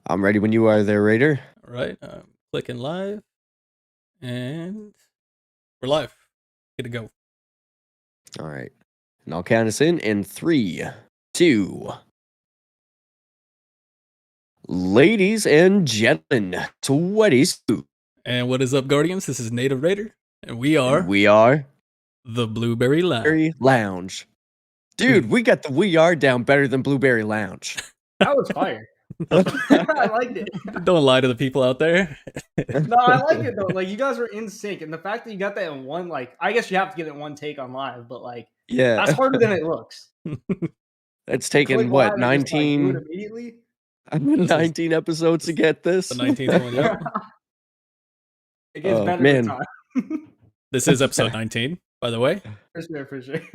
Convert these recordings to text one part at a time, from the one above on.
I'm ready when you are there, Raider. All right, clicking live, and we're live. Good to go. All right. And I'll count us in 3, 2. Ladies and gentlemen, SweatySpookz. And what is up, Guardians? This is Native Raider, and we are the BlueBerry Lounge. Lounge. Dude, we got the We Are down better than BlueBerry Lounge. That was fire. I liked it. Don't lie to the people out there. No, I like it though. Like, you guys were in sync, and the fact that you got that in one, like, I guess you have to get it in one take on live, but like, Yeah. that's harder than it looks. It's taken what, 19 do it immediately? 19 episodes to get this. The 19th one, yeah. It gets better man. with time. This is episode 19, by the way. For sure.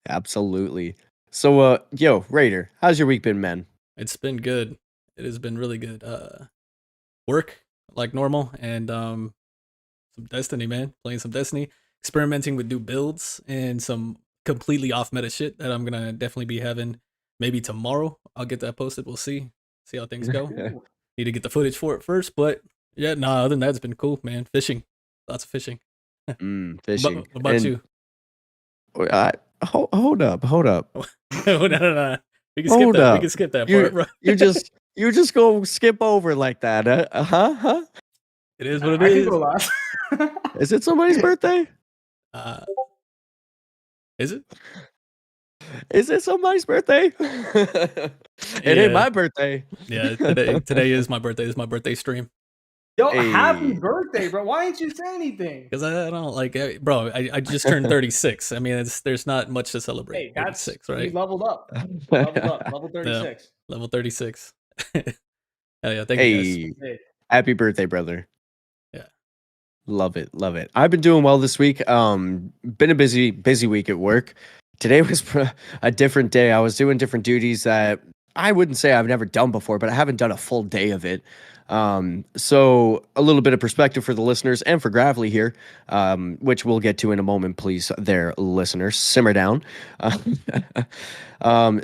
Absolutely. So, yo, Raider, how's your week been, man? It's been good. It has been really good. Work like normal, and some Destiny, man. Playing some Destiny, experimenting with new builds and some completely off meta shit that I'm gonna definitely be having maybe tomorrow. I'll get that posted. We'll see how things go. Need to get the footage for it first, but yeah, other than that, it's been cool, man. Fishing, lots of fishing. Fishing. What about you? Hold up. No. We can skip that part, bro. You just go skip over like that. Huh? It is what it is. Can go last. Is it somebody's birthday? Is it? Is it somebody's birthday? It ain't my birthday. Yeah, today is my birthday. It's my birthday stream. Yo, happy birthday, bro. Why didn't you say anything? Because I don't like, bro, I just turned 36. I mean, there's not much to celebrate. Hey, that's 36, right? You leveled up. Level 36. Yeah, level 36. Hell yeah, thank you guys. Happy birthday, brother. Yeah. Love it. I've been doing well this week. Been a busy week at work. Today was a different day. I was doing different duties that I wouldn't say I've never done before, but I haven't done a full day of it. So a little bit of perspective for the listeners and for Gravely here, which we'll get to in a moment, please, there, listeners. Simmer down.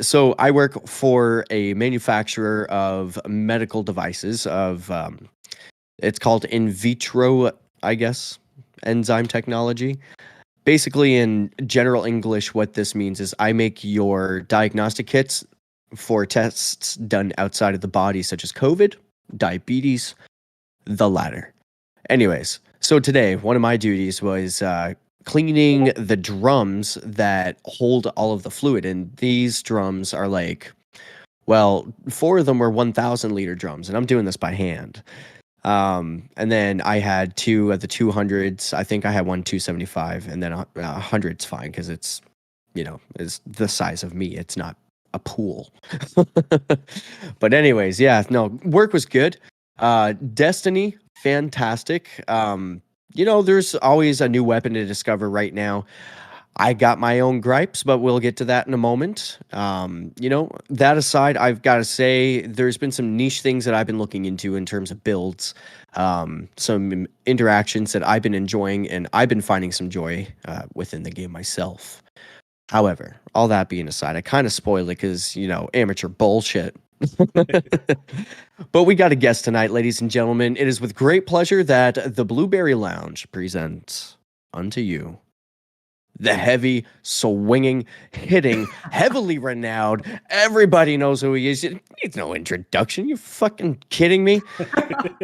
So I work for a manufacturer of medical devices it's called in vitro, I guess, enzyme technology. Basically, in general English, what this means is I make your diagnostic kits for tests done outside of the body, such as COVID, diabetes, the latter. Anyways, so today, one of my duties was cleaning the drums that hold all of the fluid. And these drums are like, well, 4 of them were 1,000-liter drums, and I'm doing this by hand. And then I had 2 of the 200s. I think I had one 275, and then 100's fine because it's, is the size of me. It's not a pool. But anyways, yeah, no, work was good. Destiny, fantastic. There's always a new weapon to discover right now. I got my own gripes, but we'll get to that in a moment. That aside, I've got to say there's been some niche things that I've been looking into in terms of builds, some interactions that I've been enjoying, and I've been finding some joy within the game myself. However, all that being aside, I kind of spoiled it because, amateur bullshit. But we got a guest tonight, ladies and gentlemen. It is with great pleasure that the BlueBerry Lounge presents unto you the heavy, swinging, hitting, heavily renowned. Everybody knows who he is. It needs no introduction. You fucking kidding me?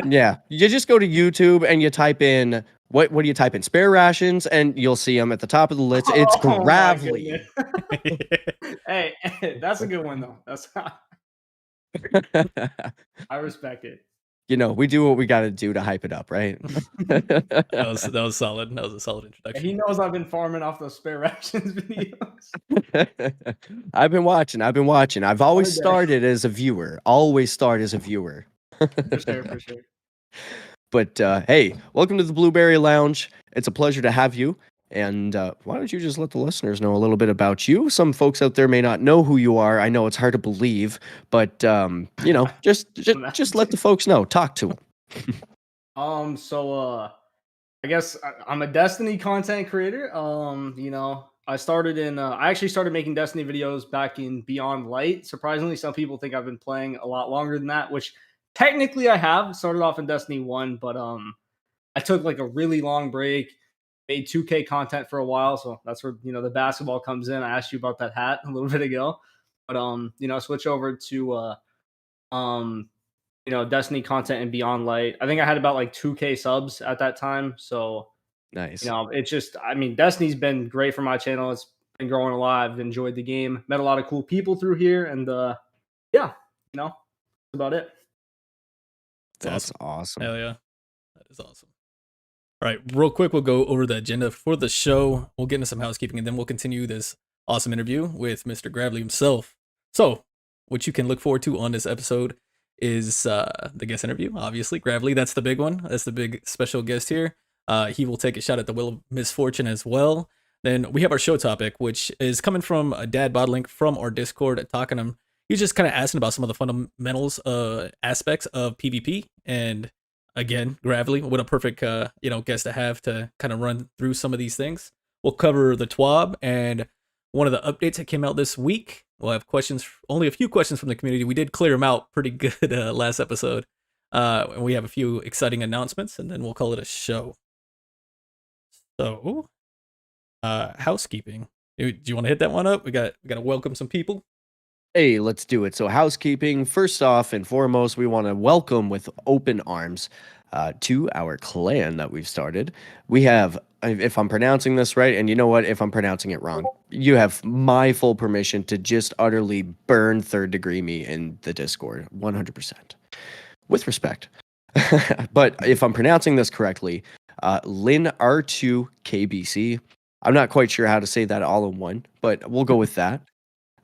Yeah. You just go to YouTube and you type in, what do you type in? Spare rations, and you'll see him at the top of the list. It's Gravely. Hey, that's a good one, though. That's I respect it. We do what we got to do to hype it up, right? That was solid. That was a solid introduction. He knows I've been farming off those spare rations videos. I've been watching. I've always started as a viewer. Always start as a viewer. For sure. But hey, welcome to the BlueBerry Lounge. It's a pleasure to have you. And why don't you just let the listeners know a little bit about you? Some folks out there may not know who you are. I know it's hard to believe, but just let the folks know. Talk to them. So I guess I'm a Destiny content creator. I started in. I actually started making Destiny videos back in Beyond Light. Surprisingly, some people think I've been playing a lot longer than that, which technically I have. Started off in Destiny 1, but I took like a really long break. Made 2K content for a while, so that's where the basketball comes in. I asked you about that hat a little bit ago, but switch over to um Destiny content and Beyond Light. I think I had about like 2K subs at that time, so Nice. it's just, I mean, Destiny's been great for my channel. It's been growing a lot. I've enjoyed the game. Met a lot of cool people through here, and yeah, that's about it. That's awesome. Hell yeah, that is awesome. All right, real quick, we'll go over the agenda for the show. We'll get into some housekeeping, and then we'll continue this awesome interview with Mr. Gravely himself. So, what you can look forward to on this episode is the guest interview. Obviously, Gravely, that's the big one. That's the big special guest here. He will take a shot at the Wheel of Misfortune as well. Then we have our show topic, which is coming from a Dad Bodlink from our Discord at talking to him. He's just kind of asking about some of the fundamentals aspects of PvP. And again, Gravely, what a perfect guest to have to kind of run through some of these things. We'll cover the TWAB and one of the updates that came out this week. We'll have questions, only a few questions from the community. We did clear them out pretty good last episode. And we have a few exciting announcements, and then we'll call it a show. So, housekeeping. Do you want to hit that one up? We got to welcome some people. Hey, let's do it. So housekeeping, first off and foremost, we want to welcome with open arms to our clan that we've started. We have, if I'm pronouncing this right, and you know what, if I'm pronouncing it wrong, you have my full permission to just utterly burn third degree me in the Discord, 100%. With respect. But if I'm pronouncing this correctly, Lin R2 KBC. I'm not quite sure how to say that all in one, but we'll go with that.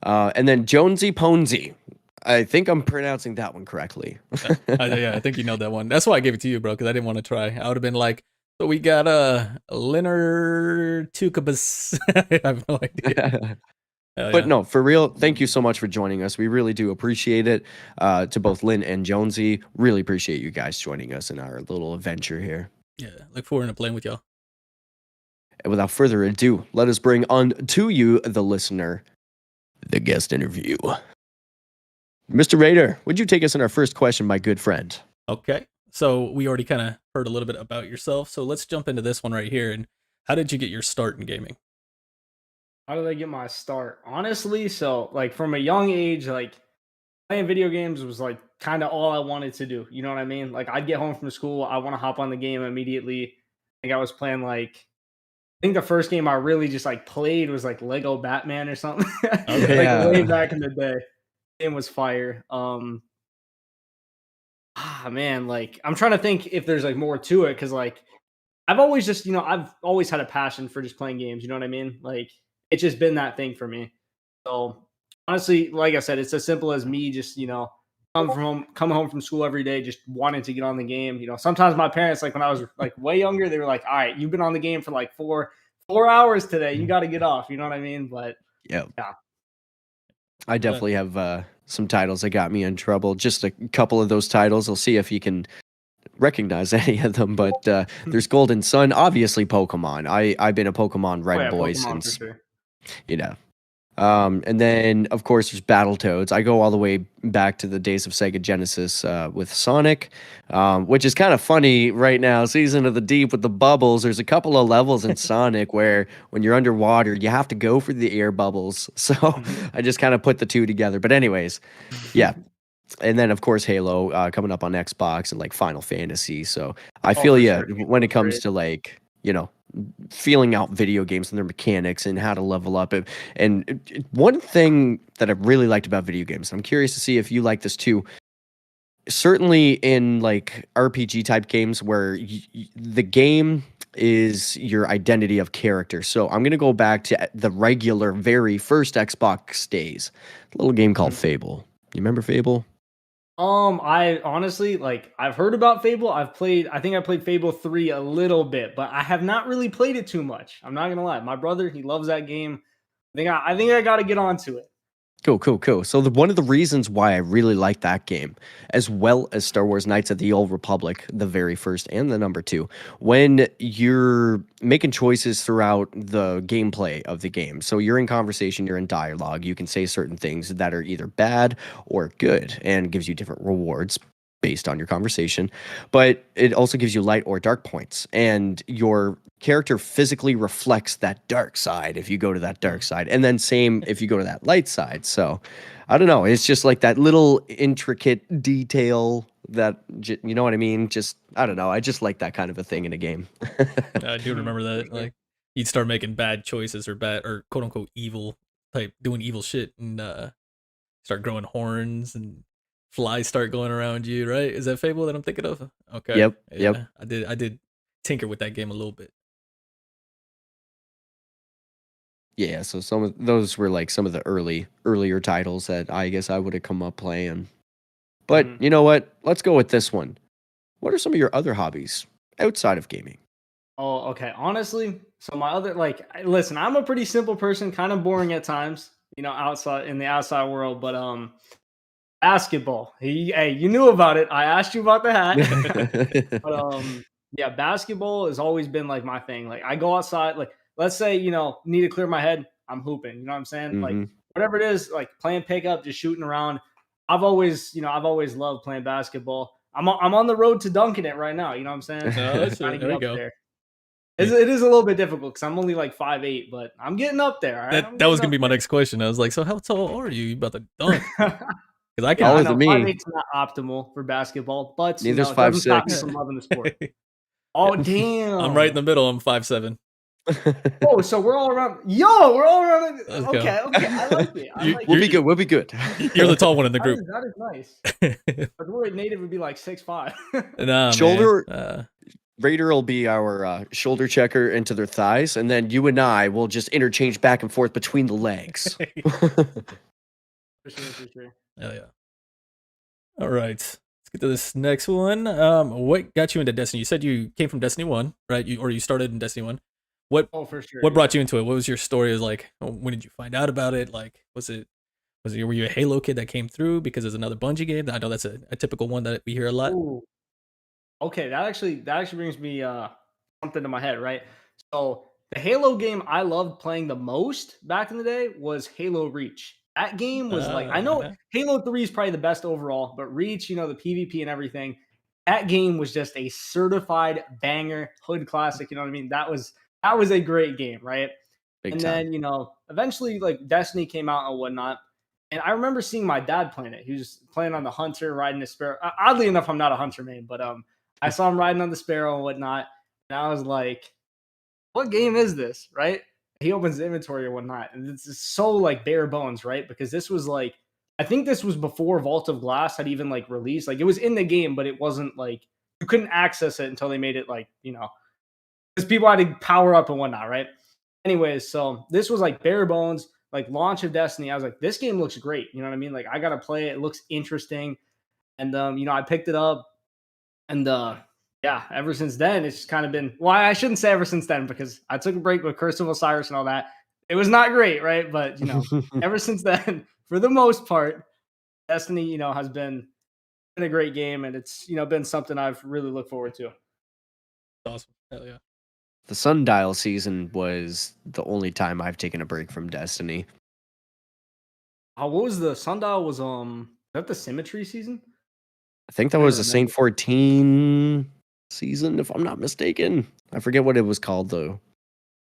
And then Jonesy Ponesy. I think I'm pronouncing that one correctly. Yeah, I think you know that one. That's why I gave it to you, bro, because I didn't want to try. I would have been like, so we got Linner Tukabas. I have no idea. But no, for real, thank you so much for joining us. We really do appreciate it. To both Lynn and Jonesy, really appreciate you guys joining us in our little adventure here. Yeah, look forward to playing with y'all. And without further ado, let us bring on to you, the listener, the guest interview. Mr. Raider, would you take us in our first question, my good friend? Okay, so we already kind of heard a little bit about yourself, so let's jump into this one right here. And how did you get your start in gaming? How did I get my start? Honestly, so like from a young age, like playing video games was like kind of all I wanted to do. You know what I mean? Like I'd get home from school, I want to hop on the game immediately. I think I was playing I think the first game I really just like played was like Lego Batman or something. Okay. Like way back in the day. Game was fire. Man, like I'm trying to think if there's like more to it, because like I've always just, I've always had a passion for just playing games, you know what I mean? Like it's just been that thing for me. So honestly, like I said, it's as simple as me just, coming home from school every day, just wanting to get on the game. Sometimes my parents, like when I was like way younger, they were like, all right, you've been on the game for like four hours today. You got to get off. You know what I mean? But yeah. I definitely have some titles that got me in trouble. Just a couple of those titles. I'll see if you can recognize any of them. But there's Golden Sun, obviously Pokemon. I've been a Pokemon Red boy Pokemon since, for sure. And then, of course, there's Battletoads. I go all the way back to the days of Sega Genesis with Sonic, which is kind of funny right now. Season of the Deep with the bubbles. There's a couple of levels in Sonic where when you're underwater, you have to go for the air bubbles. So I just kind of put the two together. But anyways, yeah. And then, of course, Halo coming up on Xbox and like Final Fantasy. So I feel sure. When it comes to like, feeling out video games and their mechanics and how to level up. And one thing that I really liked about video games, I'm curious to see if you like this too, certainly in like RPG type games where the game is your identity of character. So I'm going to go back to the regular, very first Xbox days, a little game called Fable. You remember Fable? I honestly, like, I've heard about Fable. I think I played Fable 3 a little bit, but I have not really played it too much. I'm not gonna lie. My brother, he loves that game. I think I got to get onto it. Cool. So one of the reasons why I really like that game, as well as Star Wars Knights of the Old Republic, the very first and the number 2, when you're making choices throughout the gameplay of the game. So you're in conversation, you're in dialogue, you can say certain things that are either bad or good and gives you different rewards based on your conversation, but it also gives you light or dark points, and your character physically reflects that dark side if you go to that dark side, and then same if you go to that light side. So I don't know, it's just like that little intricate detail that you know what I mean. Just I don't know, I just like that kind of a thing in a game. I do remember that. Like, you'd start making bad choices or bad or quote unquote evil type, doing evil shit, and start growing horns and flies start going around you. Right? Is that Fable that I'm thinking of? Okay. Yep. Yeah, I did tinker with that game a little bit. Yeah, so some of those were like some of the earlier titles that I guess I would have come up playing. But you know what? Let's go with this one. What are some of your other hobbies outside of gaming? Oh, okay. Honestly, so my other listen, I'm a pretty simple person, kind of boring at times, outside in the outside world, but basketball. Hey, you knew about it. I asked you about the hat. But yeah, basketball has always been like my thing. Like I go outside, like let's say, need to clear my head, I'm hooping. You know what I'm saying? Like whatever it is, like playing pickup, just shooting around. I've always loved playing basketball. I'm on the road to dunking it right now. You know what I'm saying? Oh, Trying to there get we up go. there. It is a little bit difficult because I'm only like 5'8", but I'm getting up there. All right? That was gonna be my next question. I was like, so how tall are you? You about to dunk? Because I can. Taller I know than me. 5'8's not optimal for basketball, but Neither's it doesn't stop me 5'6". from loving the sport. Oh damn! I'm right in the middle. I'm 5'7". Oh, so we're all around. Yo, we're all around. Let's Okay, go. I like it. We'll be good. You're the tall one in the group. That is nice. But we're native would be like 6'5". Nah, Shoulder man. Raider will be our shoulder checker into their thighs, and then you and I will just interchange back and forth between the legs. For sure. Hell yeah. All right. Let's get to this next one. What got you into Destiny? You said you came from Destiny 1, right? You started in Destiny 1. Oh, for sure. What brought you into it? What was your story? Is like, when did you find out about it? Like, were you a Halo kid that came through because there's another Bungie game? I know that's a typical one that we hear a lot. Ooh. Okay, that actually brings me something to my head, right? So the Halo game I loved playing the most back in the day was Halo Reach. That game was I know Halo 3 is probably the best overall, but Reach, the PvP and everything, that game was just a certified banger, hood classic. You know what I mean? That was a great game, right? Big and time. then eventually like Destiny came out and whatnot, and I remember seeing my dad playing it. He was playing on the Hunter, riding a Sparrow. Oddly enough, I'm not a Hunter main, but I saw him riding on the Sparrow and whatnot, and I was like, "What game is this?" Right? He opens the inventory or whatnot, and it's just so like bare bones, right? Because this was like, I think this was before Vault of Glass had even like released. Like it was in the game, but it wasn't like you couldn't access it until they made it like because people had to power up and whatnot, right? Anyways, so this was like bare bones, like launch of Destiny. I was like, this game looks great. You know what I mean? Like I gotta play it. It looks interesting, and I picked it up. And yeah, ever since then, it's just kind of been. Well, I shouldn't say ever since then because I took a break with Curse of Osiris and all that. It was not great, right? But ever since then, for the most part, Destiny, has been a great game, and it's been something I've really looked forward to. Awesome, hell yeah. The Sundial season was the only time I've taken a break from Destiny. What was the Sundial? Was that the Symmetry season? I think that was the Saint 14 season, if I'm not mistaken. I forget what it was called though.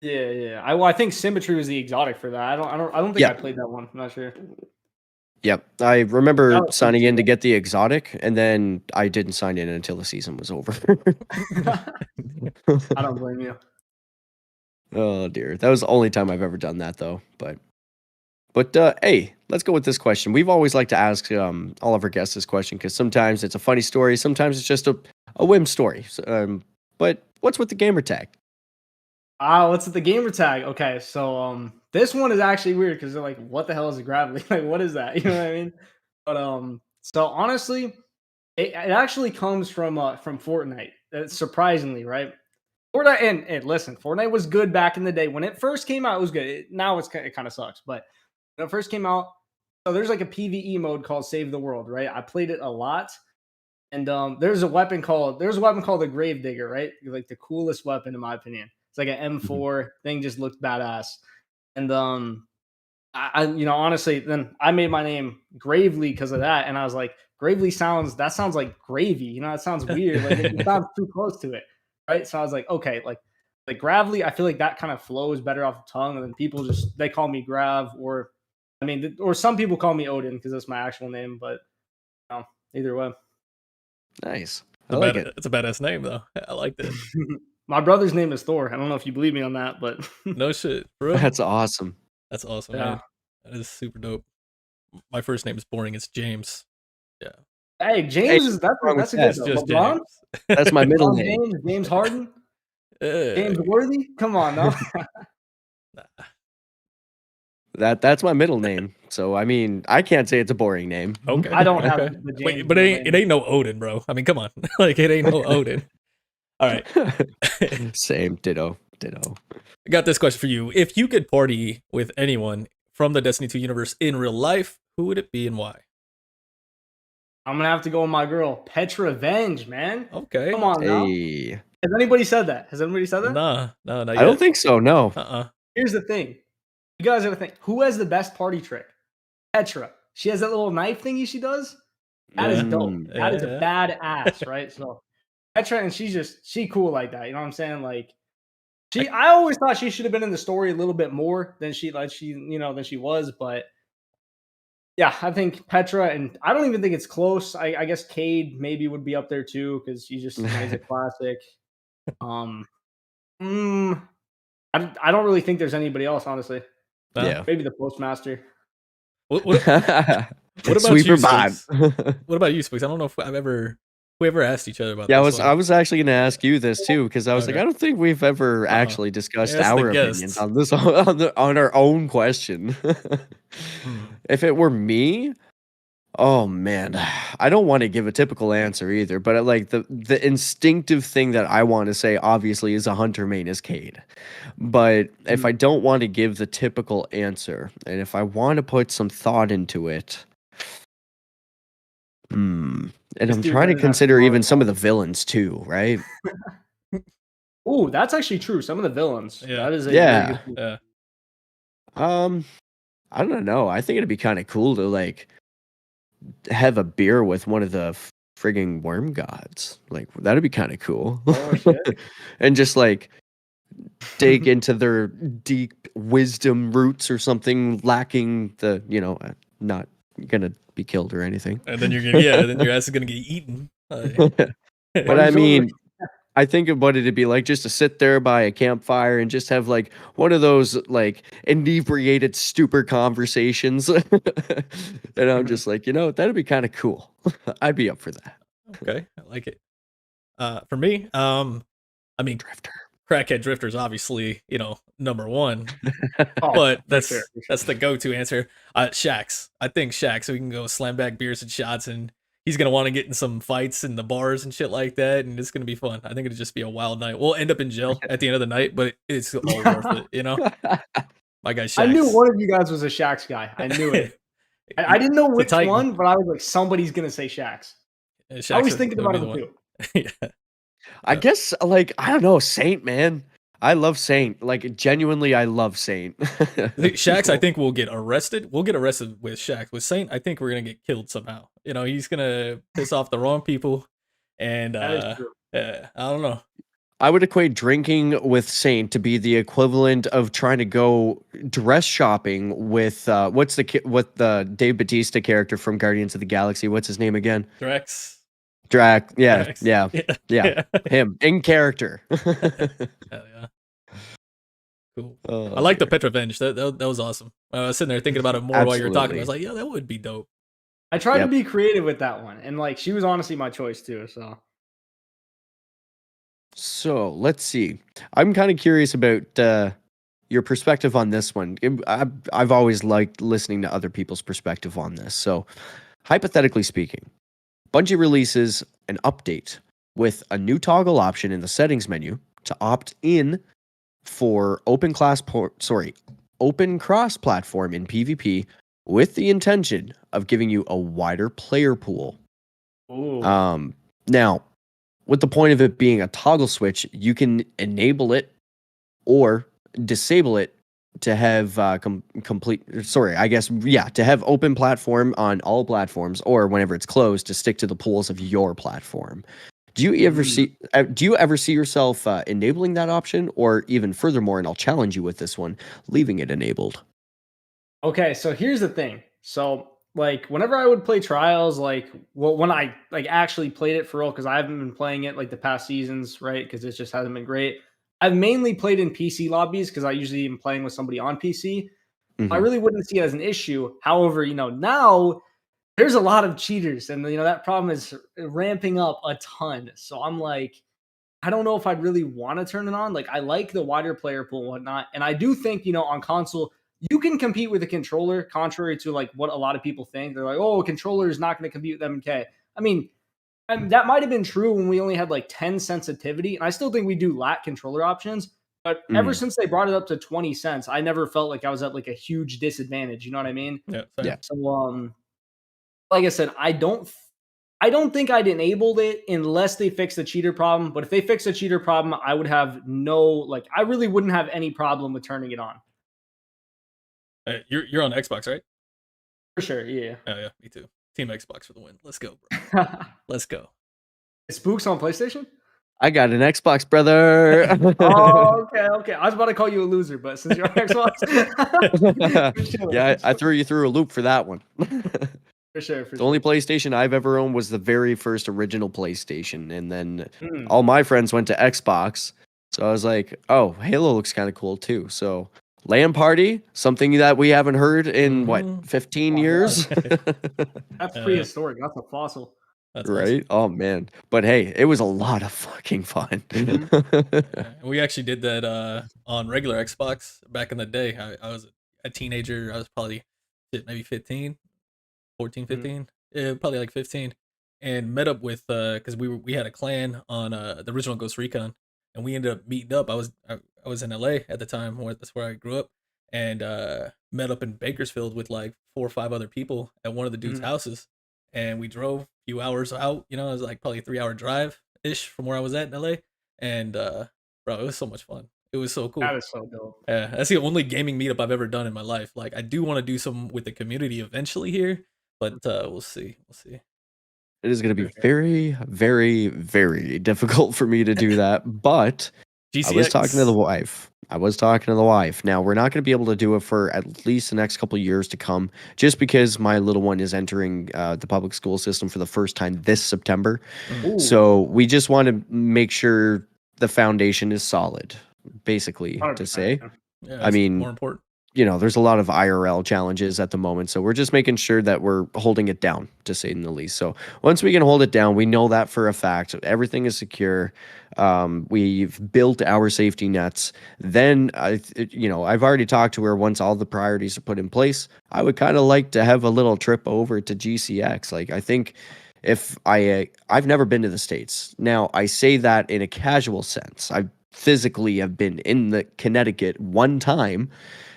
Yeah. I think Symmetry was the exotic for that. I don't think I played that one. I'm not sure. Yep, I remember signing in to get the exotic, and then I didn't sign in until the season was over. I don't blame you. Oh dear, that was the only time I've ever done that though. But hey, let's go with this question. We've always liked to ask all of our guests this question because sometimes it's a funny story, sometimes it's just a whim story. So, but what's with the gamer tag? What's with the gamer tag? Okay, so this one is actually weird because they're like, what the hell is a gravity? Like, what is that? You know what I mean? But so honestly, it actually comes from Fortnite. Surprisingly, right? Fortnite and listen, Fortnite was good back in the day when it first came out. It was good. Now it kind of sucks, but when it first came out, So there's like a PvE mode called Save the World, right? I played it a lot. And there's a weapon called the Gravedigger, right? Like the coolest weapon in my opinion. It's like an M4 thing, just looked badass. And I honestly, then I made my name Gravely because of that. And I was like, Gravely sounds like gravy, it sounds weird. Like it sounds too close to it. Right. So I was like, okay, like Gravely, I feel like that kind of flows better off the tongue. And then people they call me Grav, or some people call me Odin because that's my actual name, but either way. Nice. I like it. It's a badass name though. I like that. My brother's name is Thor. I don't know if you believe me on that, but No shit, bro. That's awesome. That's awesome, Yeah. man. That is super dope. My first name is boring. It's James. Yeah. Hey, James is that's a good That's one. just LeBron? James. That's my middle LeBron name. James Harden, Yeah. James Worthy. Come on, no. That's my middle name. So I mean, I can't say it's a boring name. Okay. I don't have okay. the James. Wait, but it ain't no Odin, bro. I mean, come on. Like it ain't no Odin. All right. Same. Ditto. I got this question for you. If you could party with anyone from the Destiny 2 universe in real life, who would it be and why? I'm gonna have to go with my girl, Petra Venge, man. Okay. Come on now. Hey. Has anybody said that? Nah, not I yet. don't think so. No. Here's the thing. You guys gotta think. Who has the best party trick? Petra. She has that little knife thingy she does. That is dope. That is a badass, right? So Petra, and she cool like that. You know what I'm saying? Like I always thought she should have been in the story a little bit more than she was, but yeah, I think Petra, and I don't even think it's close. I guess Cade maybe would be up there too because he's a classic. I don't really think there's anybody else, honestly. Yeah. Maybe the postmaster. What about Sweeper you, bot. Spookz? What about you, Spookz? I don't know if we ever asked each other about Yeah, this. I was actually going to ask you this too because I was like, I don't think we've ever actually discussed our opinions on this on our own question. If it were me, oh man, I don't want to give a typical answer either, but like the instinctive thing that I want to say obviously is a hunter main is Cade. But if I don't want to give the typical answer, and if I want to put some thought into it, and I'm trying to consider even some of the villains too, right? Oh, that's actually true. Some of the villains. Yeah. That is a Yeah. Yeah. I don't know. I think it'd be kind of cool to like have a beer with one of the frigging worm gods. Like that'd be kind of cool. Oh, shit. And just like dig into their deep wisdom roots or something, lacking the, not gonna be killed or anything. And then then your ass is gonna get eaten. But I mean, I think of what it'd be like just to sit there by a campfire and just have like one of those like inebriated stupor conversations. And I'm just like, that'd be kind of cool. I'd be up for that. Okay, I like it. For me, I mean, Drifter. Crackhead Drifter's obviously, number one. Oh, But for sure. that's the go-to answer. Shax. I think Shax, so we can go slam back beers and shots, and he's gonna want to get in some fights in the bars and shit like that, and it's gonna be fun. I think it'll just be a wild night. We'll end up in jail at the end of the night, but it's all worth it, My guy Shax. I knew one of you guys was a Shax guy. I knew it. I didn't know which one, but I was like, somebody's gonna say Shax. I was thinking about him too. Yeah. I guess, like, I don't know, Saint, man. I love Saint. Like, genuinely, I love Saint. Shax, I think we'll get arrested. We'll get arrested with Shax. With Saint, I think we're gonna get killed somehow. He's gonna piss off the wrong people, and I don't know. I would equate drinking with Saint to be the equivalent of trying to go dress shopping with what the Dave Bautista character from Guardians of the Galaxy. What's his name again? Drax. Yeah, Drax. yeah, him in character. Yeah. Cool. I like the Petra Venge. That was awesome. I was sitting there thinking about it more while you were talking. I was like, yeah, that would be dope. I tried to be creative with that one, and like she was honestly my choice too. So let's see. I'm kind of curious about your perspective on this one. I've always liked listening to other people's perspective on this. So, hypothetically speaking, Bungie releases an update with a new toggle option in the settings menu to opt in for open cross-platform in PvP with the intention of giving you a wider player pool. Ooh. Now, with the point of it being a toggle switch, you can enable it or disable it to have to have open platform on all platforms, or whenever it's closed, to stick to the pools of your platform. Do you ever see yourself enabling that option, or even furthermore, and I'll challenge you with this one, leaving it enabled? Okay, so here's the thing. So like whenever I would play trials, like when I like actually played it for real, because I haven't been playing it like the past seasons, right? Because it just hasn't been great. I've mainly played in PC lobbies because I usually am playing with somebody on PC. I Mhm. really wouldn't see it as an issue. However, now there's a lot of cheaters, and that problem is ramping up a ton. So I'm like, I don't know if I'd really want to turn it on. Like, I like the wider player pool and whatnot, and I do think on console you can compete with a controller, contrary to like what a lot of people think. They're like, oh, a controller is not going to compete with M&K. I mean, that might have been true when we only had like 10 sensitivity, and I still think we do lack controller options. But ever Mm. since they brought it up to 20 cents, I never felt like I was at like a huge disadvantage. You know what I mean? Yeah. Yeah. So, like I said, I don't think I'd enabled it unless they fix the cheater problem. But if they fix the cheater problem, I would have I really wouldn't have any problem with turning it on. You're on Xbox, right? For sure, yeah. Oh yeah, me too. Team Xbox for the win. Let's go, bro. Let's go. Is Spookz on PlayStation? I got an Xbox, brother. Oh, okay. I was about to call you a loser, but since you're on Xbox, Yeah, I threw you through a loop for that one. for sure. The only PlayStation I've ever owned was the very first original PlayStation, and then Mm. all my friends went to Xbox. So I was like, "Oh, Halo looks kind of cool too." So LAN party, something that we haven't heard in Mhm. 15 Oh, yeah. years, That's prehistoric. That's a fossil. That's right? Oh man, but hey, it was a lot of fucking fun. awesome. Yeah, we actually did that on regular Xbox back in the day. I was a teenager. I was probably maybe 15, 14, 15. Yeah, probably like 15. And met up with because we had a clan on the original Ghost Recon, and we ended up meeting up. I was in LA at the time, that's where I grew up, and met up in Bakersfield with like 4 or 5 other people at one of the dudes' houses, and we drove a few hours out. It was like probably a 3-hour drive ish from where I was at in LA, and bro, it was so much fun. It was so cool. That is so dope. Yeah, that's the only gaming meetup I've ever done in my life. Like, I do want to do some with the community eventually here, but we'll see. We'll see. It is going to be For sure. very, very, very difficult for me to do that, but I was talking to the wife. Now, we're not going to be able to do it for at least the next couple of years to come, just because my little one is entering the public school system for the first time this September. Ooh. So we just want to make sure the foundation is solid, basically, to 100%, say. Yeah, I that's mean, more important. there's a lot of IRL challenges at the moment. So we're just making sure that we're holding it down, to say in the least. So once we can hold it down, we know that for a fact. Everything is secure. We've built our safety nets. Then, I've already talked to her. Once all the priorities are put in place, I would kind of like to have a little trip over to GCX. Like, I think if I've never been to the States. Now, I say that in a casual sense. I physically have been in the Connecticut one time,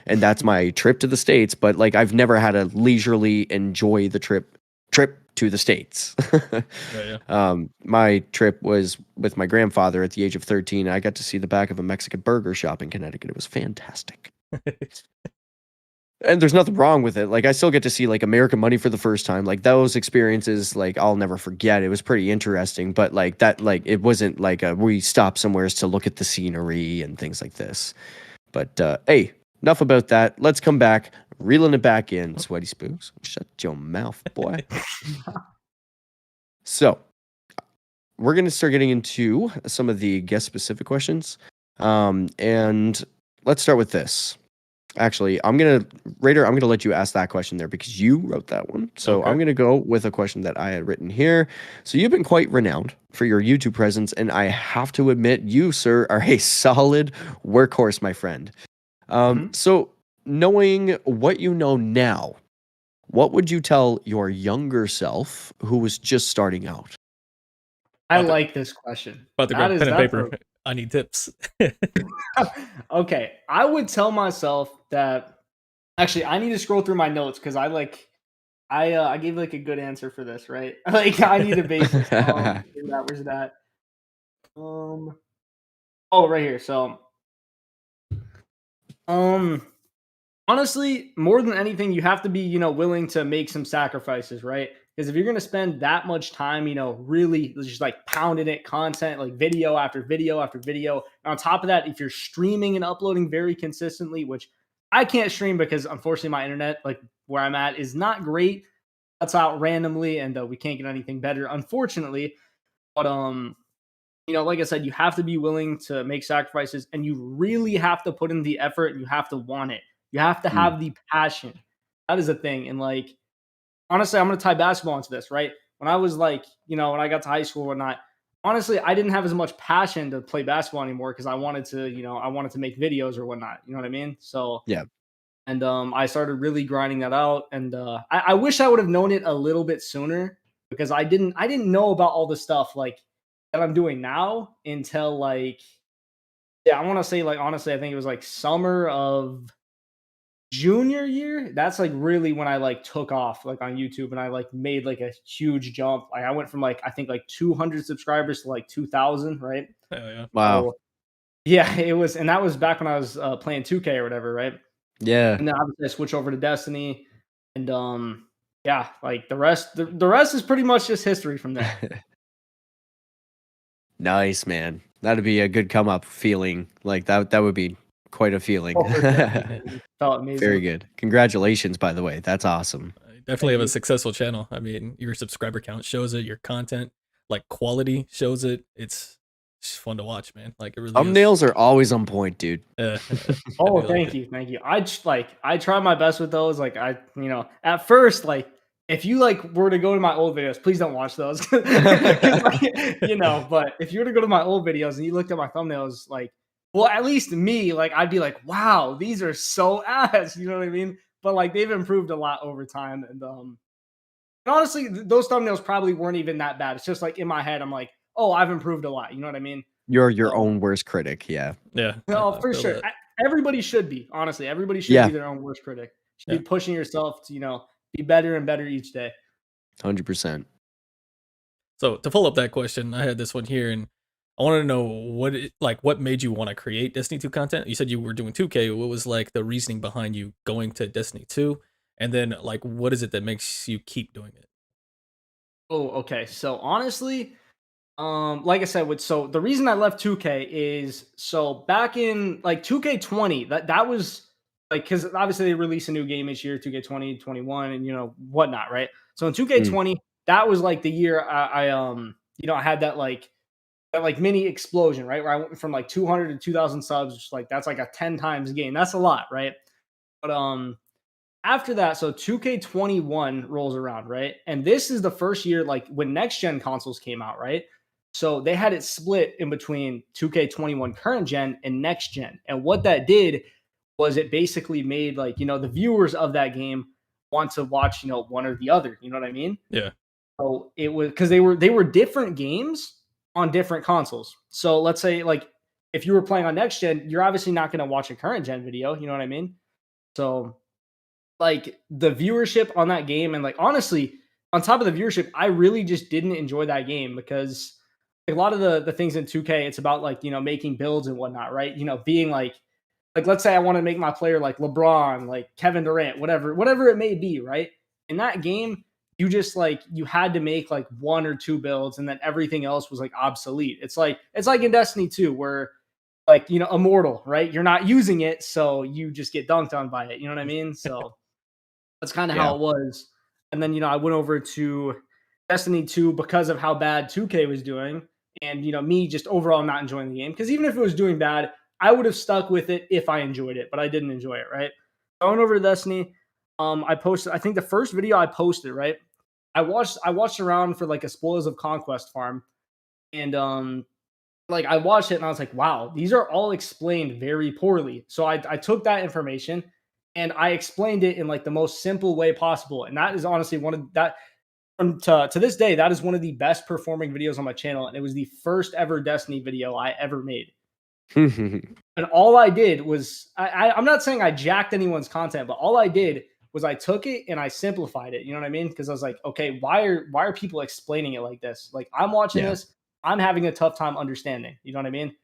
and that's my trip to the States, but like I've never had to leisurely enjoy the trip to the States. Yeah. My trip was with my grandfather at the age of 13. I got to see the back of a Mexican burger shop in Connecticut. It was fantastic. And there's nothing wrong with it. Like, I still get to see like American money for the first time. Like, those experiences, like, I'll never forget. It was pretty interesting, but like that, like, it wasn't like we stopped somewhere to look at the scenery and things like this. But hey, enough about that. Let's come back, reeling it back in. SweatySpookz, shut your mouth, boy. So we're gonna start getting into some of the guest specific questions, and let's start with this. Actually, Raider, I'm gonna let you ask that question there because you wrote that one. So Okay. I'm gonna go with a question that I had written here. So you've been quite renowned for your YouTube presence, and I have to admit, you, sir, are a solid workhorse, my friend. So knowing what you know now, what would you tell your younger self who was just starting out? I like this question. About to grab pen and paper. I need tips. Okay, I would tell myself that Actually, I need to scroll through my notes because I gave like a good answer for this, right? Like I need a basis. Where's that? Oh, right here. So, honestly, more than anything, you have to be, willing to make some sacrifices, right? Because if you're going to spend that much time, really just like pounding it, content, like video after video after video. And on top of that, if you're streaming and uploading very consistently, which I can't stream because unfortunately my internet, like where I'm at, is not great. That's out randomly, and we can't get anything better, unfortunately. But like I said, you have to be willing to make sacrifices, and you really have to put in the effort, and you have to want it. You have to have the passion. That is a thing. And like, honestly, I'm going to tie basketball into this, right? When I was like, when I got to high school or whatnot, honestly, I didn't have as much passion to play basketball anymore because I wanted to make videos or whatnot. You know what I mean? So Yeah. And I started really grinding that out. And I wish I would have known it a little bit sooner because I didn't know about all the stuff like that I'm doing now until like, yeah, I want to say like, honestly, I think it was like summer of junior year. That's like really when I like took off like on YouTube and I like made like a huge jump. Like I went from like, I think like 200 subscribers to like 2,000, right? Hell yeah. Wow. So, yeah, it was, and that was back when I was playing 2K or whatever, right? Yeah. And then obviously I switch over to Destiny, and yeah, like the rest is pretty much just history from there. Nice, man. That'd be a good come up feeling. Like that would be quite a feeling. Oh, for sure. It felt amazing. Very good. Congratulations, by the way. That's awesome. You definitely have a successful channel. I mean, your subscriber count shows it, your content, like quality shows it. It's just fun to watch, man. Like it really Thumbnails are always on point, dude. Oh, thank you. I try my best with those. Like at first, like if you like were to go to my old videos, please don't watch those. But if you were to go to my old videos and you looked at my thumbnails, like, well, at least me, like I'd be like, wow, these are so ass. You know what I mean? But like they've improved a lot over time, and honestly, those thumbnails probably weren't even that bad. It's just like in my head, I'm like, oh, I've improved a lot. You know what I mean? You're your own worst critic. Yeah. Yeah. No, for sure. Everybody should be. Honestly, everybody should be their own worst critic. Should be pushing yourself to, be better and better each day. 100%. So to follow up that question, I had this one here, and I wanted to know what made you want to create Destiny 2 content. You said you were doing 2K. What was like the reasoning behind you going to Destiny 2? And then like, what is it that makes you keep doing it? Oh, okay. So honestly, like I said, so the reason I left 2K is so back in like 2K20, that was like because obviously they release a new game each year, 2K20, 21, and whatnot, right? So in 2K20, that was like the year I had that like mini explosion, right? Where I went from like 200 to 2,000 subs, which like that's like a 10 times gain. That's a lot, right? But after that, so 2K21 rolls around, right? And this is the first year like when next gen consoles came out, right? So they had it split in between 2K21 current gen and next gen. And what that did was it basically made like, the viewers of that game want to watch, one or the other. You know what I mean? Yeah. So it was because they were different games on different consoles. So let's say like if you were playing on next gen, you're obviously not going to watch a current gen video. You know what I mean? So like the viewership on that game, and like honestly, on top of the viewership, I really just didn't enjoy that game because a lot of the things in 2K, it's about like, making builds and whatnot, right? Being like let's say I want to make my player like LeBron, like Kevin Durant, whatever it may be, right? In that game, you just like you had to make like one or two builds, and then everything else was like obsolete. It's like in Destiny 2 where like immortal, right? You're not using it, so you just get dunked on by it. You know what I mean? So that's kind of how it was. And then I went over to Destiny 2 because of how bad 2K was doing, and me just overall not enjoying the game. Because even if it was doing bad, I would have stuck with it if I enjoyed it, but I didn't enjoy it, right? So I went over to Destiny. I posted, I think the first video I posted, right? I watched around for like a Spoils of Conquest farm, and like I watched it and I was like, wow, these are all explained very poorly. So I took that information and I explained it in like the most simple way possible. And that is honestly one of that to this day, that is one of the best performing videos on my channel. And it was the first ever Destiny video I ever made. And all I did was I'm not saying I jacked anyone's content, but all I did was I took it and I simplified it. You know what I mean? Because I was like, okay, why are people explaining it like this? Like I'm watching Yeah. this, I'm having a tough time understanding. You know what I mean?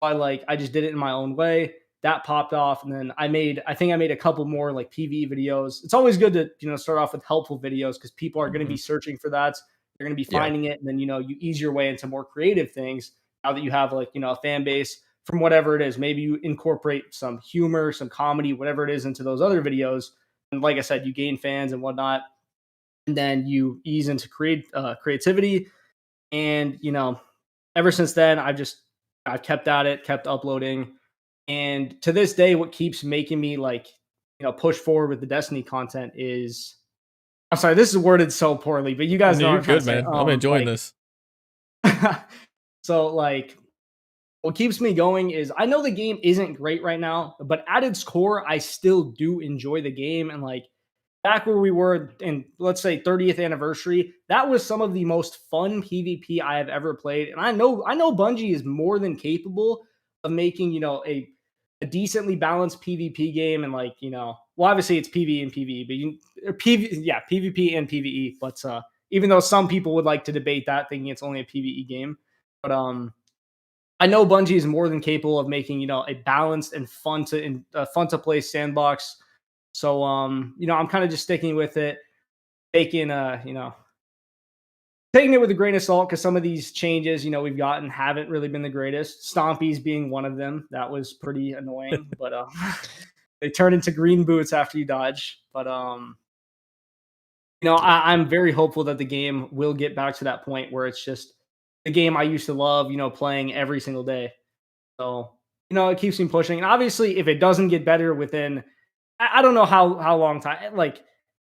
I just did it in my own way. That popped off, and then I think I made a couple more like PV videos. It's always good to start off with helpful videos because people are going to be searching for that. They're going to be Yeah. finding it, and then you ease your way into more creative things. Now that you have a fan base from whatever it is, maybe you incorporate some humor, some comedy, whatever it is, into those other videos. And like I said, you gain fans and whatnot, and then you ease into creativity. And ever since then, I've kept at it, kept uploading. And to this day, what keeps making me push forward with the Destiny content is, I'm sorry, this is worded so poorly, but you guys know You're what I'm trying good, to say. man. I'm enjoying this. So what keeps me going is I know the game isn't great right now, but at its core, I still do enjoy the game. And back where we were in, let's say, 30th anniversary, that was some of the most fun PvP I have ever played. And I know Bungie is more than capable of making, a decently balanced PvP game. And well, obviously it's PvE and PvE, but PvP and PvE. But even though some people would like to debate that, thinking it's only a PvE game, but I know Bungie is more than capable of making, a balanced and fun to play sandbox. So, I'm kind of just sticking with it, taking it with a grain of salt, because some of these changes, we've gotten haven't really been the greatest. Stompies being one of them. That was pretty annoying, but they turn into green boots after you dodge. But I'm very hopeful that the game will get back to that point where it's just the game I used to love, playing every single day. So, it keeps me pushing. And obviously, if it doesn't get better within, I don't know how long time,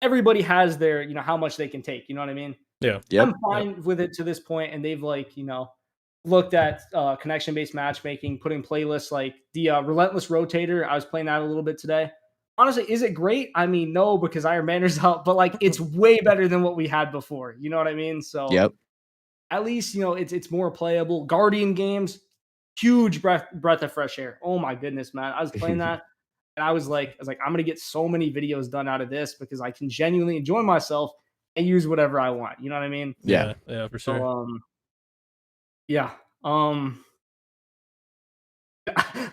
everybody has their, how much they can take. You know what I mean? Yeah. Yep. I'm fine with it to this point, and they've looked at connection-based matchmaking, putting playlists like the Relentless Rotator. I was playing that a little bit today. Honestly, is it great? I mean, no, because Iron Banner's out, but it's way better than what we had before. You know what I mean? So Yep. at least it's more playable. Guardian games, huge breath of fresh air. Oh my goodness, man! I was playing that, and I was like, I'm gonna get so many videos done out of this because I can genuinely enjoy myself and use whatever I want. You know what I mean? Yeah. Yeah, for sure. So yeah.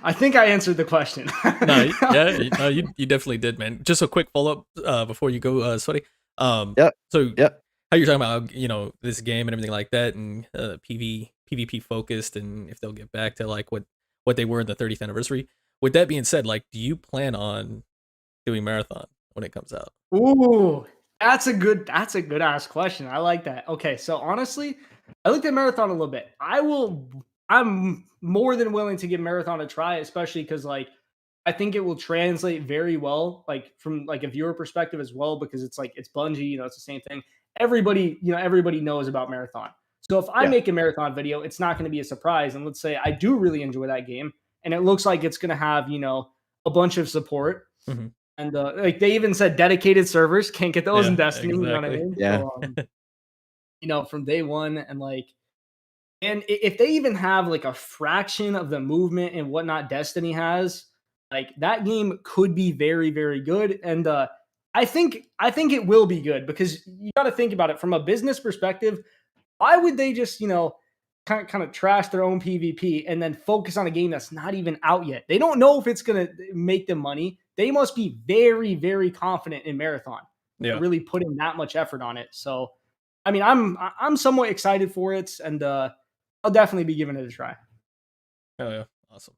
I think I answered the question. You definitely did, man. Just a quick follow up before you go, Sweaty. Yep. So Yep. how you're talking about this game and everything like that, and PvP focused, and if they'll get back to what they were in the 30th anniversary. With that being said, do you plan on doing marathon when it comes out? Ooh, that's a good ass question. I like that. Okay, so honestly, I looked at marathon a little bit. I'm more than willing to give marathon a try, especially because I think it will translate very well, from a viewer perspective as well, because it's Bungie, it's the same thing. Everybody knows about marathon. So if I make a marathon video, it's not going to be a surprise. And let's say I do really enjoy that game, and it looks like it's going to have a bunch of support. Mm-hmm. And they even said dedicated servers, can't get those in Destiny. Exactly. You know what I mean? Yeah. So, from day one, and if they even have a fraction of the movement and whatnot Destiny has, that game could be very, very good. And I think it will be good, because you got to think about it from a business perspective. Why would they just kind of trash their own PvP and then focus on a game that's not even out yet? They don't know if it's gonna make them money. They must be very, very confident in marathon. Yeah. Really putting that much effort on it. So, I mean, I'm somewhat excited for it, and I'll definitely be giving it a try. Oh yeah, awesome.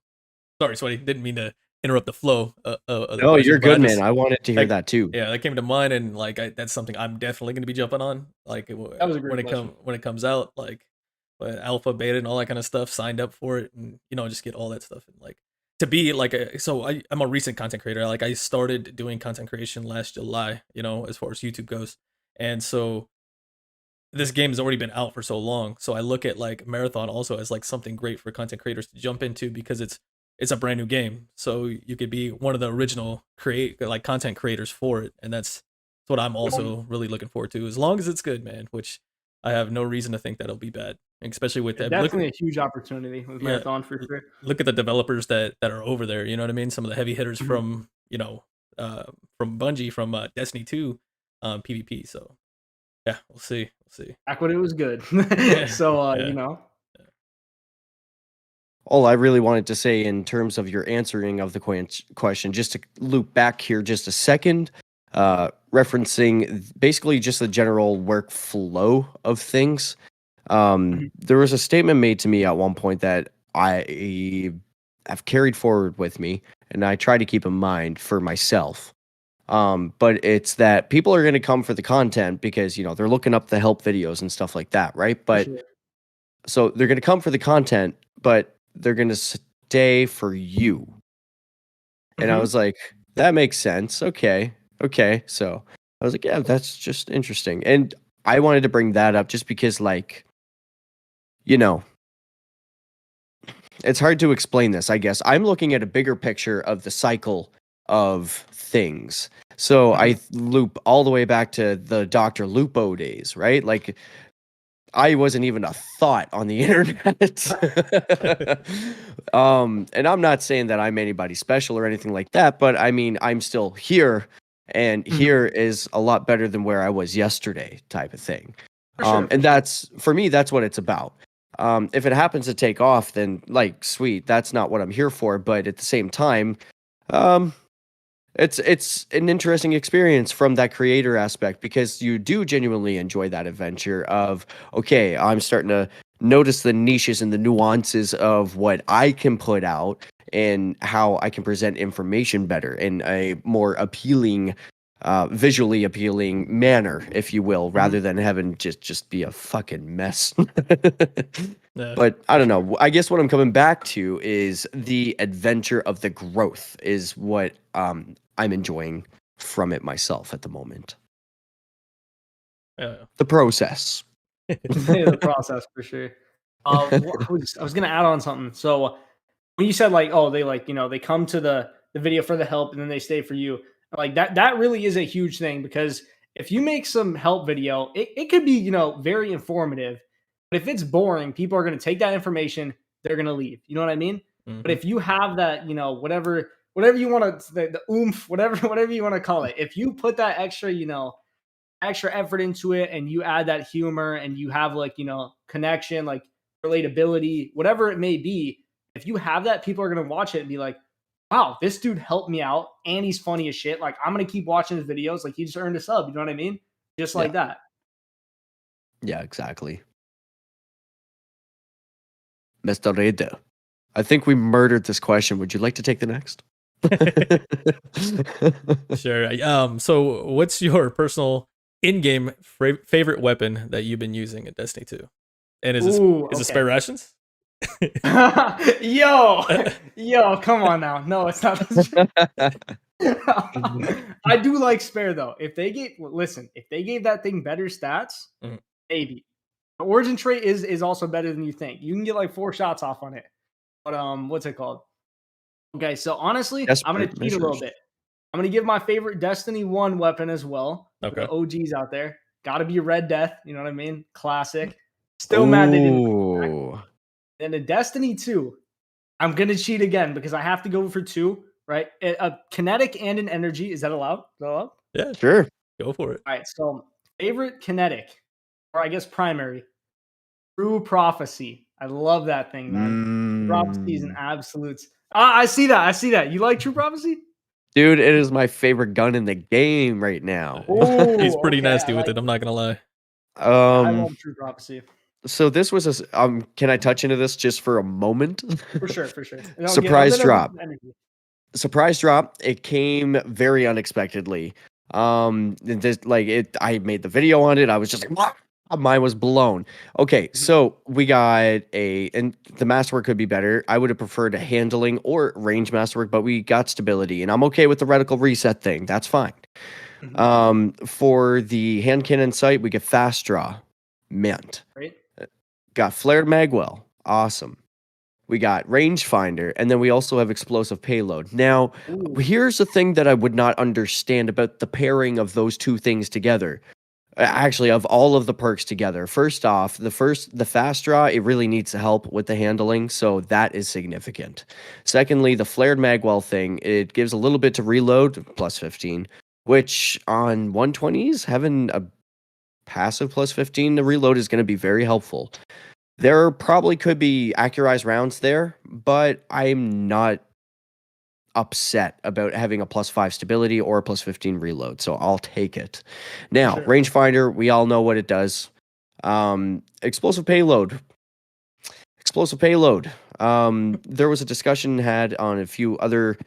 Sorry, Sweaty, didn't mean to interrupt the flow. No, you're good, man. I wanted to hear that too. Yeah, that came to mind, and that's something I'm definitely going to be jumping on. That was a great when it comes out, alpha, beta, and all that kind of stuff. Signed up for it, and just get all that stuff, and to be I'm a recent content creator. I started doing content creation last July. As far as YouTube goes, and so this game has already been out for so long. So I look at marathon also as something great for content creators to jump into, because it's a brand new game. So you could be one of the original content creators for it. And that's what I'm also really looking forward to, as long as it's good, man, which I have no reason to think that'll be bad. especially with that. Definitely a huge opportunity with Marathon for sure. Look at the developers that are over there. You know what I mean? Some of the heavy hitters from from Bungie, from Destiny 2 PvP. So yeah, we'll see. Back when it was good. Yeah. So Yeah. you know. All I really wanted to say in terms of your answering of the question, just to loop back here just a second, referencing basically just the general workflow of things. There was a statement made to me at one point that I have carried forward with me, and I try to keep in mind for myself. But it's that people are going to come for the content because, they're looking up the help videos and stuff like that, right? But so they're going to come for the content, but they're going to stay for you. And I was like, that makes sense. Okay. So I was like, yeah, that's just interesting. And I wanted to bring that up just because, it's hard to explain this, I guess. I'm looking at a bigger picture of the cycle of things. So I loop all the way back to the Dr. Lupo days, right? Like, I wasn't even a thought on the internet. And I'm not saying that I'm anybody special or anything like that, but I mean, I'm still here, and here is a lot better than where I was yesterday, type of thing. And that's, for me, that's what it's about. If it happens to take off, then sweet, that's not what I'm here for. But at the same time, it's an interesting experience from that creator aspect, because you do genuinely enjoy that adventure of, okay, I'm starting to notice the niches and the nuances of what I can put out and how I can present information better in a more appealing, visually appealing manner, if you will, rather than having just be a fucking mess. But I don't know. I guess what I'm coming back to is the adventure of the growth is what I'm enjoying from it myself at the moment. The process. The process for sure. I was gonna add on something. So when you said they come to the video for the help and then they stay for you, that really is a huge thing, because if you make some help video, it could be very informative, but if it's boring, people are gonna take that information, they're gonna leave. You know what I mean? But if you have that, whatever you want to, the oomph, whatever you want to call it, if you put that extra effort into it, and you add that humor, and you have connection, relatability, whatever it may be, if you have that, people are going to watch it and be like, wow, this dude helped me out and he's funny as shit. I'm going to keep watching his videos. He just earned a sub. You know what I mean? Just like that. Yeah, exactly. Mr. Raider, I think we murdered this question. Would you like to take the next? Sure. So what's your personal in-game favorite weapon that you've been using at Destiny 2? And is it spare rations? Yo, come on now. No, it's not. I do like spare though. If they gave that thing better stats, maybe. The origin trait is also better than you think. You can get 4 shots off on it. But what's it called? Okay, so honestly, I'm gonna cheat a little bit. I'm gonna give my favorite Destiny 1 weapon as well. Okay. The OGs out there. Gotta be Red Death, you know what I mean? Classic. Still mad they didn't. And in Destiny 2, I'm gonna cheat again because I have to go for 2, right? A kinetic and an energy. Is that allowed? Yeah, sure. Go for it. All right, so favorite kinetic, or I guess primary, True Prophecy. I love that thing, man. Prophecy is an absolute. I see that. You like True Prophecy? Dude, it is my favorite gun in the game right now. He's pretty nasty with it. I'm not gonna lie. I love True Prophecy. So this was can I touch into this just for a moment? For sure. Surprise drop. Surprise drop. It came very unexpectedly. I made the video on it. I was just like, what? Mine was blown. Okay, so we got and the masterwork could be better. I would have preferred a handling or range masterwork, but we got stability, and I'm okay with the reticle reset thing. That's fine. For the hand cannon sight, we get fast draw, mint. Great. Got flared magwell, awesome. We got rangefinder, and then we also have explosive payload. Now, here's the thing that I would not understand about the pairing of those two things together. Actually, of all of the perks together, first off, the fast draw, it really needs help with the handling, so that is significant. Secondly, the flared magwell thing, it gives a little bit to reload, plus 15, which on 120s, having a passive plus 15 to reload is going to be very helpful. There probably could be accurized rounds there, but I'm not upset about having a plus 5 stability or a plus 15 reload, so I'll take it. Now, Sure. rangefinder, we all know what it does. Explosive payload. Explosive payload. There was a discussion had on a few other,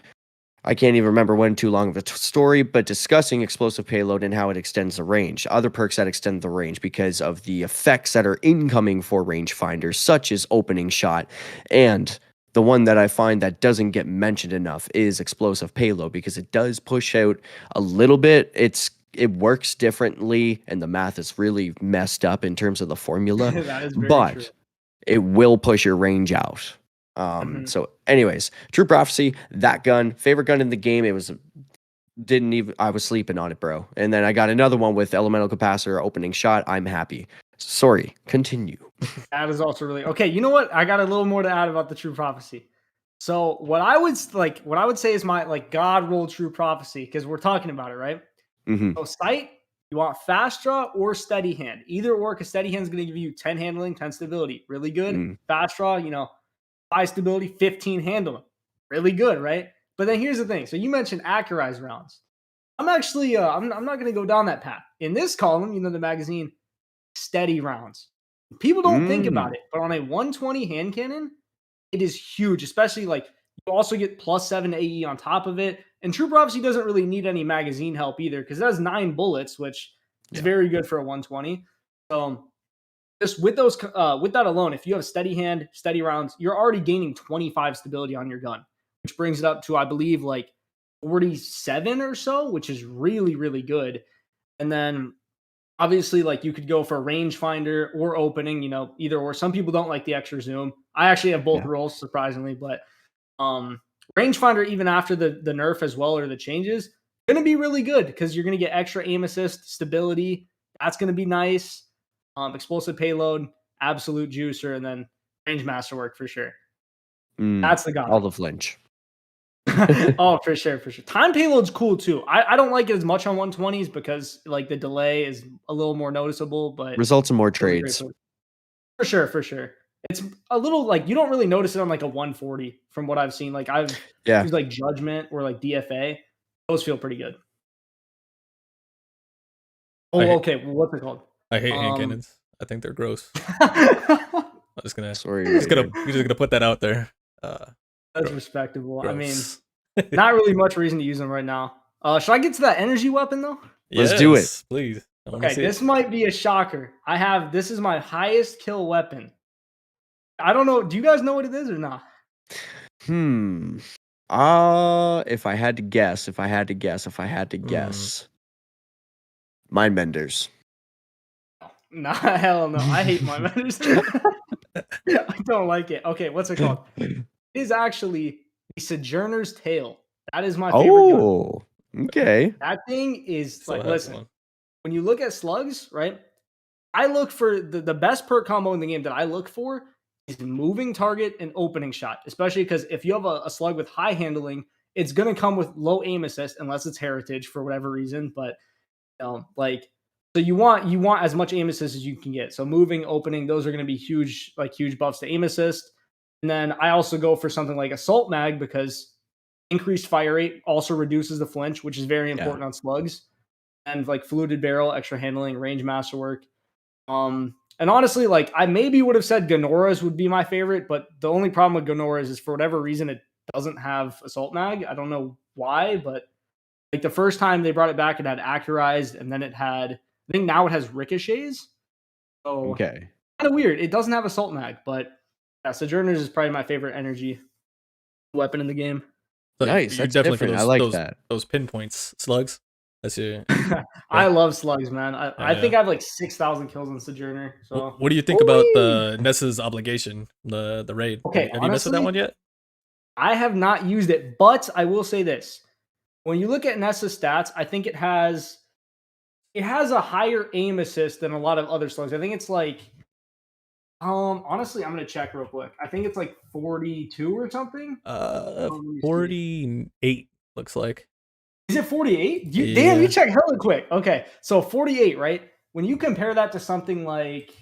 I can't even remember when, too long of a story, but discussing explosive payload and how it extends the range. Other perks that extend the range because of the effects that are incoming for rangefinders, such as opening shot. And the one that I find that doesn't get mentioned enough is explosive payload, because it does push out a little bit. It works differently, and the math is really messed up in terms of the formula. That is very but true. it will push your range out. So anyways, True Prophecy, that gun, favorite gun in the game. It was I was sleeping on it, bro. And then I got another one with elemental capacitor opening shot. I'm happy. Sorry, continue. That is also really okay. You know what? I got a little more to add about the True Prophecy. So what I would say is my like God roll True Prophecy, because we're talking about it, right? Mhm. So sight, you want fast draw or steady hand. Either or, because steady hand is going to give you 10 handling, 10 stability. Really good. Mm. Fast draw, 5 stability, 15 handling. Really good, right? But then here's the thing. So you mentioned accurized rounds. I'm actually I'm not going to go down that path. In this column, the magazine, steady rounds. People don't think about it, but on a 120 hand cannon, it is huge, especially like you also get plus 7 AE on top of it. And True Prophecy doesn't really need any magazine help either, because it has 9 bullets, which is very good for a 120. So just with that alone, if you have steady hand, steady rounds, you're already gaining 25 stability on your gun, which brings it up to, I believe, like 47 or so, which is really, really good. And then obviously, like, you could go for rangefinder or opening, either or. Some people don't like the extra zoom. I actually have both roles, surprisingly, but rangefinder, even after the nerf as well, or the changes, going to be really good, because you're going to get extra aim assist, stability. That's going to be nice. Explosive payload, absolute juicer, and then range masterwork for sure. That's the god. All the flinch. Oh, for sure. Time payload's cool too. I don't like it as much on 120s because like the delay is a little more noticeable, but results in more trades. For sure. It's a little like you don't really notice it on like a 140 from what I've seen. Like I've used like Judgment or like DFA. Those feel pretty good. Oh, okay. Well, what's it called? I hate hand cannons. I think they're gross. I'm just gonna put that out there. That's respectable. Gross. I mean, not really much reason to use them right now. Should I get to that energy weapon though? Let's do it, please. Okay, this might be a shocker. This is my highest kill weapon. I don't know. Do you guys know what it is or not? If I had to guess, Mind Benders. Nah, hell no. I hate Mind Benders. I don't like it. Okay, what's it called? It is actually the Sojourner's Tale. That is my favorite gun. Okay. That thing is like, listen, when you look at slugs, right? I look for the best perk combo in the game that I look for is moving target and opening shot, especially because if you have a slug with high handling, it's going to come with low aim assist unless it's heritage for whatever reason. But so you want as much aim assist as you can get. So moving, opening, those are going to be huge buffs to aim assist. And then I also go for something like Assault Mag, because increased fire rate also reduces the flinch, which is very important on slugs. And like Fluted Barrel, extra handling, range masterwork. And honestly, like I maybe would have said Ganora's would be my favorite, but the only problem with Ganora's is for whatever reason it doesn't have Assault Mag. I don't know why, but like the first time they brought it back, it had accurized, and then I think now it has ricochets. So kind of weird. It doesn't have Assault Mag, but yeah, Sojourners is probably my favorite energy weapon in the game. So nice. That's definitely different. I like that. Those pinpoints, slugs. That's your. I love slugs, man. I think I have like 6,000 kills on Sojourner. So what do you think about the Nessa's Obligation, the raid? Okay, have you messed with that one yet? I have not used it, but I will say this: when you look at Nessa's stats, I think it has It has a higher aim assist than a lot of other slugs. I think it's like, honestly, I'm gonna check real quick. I think it's like 42 or something. Let me see. 48 looks like. Is it 48? Yeah. Damn, you check hella quick. Okay, so 48, right? When you compare that to something like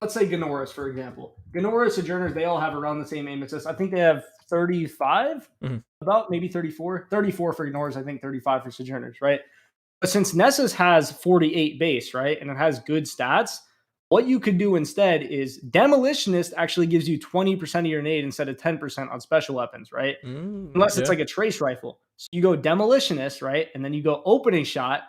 let's say Ganoras, for example. Ganoras, Sojourners, they all have around the same aim assist. I think they have 35, about maybe 34. 34 for Ganoras, I think 35 for Sojourners, right? But since Nessus has 48 base, right, and it has good stats, what you could do instead is Demolitionist actually gives you 20% of your nade instead of 10% on special weapons, right? Unless it's like a trace rifle. So you go Demolitionist, right, and then you go Opening Shot,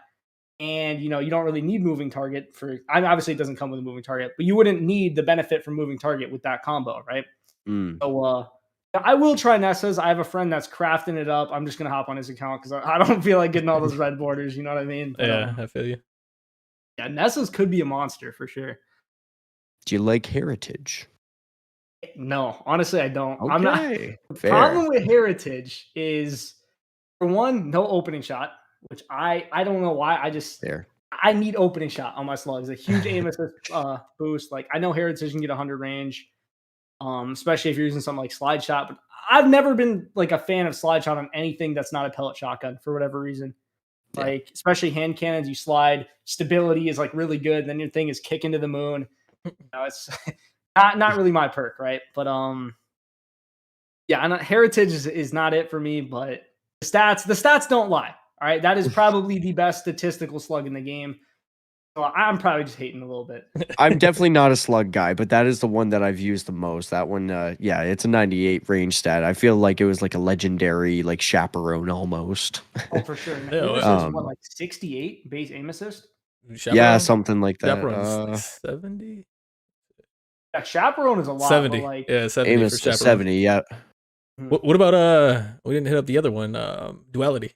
and you don't really need moving target for. Obviously, it doesn't come with a moving target, but you wouldn't need the benefit from moving target with that combo, right? So I will try Nessus. I have a friend that's crafting it up. I'm just gonna hop on his account because I don't feel like getting all those red borders. You know what I mean? But, Yeah, I feel you. Yeah, Nessus could be a monster for sure. Do you like Heritage? No, honestly, I don't. Okay, I'm not. The fair. problem with Heritage is, for one, no opening shot, which I don't know why. Fair. I need opening shot on my slugs. A huge aim assist boost. Like I know Heritage can get 100 range, especially if you're using something like slide shot. But I've never been like a fan of slide shot on anything that's not a pellet shotgun for whatever reason. Yeah. Like especially hand cannons, you slide, stability is like really good. Then your thing is kicking to the moon. It's not really my perk, right? But yeah, Heritage is not it for me. But the stats don't lie. All right, that is probably the best statistical slug in the game. So I'm probably just hating a little bit. I'm definitely not a slug guy, but that is the one that I've used the most. That one, yeah, it's a 98 range stat. I feel like it was like a legendary, like chaperone almost. Oh, for sure. Yeah, What, like 68 base aim assist? Yeah, something like that. Chaperone's 70. Yeah, chaperone is a lot. 70. But like, Yeah, 70 aim for is chaperone. 70. Yeah. What about we didn't hit up the other one, duality.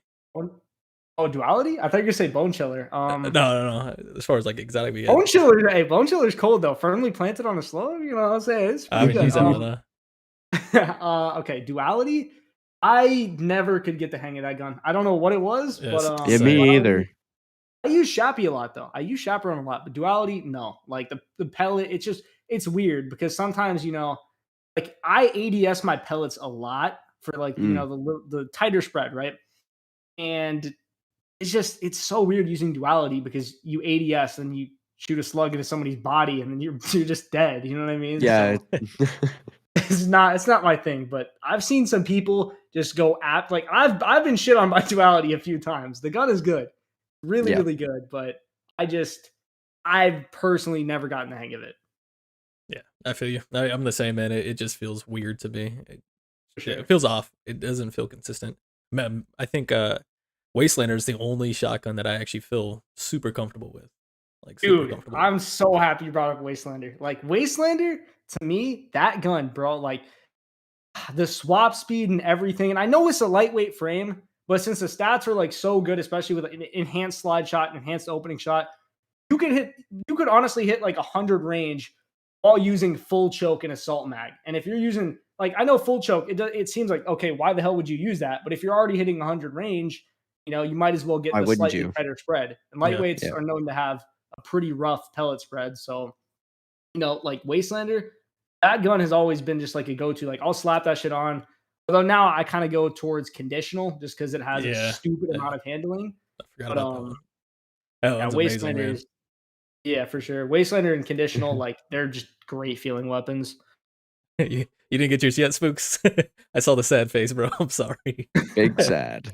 Oh, duality? I thought you were gonna say bone chiller. No. As far as like exotic, bone chiller. Hey, bone chiller's cold though. Firmly planted on a slug. You know what I'm saying? It's I haven't used that. Okay, duality. I never could get the hang of that gun. I don't know what it was, but yeah, me either. I use Shappy a lot though. I use Chaperone a lot, but duality, no. Like the pellet, it's weird because sometimes like I ADS my pellets a lot for like the tighter spread, right? And it's so weird using duality because you ADS and you shoot a slug into somebody's body and then you're just dead. You know what I mean? Yeah. So, it's not my thing, but I've seen some people just go like I've been shit on by duality a few times. The gun is good. Really good, but I've personally never gotten the hang of it. Yeah, I feel you. I'm the same, man. It just feels weird to me. Sure. It feels off. It doesn't feel consistent. I think Wastelander is the only shotgun that I actually feel super comfortable with. Like, super comfortable. I'm so happy you brought up Wastelander. Like Wastelander, to me, that gun, bro, like the swap speed and everything. And I know it's a lightweight frame, but since the stats are like so good, especially with an enhanced slide shot, enhanced opening shot, you could honestly hit like 100 range while using full choke and assault mag. And if you're using, like, I know full choke, it seems like, okay, why the hell would you use that? But if you're already hitting 100 range, you might as well get the slightly tighter spread. And lightweights are known to have a pretty rough pellet spread. So, like Wastelander, that gun has always been just like a go-to. Like I'll slap that shit on. Although now I kind of go towards conditional just because it has a stupid amount of handling. I forgot about that one. Yeah, Wastelander, yeah, for sure. Wastelander and conditional, like they're just great feeling weapons. You didn't get yours yet, Spooks? I saw the sad face, bro. I'm sorry. Big sad.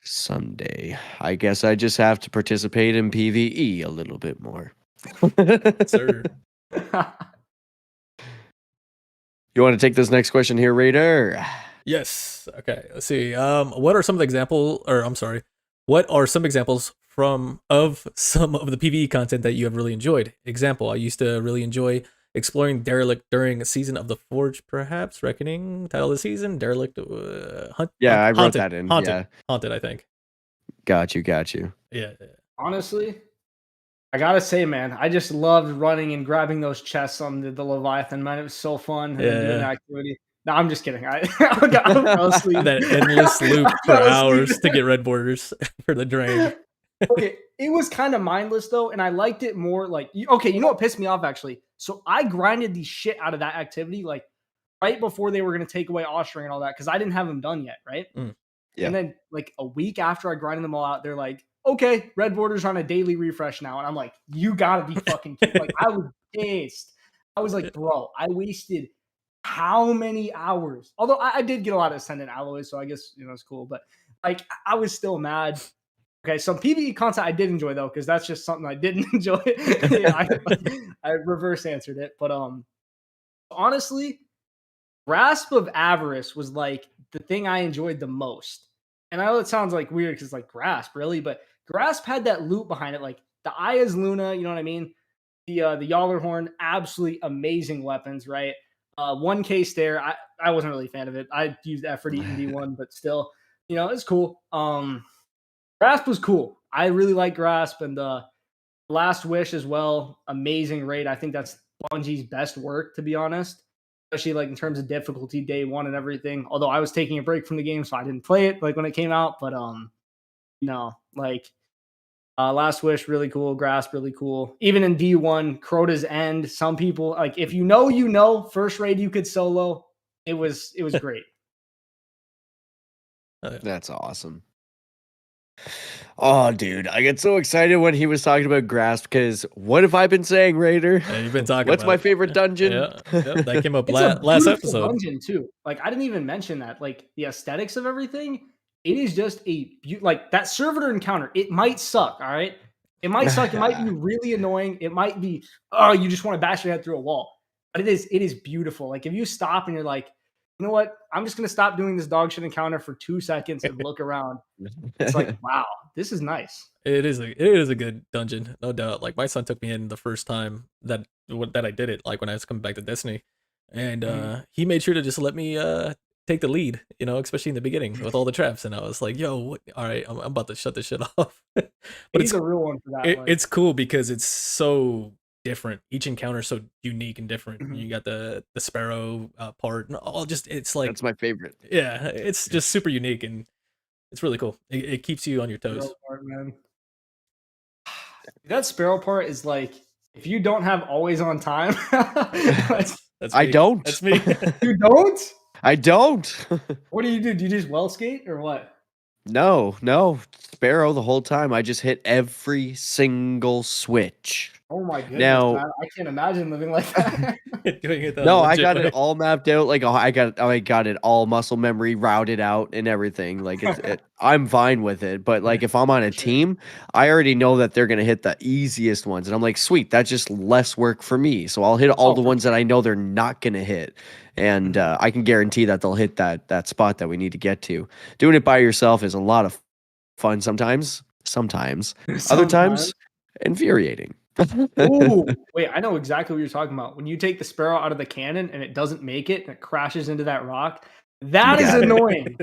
Someday. I guess I just have to participate in PvE a little bit more. Sir. You want to take this next question here, Raider? Yes. Okay. Let's see. What are some examples of some of the PvE content that you have really enjoyed? Example, I used to really enjoy exploring Derelict during a season of the Forge, perhaps Reckoning. Title of the season, Derelict. I wrote that in. Haunted, I think. Got you. Yeah. Honestly, I gotta say, man, I just loved running and grabbing those chests on the Leviathan. Man, it was so fun doing that activity. No, I'm just kidding. I fell asleep. That endless loop for hours to get red borders for the drain. Okay, it was kind of mindless though, and I liked it more. Like, okay, you know what pissed me off actually? So I grinded the shit out of that activity, like right before they were gonna take away Ostring and all that, because I didn't have them done yet, right? Yeah. And then like a week after I grinded them all out, they're like, okay, red borders on a daily refresh now. And I'm like, you gotta be fucking kidding. Like, I was pissed. I was like, bro, I wasted how many hours? Although I did get a lot of Ascendant alloys, so I guess it's cool. But like, I was still mad. Okay, some PvE content I did enjoy though, because that's just something I didn't enjoy. Yeah, I reverse answered it. But honestly, Grasp of Avarice was like the thing I enjoyed the most. And I know it sounds like weird because like Grasp, really, but Grasp had that loot behind it, like the Aya's Luna, you know what I mean? The Yallerhorn, absolutely amazing weapons, right? 1K Stare, I wasn't really a fan of it. I used Effort Eat in D1, but still, it's cool. Grasp was cool. I really like Grasp, and Last Wish as well. Amazing raid. I think that's Bungie's best work, to be honest. Especially like in terms of difficulty, day one and everything. Although I was taking a break from the game, so I didn't play it like when it came out. But no, like Last Wish, really cool. Grasp, really cool. Even in D1, Crota's End. Some people like if you know, first raid you could solo. It was great. That's awesome. Oh, dude, I get so excited when he was talking about Grasp because what have I been saying, Raider? Yeah, you've been talking. What's about my favorite dungeon? Yeah, that came up It's last a episode. dungeon too. Like I didn't even mention that. Like the aesthetics of everything. It is just like that servitor encounter. It might suck. All right, it might suck. It might be really annoying. It might be you just want to bash your head through a wall. But it is beautiful. Like if you stop and you're like, you know what? I'm just gonna stop doing this dog shit encounter for 2 seconds and look around. It's like, wow, this is nice. It is a good dungeon, no doubt. Like my son took me in the first time that I did it, like when I was coming back to Destiny, and he made sure to just let me take the lead, especially in the beginning with all the traps. And I was like, yo, all right, I'm about to shut this shit off. But He's a real one for that. It's cool because it's so different. Each encounter is so unique and different. Mhm. You got the sparrow part and all, just it's like That's my favorite. Yeah, it's just super unique and it's really cool. It keeps you on your toes. Sparrow part, man. That sparrow part is like if you don't have always on time. That's I me. don't. That's me. You don't? I don't. What do? Do you just well skate or what? No. Sparrow the whole time. I just hit every single switch. Oh my goodness, Now- man. I can't imagine living like that. Doing it the No, I legit got way. it all mapped out. Like I got it all muscle memory routed out and everything. Like I'm fine with it. But like if I'm on a Sure. team, I already know that they're gonna hit the easiest ones, and I'm like, sweet, that's just less work for me. So I'll hit all the for ones that I know they're not gonna hit, and I can guarantee that they'll hit that spot that we need to get to. Doing it by yourself is a lot of fun sometimes. Other times, infuriating. Ooh, wait, I know exactly what you're talking about. When you take the sparrow out of the cannon and it doesn't make it and it crashes into that rock, that is Got it. annoying.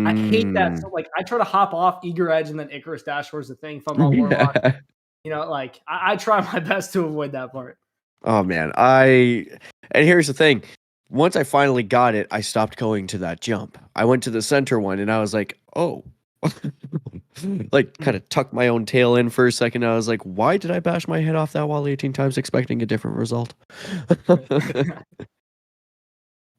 I hate that. Mm. So like I try to hop off Eager Edge and then Icarus Dash towards the thing if I'm on Warlock. Like I try my best to avoid that part. Oh man, and here's the thing. Once I finally got it, I stopped going to that jump. I went to the center one and I was like, oh. Like kind of tucked my own tail in for a second. I was like, why did I bash my head off that wall 18 times expecting a different result?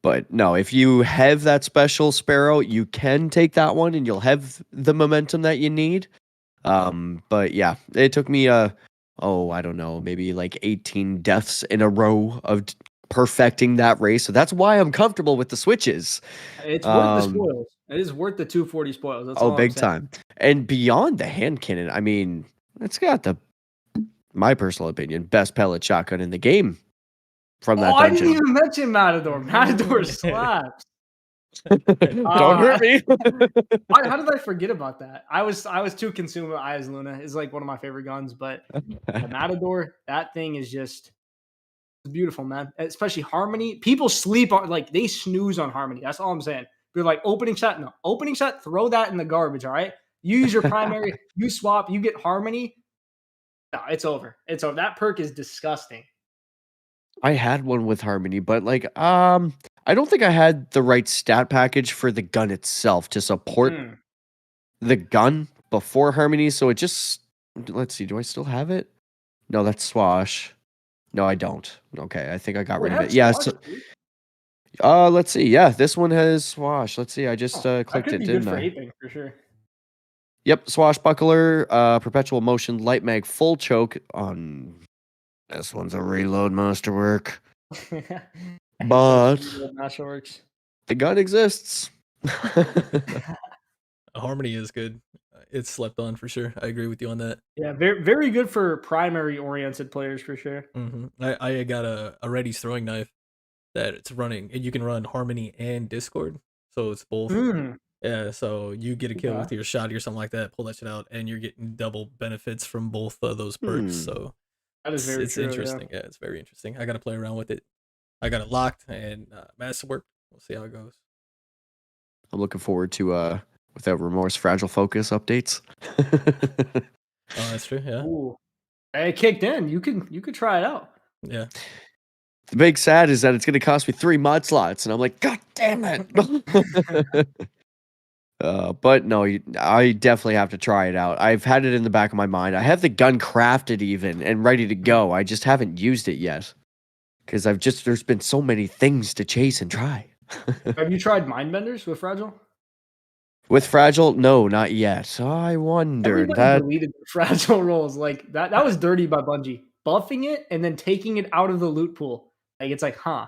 But no, if you have that special sparrow, you can take that one and you'll have the momentum that you need. But yeah, it took me I don't know, maybe like 18 deaths in a row of perfecting that race. So that's why I'm comfortable with the switches. It's worth the spoils. It is worth the 240 spoils. That's all I'm Big saying. time. And beyond the hand cannon, I mean, it's got my personal opinion, best pellet shotgun in the game from that I dungeon. didn't even mention Matador. Matador slaps. Don't hurt me. How did I forget about that? I was too consumed with Aya's Luna. It's like one of my favorite guns, but the Matador, that thing is just beautiful, man. Especially Harmony. People sleep on they snooze on Harmony. That's all I'm saying. They're like opening shot. No, opening shot, throw that in the garbage. All right. You use your primary, you swap, you get Harmony. No, it's over. It's over. That perk is disgusting. I had one with Harmony, but I don't think I had the right stat package for the gun itself to support the gun before Harmony, so it just let's see, do I still have it? No, that's Swash. No, I don't. Okay, I think I got rid of it. Yeah, so, let's see. Yeah, this one has Swash. Let's see. I just That clicked could it, be didn't good for I? aping for sure. Yep, Swashbuckler, Perpetual Motion, Light Mag, Full Choke on this one's a reload masterwork. But Masterworks. the gun exists. Harmony is good. It's slept on for sure. I agree with you on that. Yeah, very very good for primary oriented players for sure. I got a Reddy's throwing knife that it's running, and you can run Harmony and Discord, so it's both. Yeah, so you get a kill with your shotty or something like that, pull that shit out, and you're getting double benefits from both of those perks. So that is very it's true, interesting. Yeah, it's very interesting. I got to play around with it. I got it locked and masterwork. We'll see how it goes. I'm looking forward to Without Remorse Fragile Focus updates. Oh, that's true. Yeah. Ooh. It kicked in. You could try it out. Yeah. The big sad is that it's going to cost me 3 mod slots, and I'm like, God damn it! But no, I definitely have to try it out. I've had it in the back of my mind. I have the gun crafted even and ready to go. I just haven't used it yet because there's been so many things to chase and try. Have you tried Mindbenders with Fragile? With Fragile, no, not yet. I wondered Everybody that. deleted the Fragile rolls. Like that was dirty by Bungie. Buffing it and then taking it out of the loot pool. Like it's like, huh.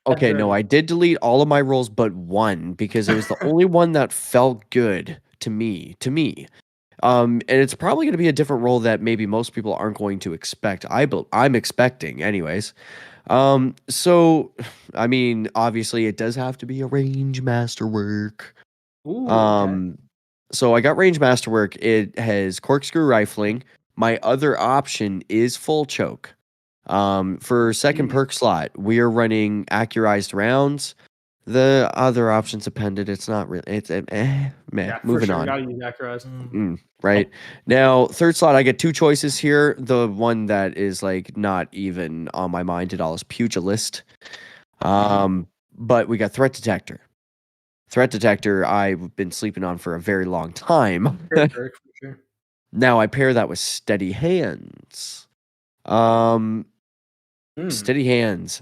Okay, no, I did delete all of my rolls but one because it was the only one that felt good to me. And it's probably going to be a different role that maybe most people aren't going to expect. I'm expecting anyways. So I mean, obviously it does have to be a range masterwork. Ooh, okay. So I got range masterwork. It has corkscrew rifling. My other option is full choke. For second perk slot, we are running accurized rounds. The other options appended. It's not really. It's meh. Yeah, for Moving sure. on. Gotta use accurized. Right now, third slot, I get 2 choices here. The one that is like not even on my mind at all is pugilist. But we got threat detector. Threat detector, I've been sleeping on for a very long time. Great perk, for sure. Now I pair that with steady hands. Steady hands.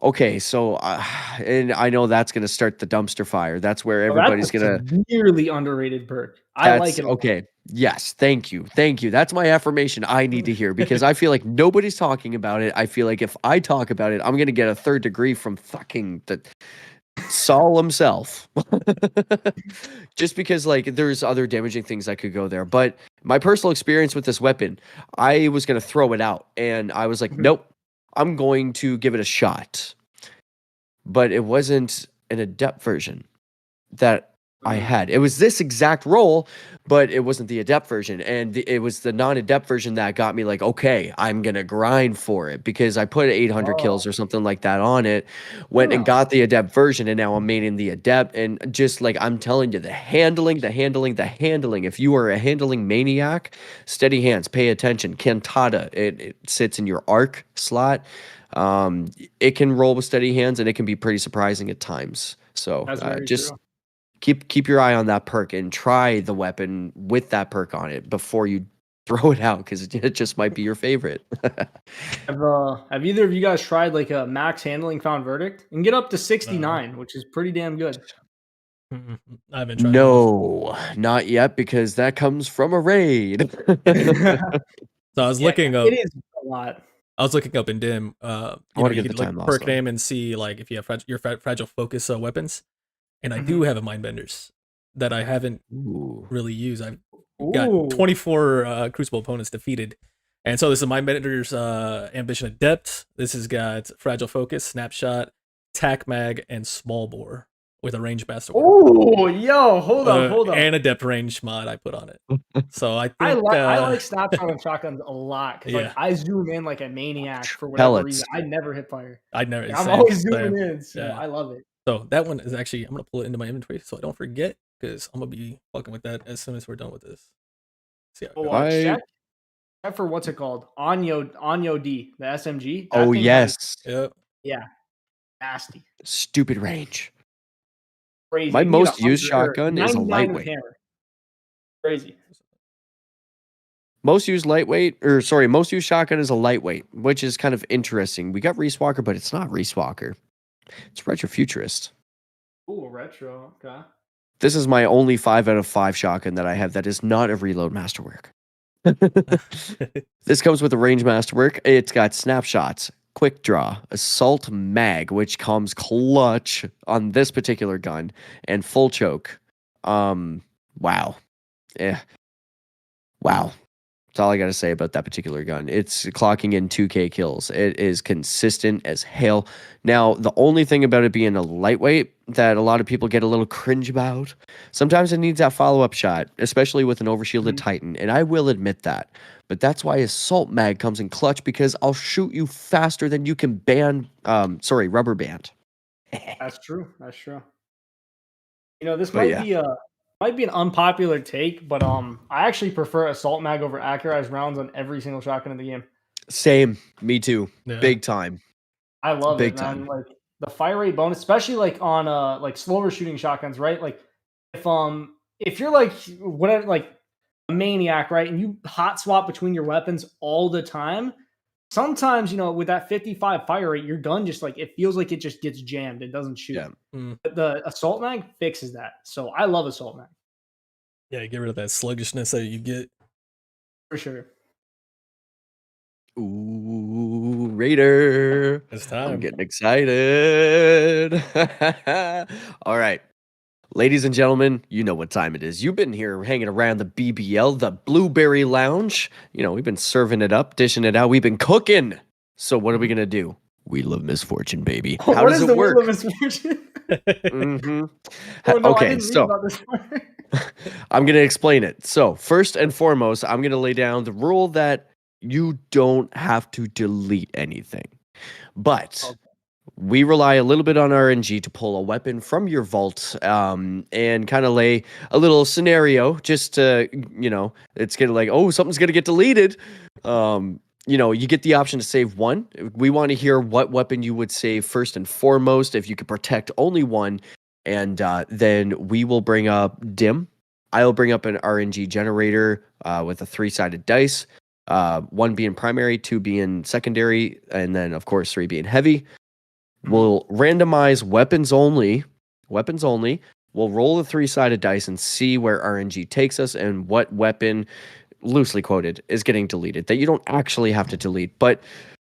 Okay, so and I know that's gonna start the dumpster fire. That's where everybody's gonna. Severely underrated perk. I like it. Okay. Yes. Thank you. That's my affirmation I need to hear because I feel like nobody's talking about it. I feel like if I talk about it, I'm gonna get a 3rd degree from fucking the Saul himself. Just because like there's other damaging things that could go there. But my personal experience with this weapon, I was gonna throw it out and I was like, nope, I'm going to give it a shot. But it wasn't an adept version that I had. It was this exact role, but it wasn't the adept version. And it was the non-adept version that got me like, okay, I'm going to grind for it because I put 800 kills or something like that on it, went and got the adept version, and now I'm maining the adept. And just like I'm telling you, the handling. If you are a handling maniac, steady hands, pay attention. Cantata, it sits in your arc slot. It can roll with steady hands, and it can be pretty surprising at times. So just true. keep your eye on that perk and try the weapon with that perk on it before you throw it out because it just might be your favorite. Have either of you guys tried like a max handling found verdict and get up to 69, which is pretty damn good? I haven't tried. No, not yet because that comes from a raid. So I was looking up. It is a lot. I was looking up in Dim. I want to get the time look perk name and see like if you have your fragile focus weapons. And I do have a Mindbenders that I haven't really used. I've got 24 Crucible opponents defeated. And so this is Mindbenders Ambition Adept. This has got Fragile Focus, Snapshot, Tac Mag, and Small Bore with a range master. Oh, yo, hold up. And Adept range mod I put on it. So I think I like Snapshot and shotguns a lot because like I zoom in like a maniac for whatever reason. I never hit fire. I'm always zooming in, so I love it. So that one is actually, I'm going to pull it into my inventory so I don't forget because I'm going to be fucking with that as soon as we're done with this. See how check for what's it called? Onyo D, the SMG. Oh, yes. Yep. Yeah. nasty. Stupid range. Crazy. My You can get most used 100 or shotgun is a 99 with lightweight. hammer. Crazy. Most used shotgun is a lightweight, which is kind of interesting. We got Reese Walker, but it's not Reese Walker. It's Retrofuturist. Ooh, retro. Okay. This is my only 5 out of 5 shotgun that I have that is not a reload masterwork. This comes with a range masterwork. It's got snapshots, quick draw, assault mag, which comes clutch on this particular gun, and full choke. Wow. Yeah. Wow. That's all I got to say about that particular gun. It's clocking in 2K kills. It is consistent as hell. Now, the only thing about it being a lightweight that a lot of people get a little cringe about, sometimes it needs that follow-up shot, especially with an overshielded Titan, and I will admit that. But that's why Assault Mag comes in clutch, because I'll shoot you faster than you can rubber band. That's true. That's true. You know, this But might be an unpopular take, but I actually prefer assault mag over accurized rounds on every single shotgun in the game. Same. Me too. Yeah. Big time. I love Big it, man. time. Like the fire rate bonus, especially like on like slower shooting shotguns, right? Like if you're like whatever, like a maniac, right, and you hot swap between your weapons all the time, sometimes, you know, with that 55 fire rate, your gun just like, it feels like it just gets jammed. It doesn't shoot. Yeah. But the assault mag fixes that. So I love assault mag. Yeah, get rid of that sluggishness that you get. For sure. Ooh, Raider. It's time. I'm getting excited. All right. Ladies and gentlemen, you know what time it is. You've been here hanging around the BBL, the BlueBerry Lounge. You know, we've been serving it up, dishing it out. We've been cooking. So what are we going to do? Wheel of Misfortune, baby. How does it work? Wheel of Misfortune? Mm-hmm. Oh, no, Okay, I didn't read so about this one. I'm going to explain it. So first and foremost, I'm going to lay down the rule that you don't have to delete anything. But we rely a little bit on RNG to pull a weapon from your vault, and kind of lay a little scenario just to, you know, it's going to like, oh, something's going to get deleted. You know, you get the option to save one. We want to hear what weapon you would save first and foremost, if you could protect only one. And then we will bring up Dim. I'll bring up an RNG generator with a 3-sided dice. 1 being primary, 2 being secondary, and then, of course, 3 being heavy. We'll randomize weapons only. Weapons only. We'll roll the 3-sided dice and see where RNG takes us and what weapon, loosely quoted, is getting deleted. That you don't actually have to delete. But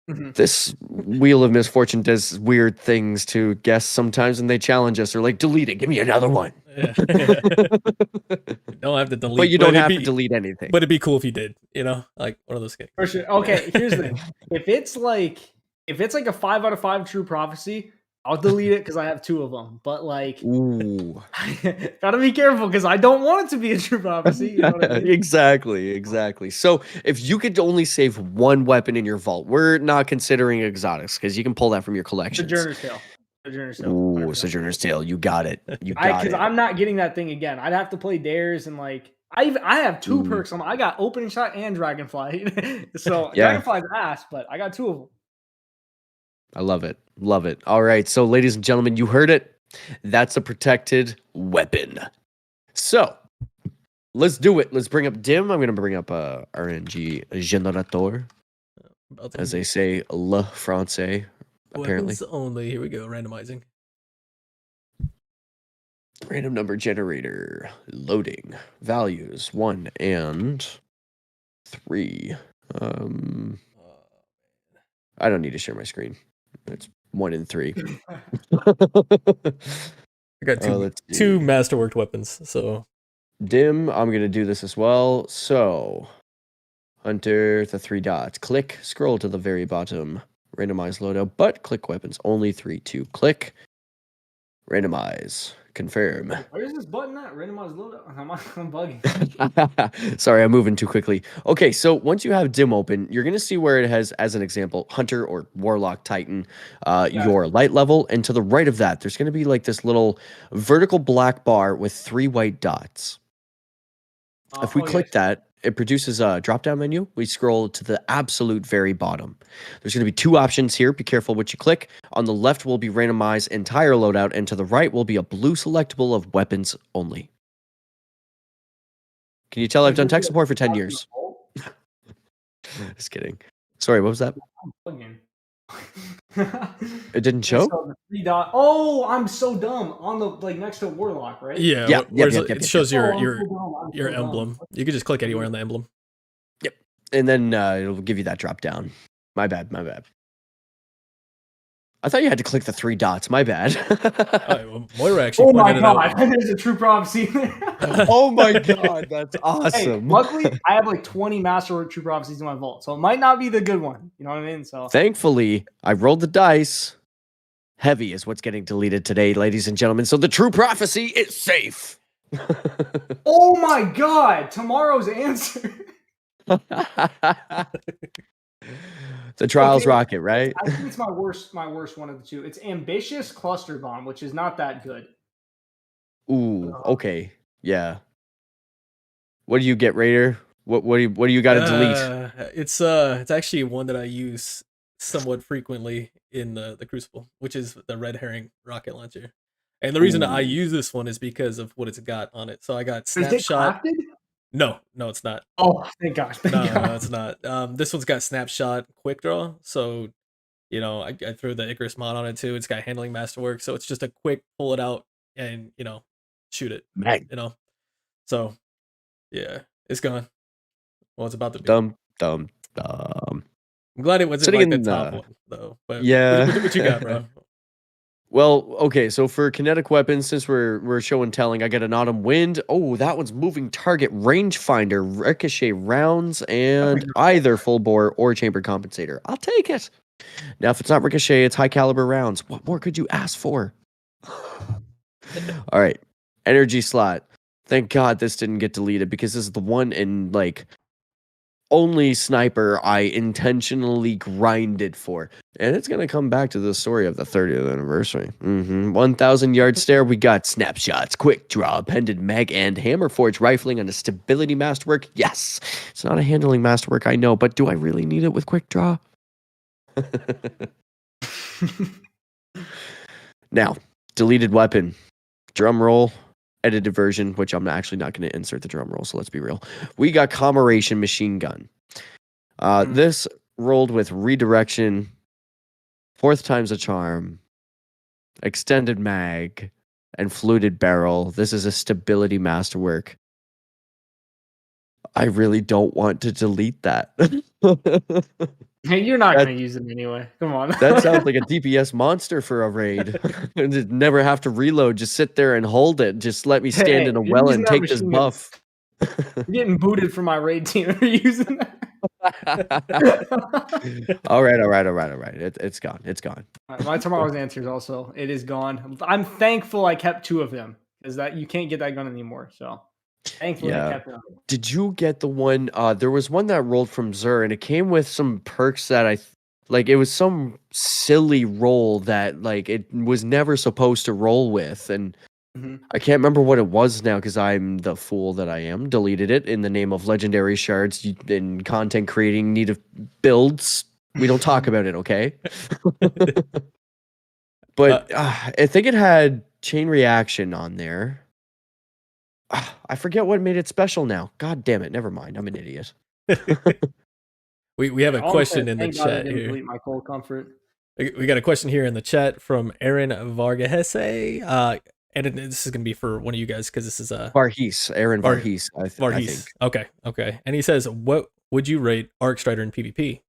this Wheel of Misfortune does weird things to guests sometimes, and they challenge us. They're like, delete it. Give me another one. Yeah. Don't have to delete. But you don't have to delete anything. But it'd be cool if you did, you know? Like one of those games. For sure. Okay, here's the thing. If it's like a 5 out of 5 true prophecy, I'll delete it because I have 2 of them. But like, ooh, gotta be careful because I don't want it to be a true prophecy. You know what I mean? Exactly. So if you could only save 1 weapon in your vault, we're not considering exotics because you can pull that from your collection. Sojourner's Tale. Sojourner's Tale. Ooh, Sojourner's Tale. You got it. Because I'm not getting that thing again. I'd have to play dares and like I have 2 perks. I got opening shot and dragonfly. So yeah. Dragonfly's ass, but I got 2 of them. I love it. Love it. All right. So, ladies and gentlemen, you heard it. That's a protected weapon. So, let's do it. Let's bring up Dim. I'm going to bring up RNG generator. As they say, le français, apparently. Weapons only. Here we go. Randomizing. Random number generator. Loading. Values 1 and 3. I don't need to share my screen. It's 1 and 3. I got 2 masterworked weapons, so Dim, I'm gonna do this as well. So Hunter, the 3 dots. Click, scroll to the very bottom. Randomize loadout, but click weapons only. 3, 2, click. Randomize. Confirm. Where's this button at? Randomize loadout? I'm bugging. Sorry, I'm moving too quickly. Okay, so once you have Dim open, you're going to see where it has, as an example, Hunter or Warlock Titan, your light level. And to the right of that, there's going to be like this little vertical black bar with 3 white dots. If we click that, it produces a drop-down menu. We scroll to the absolute very bottom. There's going to be 2 options here. Be careful what you click. On the left will be randomized entire loadout, and to the right will be a blue selectable of weapons only. Can you tell I've done tech support for 10 years? Just kidding. Sorry, what was that? It didn't show? So the 3 dot. Oh, I'm so dumb. On the next to Warlock, right? Yeah, it shows Oh, your emblem. You can just click anywhere on the emblem. Yep. And then it'll give you that drop down. My bad. I thought you had to click the 3 dots. My bad. Moira actually pointed it out. Oh my god, there's a true prophecy there. Oh my god, that's awesome. Hey, luckily, I have like 20 Masterwork True Prophecies in my vault, so it might not be the good one. You know what I mean? So thankfully, I rolled the dice. Heavy is what's getting deleted today, ladies and gentlemen. So the True Prophecy is safe. Oh my god, tomorrow's answer. The Trials rocket, right? I think it's my worst one of the 2. It's Ambitious Cluster Bomb, which is not that good. Ooh, okay. Yeah. What do you get, Raider? What do you got to delete? It's actually one that I use somewhat frequently in the Crucible, which is the red herring rocket launcher. And the reason that I use this one is because of what it's got on it. So I got snapshot. No, it's not. Oh, thank God. No, it's not. This one's got snapshot quick draw. So, I threw the Icarus mod on it too. It's got handling masterwork. So it's just a quick pull it out and, shoot it. Man. So, yeah, it's gone. Well, it's about to be. Dumb. I'm glad it wasn't Sitting like in the top one, though. But yeah. What you got, bro? Well, okay, so for kinetic weapons, since we're show and telling, I get an autumn wind. Oh, that one's moving target rangefinder, ricochet rounds, and either full bore or chamber compensator. I'll take it. Now, if it's not ricochet, it's high caliber rounds. What more could you ask for? All right, energy slot. Thank God this didn't get deleted because this is the one in only sniper I intentionally grinded for. And it's going to come back to the story of the 30th anniversary. 1,000 yard stare. We got snapshots, quick draw, pendant mag, and hammer forge rifling on a stability masterwork. Yes, it's not a handling masterwork, I know, but do I really need it with quick draw? Now, deleted weapon, drum roll. Edited version, which I'm actually not going to insert the drum roll, so let's be real. We got Commeration machine gun. This rolled with redirection, 4th time's a charm, extended mag, and fluted barrel. This is a stability masterwork. I really don't want to delete that. Hey, you're not going to use it anyway. Come on. That sounds like a DPS monster for a raid. Never have to reload. Just sit there and hold it. Just let me stand in a well and take this buff. You're getting booted from my raid team if you're using that. All right. It's gone. My tomorrow's answer is also, it is gone. I'm thankful I kept 2 of them because that you can't get that gun anymore. So thankfully I kept it. Did you get the one? There was one that rolled from Zur, and it came with some perks that it was some silly roll that it was never supposed to roll with, and I can't remember what it was now because I'm the fool that I am. Deleted it in the name of legendary shards and content creating need of builds. We don't talk about it, okay? But I think it had chain reaction on there. I forget what made it special now. God damn it. Never mind. I'm an idiot. We have a question in the chat here. My cold comfort. We got a question here in the chat from Aaron Vargahese. And this is going to be for one of you guys because this is Varghese. Aaron Varghese. Varghese. Okay. And he says, what would you rate Arc Strider in PvP?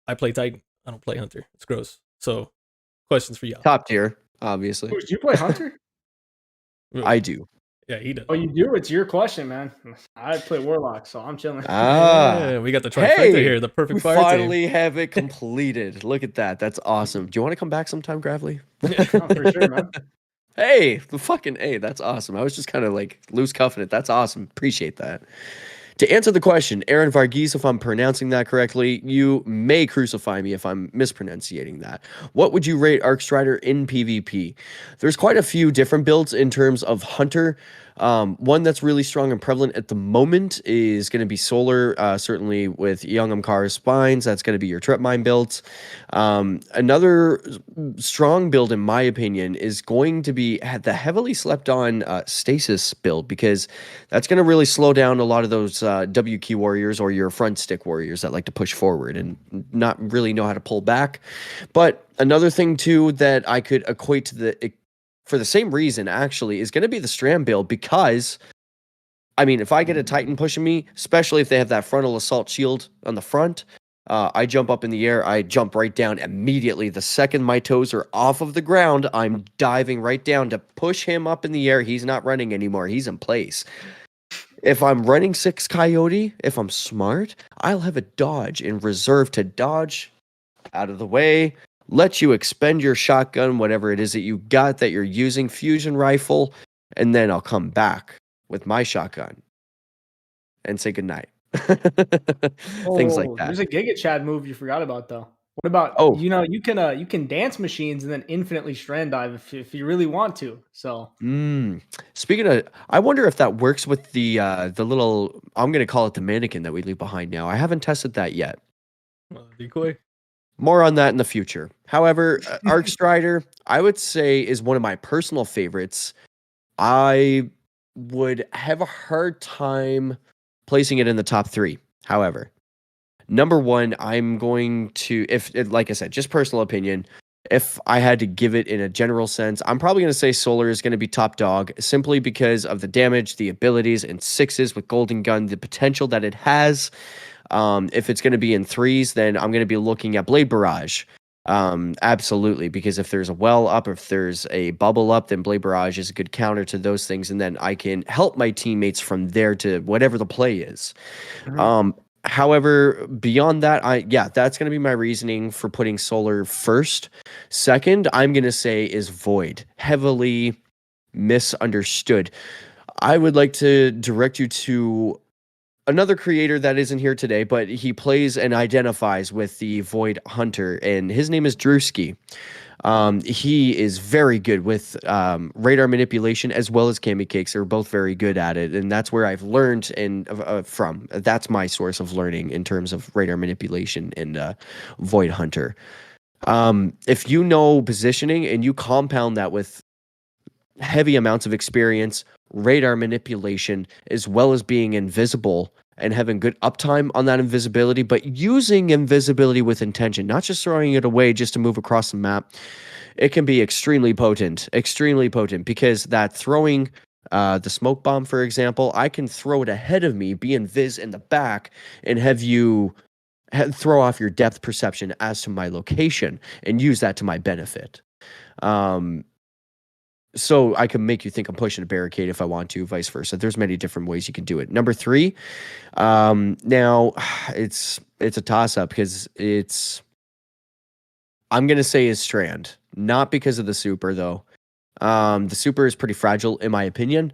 I play Titan. I don't play Hunter. It's gross. So, questions for y'all. Top tier, obviously. Do you play Hunter? I do. Yeah, he does. Oh, you do? It's your question, man. I play Warlock, so I'm chilling. Yeah, we got the trifecta here. The perfect fire team. We finally have it completed. Look at that. That's awesome. Do you want to come back sometime, Gravely? For sure, man. Hey, that's awesome. I was just kind of loose cuffing it. That's awesome. Appreciate that. to answer the question, Aaron Varghese, if I'm pronouncing that correctly, you may crucify me if I'm mispronunciating that. What would you rate Arcstrider in PvP? There's quite a few different builds in terms of Hunter. One that's really strong and prevalent at the moment is going to be Solar, certainly with Young Amkara's Spines. That's going to be your Trip Mine builds. Another strong build, in my opinion, is going to be the heavily slept on Stasis build, because that's going to really slow down a lot of those W key warriors or your front stick warriors that like to push forward and not really know how to pull back. But another thing too that I could equate to for the same reason actually is going to be the Strand build, because I mean, if I get a Titan pushing me, especially if they have that frontal assault shield on the front, I jump up in the air, I jump right down immediately. The second my toes are off of the ground, I'm diving right down to push him up in the air. He's not running anymore. He's in place. If I'm running 6 Coyote, if I'm smart, I'll have a dodge in reserve to dodge out of the way, let you expend your shotgun, whatever it is that you got that you're using, fusion rifle, and then I'll come back with my shotgun and say goodnight. Things like that. There's a Giga Chad move you forgot about though. What about you can dance machines and then infinitely strand dive if you really want to. So speaking of, I wonder if that works with the little, I'm gonna call it the mannequin that we leave behind now. I haven't tested that yet. Decoy. More on that in the future. However, Arcstrider, I would say, is one of my personal favorites. I would have a hard time placing it in the top 3. However, number 1, I'm going to, like I said, just personal opinion, if I had to give it in a general sense, I'm probably going to say Solar is going to be top dog, simply because of the damage, the abilities, and 6s with Golden Gun, the potential that it has. If it's going to be in 3s, then I'm going to be looking at Blade Barrage. Absolutely, because if there's a well up, if there's a bubble up, then Blade Barrage is a good counter to those things, and then I can help my teammates from there to whatever the play is. However, beyond that, that's going to be my reasoning for putting Solar first. Second, I'm going to say is Void. Heavily misunderstood. I would like to direct you to another creator that isn't here today, but he plays and identifies with the Void Hunter, and his name is Drewski. He is very good with radar manipulation as well as Kami Cakes. They're both very good at it, and that's where I've learned from. That's my source of learning in terms of radar manipulation and Void Hunter. If you know positioning and you compound that with heavy amounts of experience, radar manipulation, as well as being invisible and having good uptime on that invisibility, but using invisibility with intention, not just throwing it away just to move across the map, it can be extremely potent, because that throwing the smoke bomb, for example, I can throw it ahead of me, be invis in the back, and have you throw off your depth perception as to my location and use that to my benefit. So I can make you think I'm pushing a barricade if I want to, vice versa. There's many different ways you can do it. Number 3, now it's a toss-up, because I'm going to say is Strand. Not because of the super, though. The super is pretty fragile, in my opinion.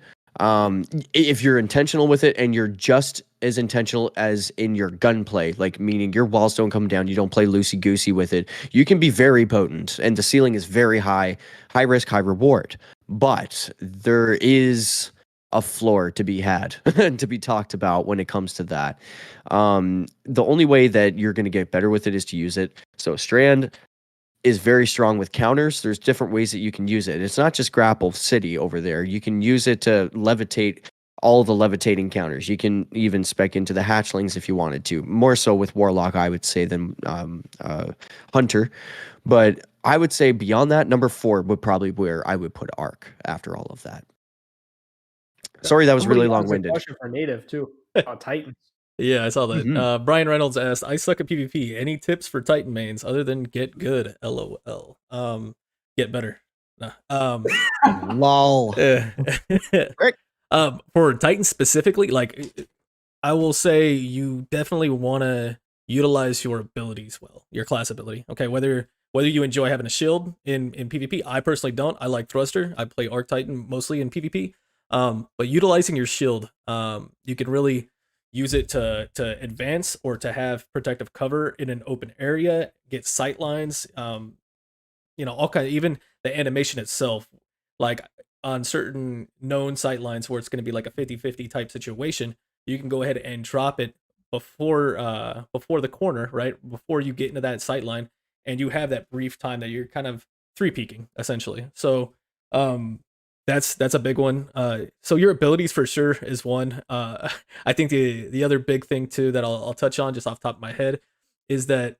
If you're intentional with it, and you're just as intentional as in your gunplay, like meaning your walls don't come down, you don't play loosey-goosey with it, you can be very potent, and the ceiling is very high risk, high reward. But there is a floor to be had and to be talked about when it comes to that. The only way that you're going to get better with it is to use it. So Strand is very strong with counters. There's different ways that you can use it. It's not just Grapple City over there. You can use it to levitate all the levitating counters. You can even spec into the hatchlings if you wanted to. More so with Warlock, I would say, than Hunter. But I would say beyond that, number 4 would probably where I would put Arc after all of that. Sorry, that was really long-winded. Question for Native too. Titans. Yeah, I saw that. Brian Reynolds asked, I suck at PvP. Any tips for Titan mains other than get good? LOL. Get better. Nah. Lol. For Titan specifically, like, I will say you definitely want to utilize your abilities well, your class ability. Okay, whether you enjoy having a shield in PvP, I personally don't. I like Thruster. I play Arc Titan mostly in PvP. But utilizing your shield, you can really use it to advance or to have protective cover in an open area, get sight lines, all kind of, even the animation itself, like on certain known sight lines where it's going to be like a 50-50 type situation, you can go ahead and drop it before the corner, right? Before you get into that sight line, and you have that brief time that you're kind of three peaking essentially. So that's a big one. So your abilities for sure is one. I think the other big thing too that I'll touch on just off the top of my head is that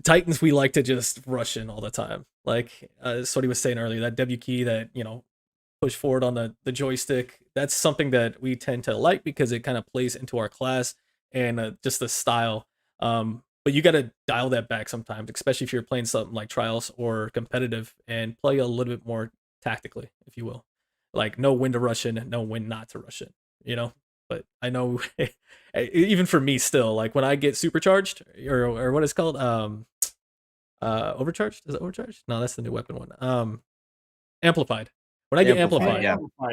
Titans, we like to just rush in all the time. Like that's what he was saying earlier, that W key that, push forward on the joystick. That's something that we tend to like because it kind of plays into our class and just the style. But you got to dial that back sometimes, especially if you're playing something like Trials or competitive, and play a little bit more tactically, if you will. Like know when to rush in, know when not to rush in. But I know even for me still, like when I get supercharged or what it's called, overcharged? Is it overcharged? No, that's the new weapon one. Amplified. When I get amplified,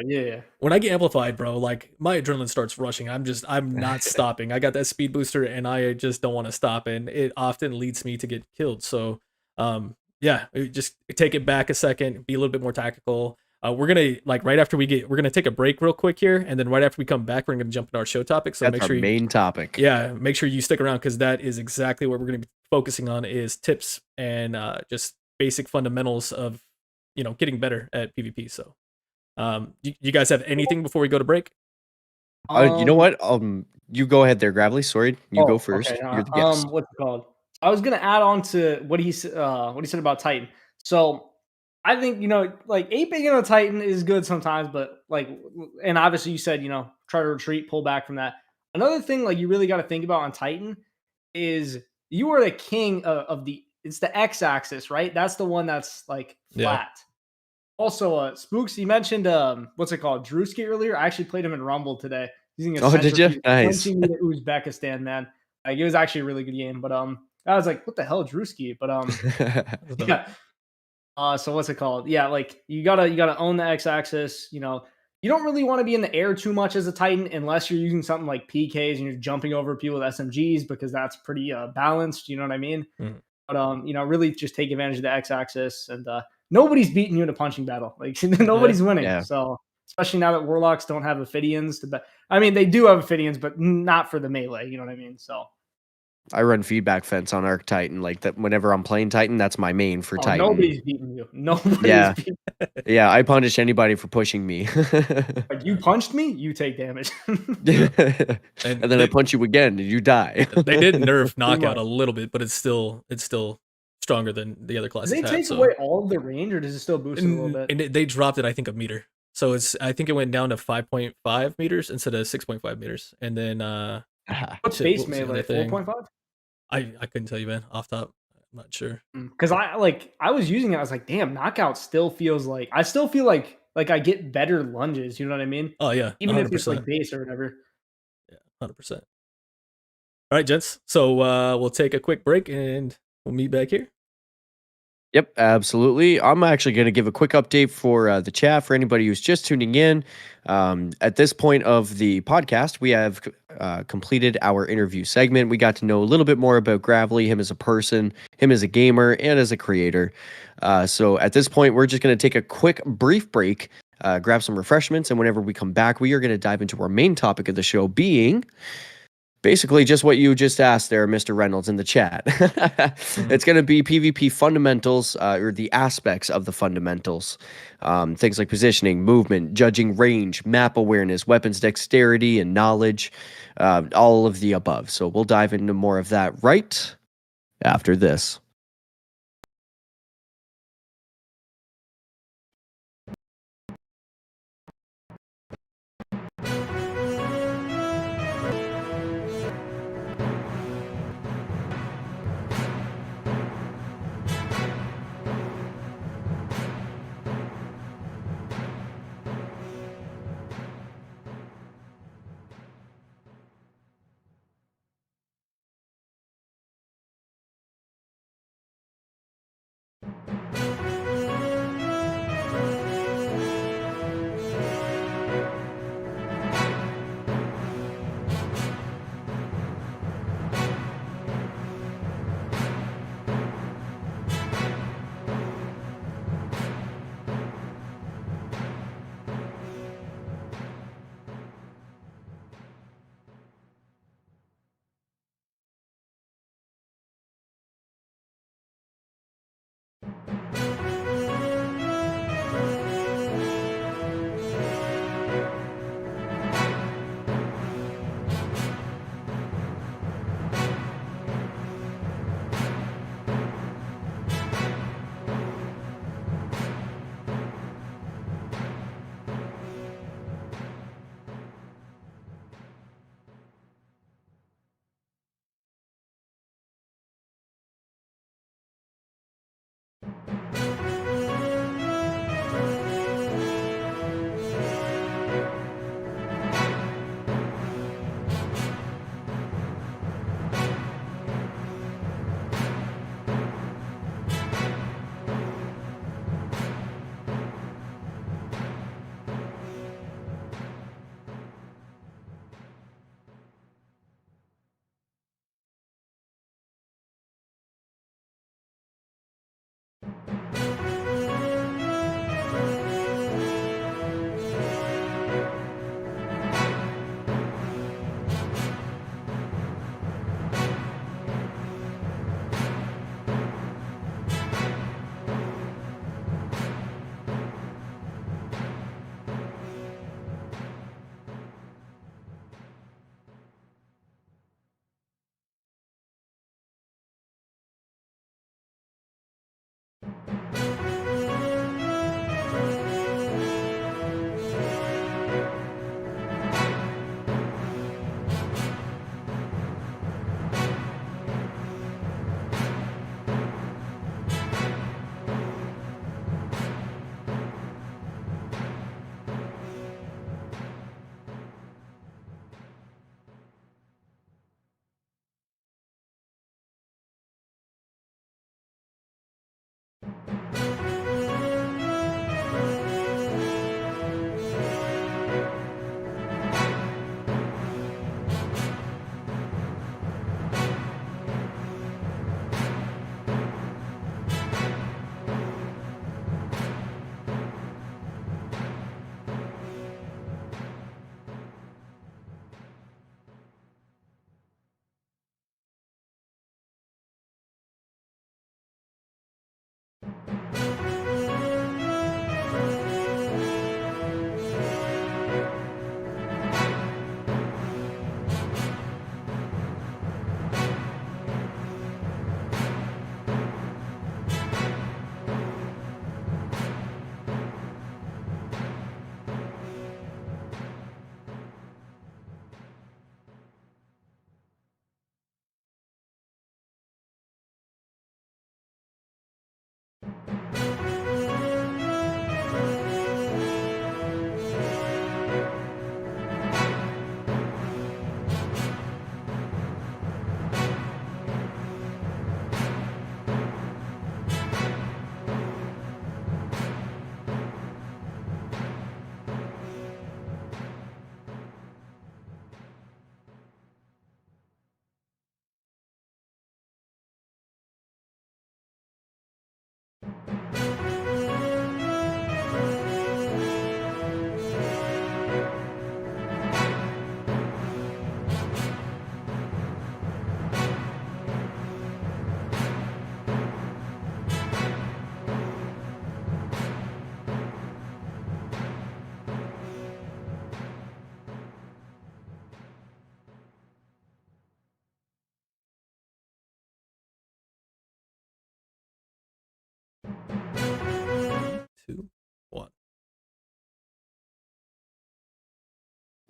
Yeah. when I get amplified, bro, like my adrenaline starts rushing. I'm not stopping. I got that speed booster and I just don't want to stop, and it often leads me to get killed. So yeah, just take it back a second, be a little bit more tactical. We're gonna we're gonna take a break real quick here, and then right after we come back, we're gonna jump into our show topic. So That's make our sure main topic. Yeah, make sure you stick around because that is exactly what we're gonna be focusing on, is tips and just basic fundamentals of getting better at PvP. So you guys have anything before we go to break? You know what? You go ahead there, Gravely. Sorry, you go first. Okay, You're the guest. what's it called? I was gonna add on to what he said about Titan. So I think like aping in a Titan is good sometimes, but and obviously you said try to retreat, pull back from that. Another thing like you really got to think about on Titan is you are the king of it's the x-axis, right? That's the one that's like flat. Yeah. Also, Spookz, you mentioned what's it called, Drewski earlier. I actually played him in Rumble today using a Did you? Nice. punching me to Uzbekistan, man. Like it was actually a really good game, but I was like, what the hell, Drewski? But yeah. So what's it called? Yeah, like you gotta own the x-axis. You don't really want to be in the air too much as a Titan unless you're using something like PKs and you're jumping over people with SMGs, because that's pretty balanced. You know what I mean? Mm. But really just take advantage of the x-axis, and nobody's beating you in a punching battle. Like nobody's winning. Yeah. So especially now that Warlocks don't have Ophidians I mean, they do have Ophidians, but not for the melee. You know what I mean? So I run feedback fence on Arc Titan. Like that, whenever I'm playing Titan, that's my main for Titan. Nobody's beating you. Yeah. Beating Yeah, I punish anybody for pushing me. Like you punched me, you take damage. and then I punch you again, and you die. They did nerf knockout a little bit, but it's still stronger than the other classes. Did they take away all of the range, or does it still boost it a little bit? And they dropped it, I think, a meter. So I think it went down to 5.5 meters instead of 6.5 meters. And then what's base melee? 4.5? I couldn't tell you, man, off top. I'm not sure. Because I was using it, I was like, damn, knockout still feels like I still feel like I get better lunges, you know what I mean? Oh yeah. Even 100%. if it's like base or whatever. Yeah, 100%. All right, gents. So we'll take a quick break and we'll meet back here. Yep, absolutely. I'm actually going to give a quick update for the chat for anybody who's just tuning in. At this point of the podcast, we have completed our interview segment. We got to know a little bit more about Gravely, him as a person, him as a gamer, and as a creator. So at this point, we're just going to take a quick, brief break, grab some refreshments, and whenever we come back, we are going to dive into our main topic of the show, being basically just what you just asked there, Mr. Reynolds, in the chat. It's going to be PvP fundamentals, or the aspects of the fundamentals. Things like positioning, movement, judging range, map awareness, weapons dexterity, and knowledge. All of the above. So we'll dive into more of that right after this.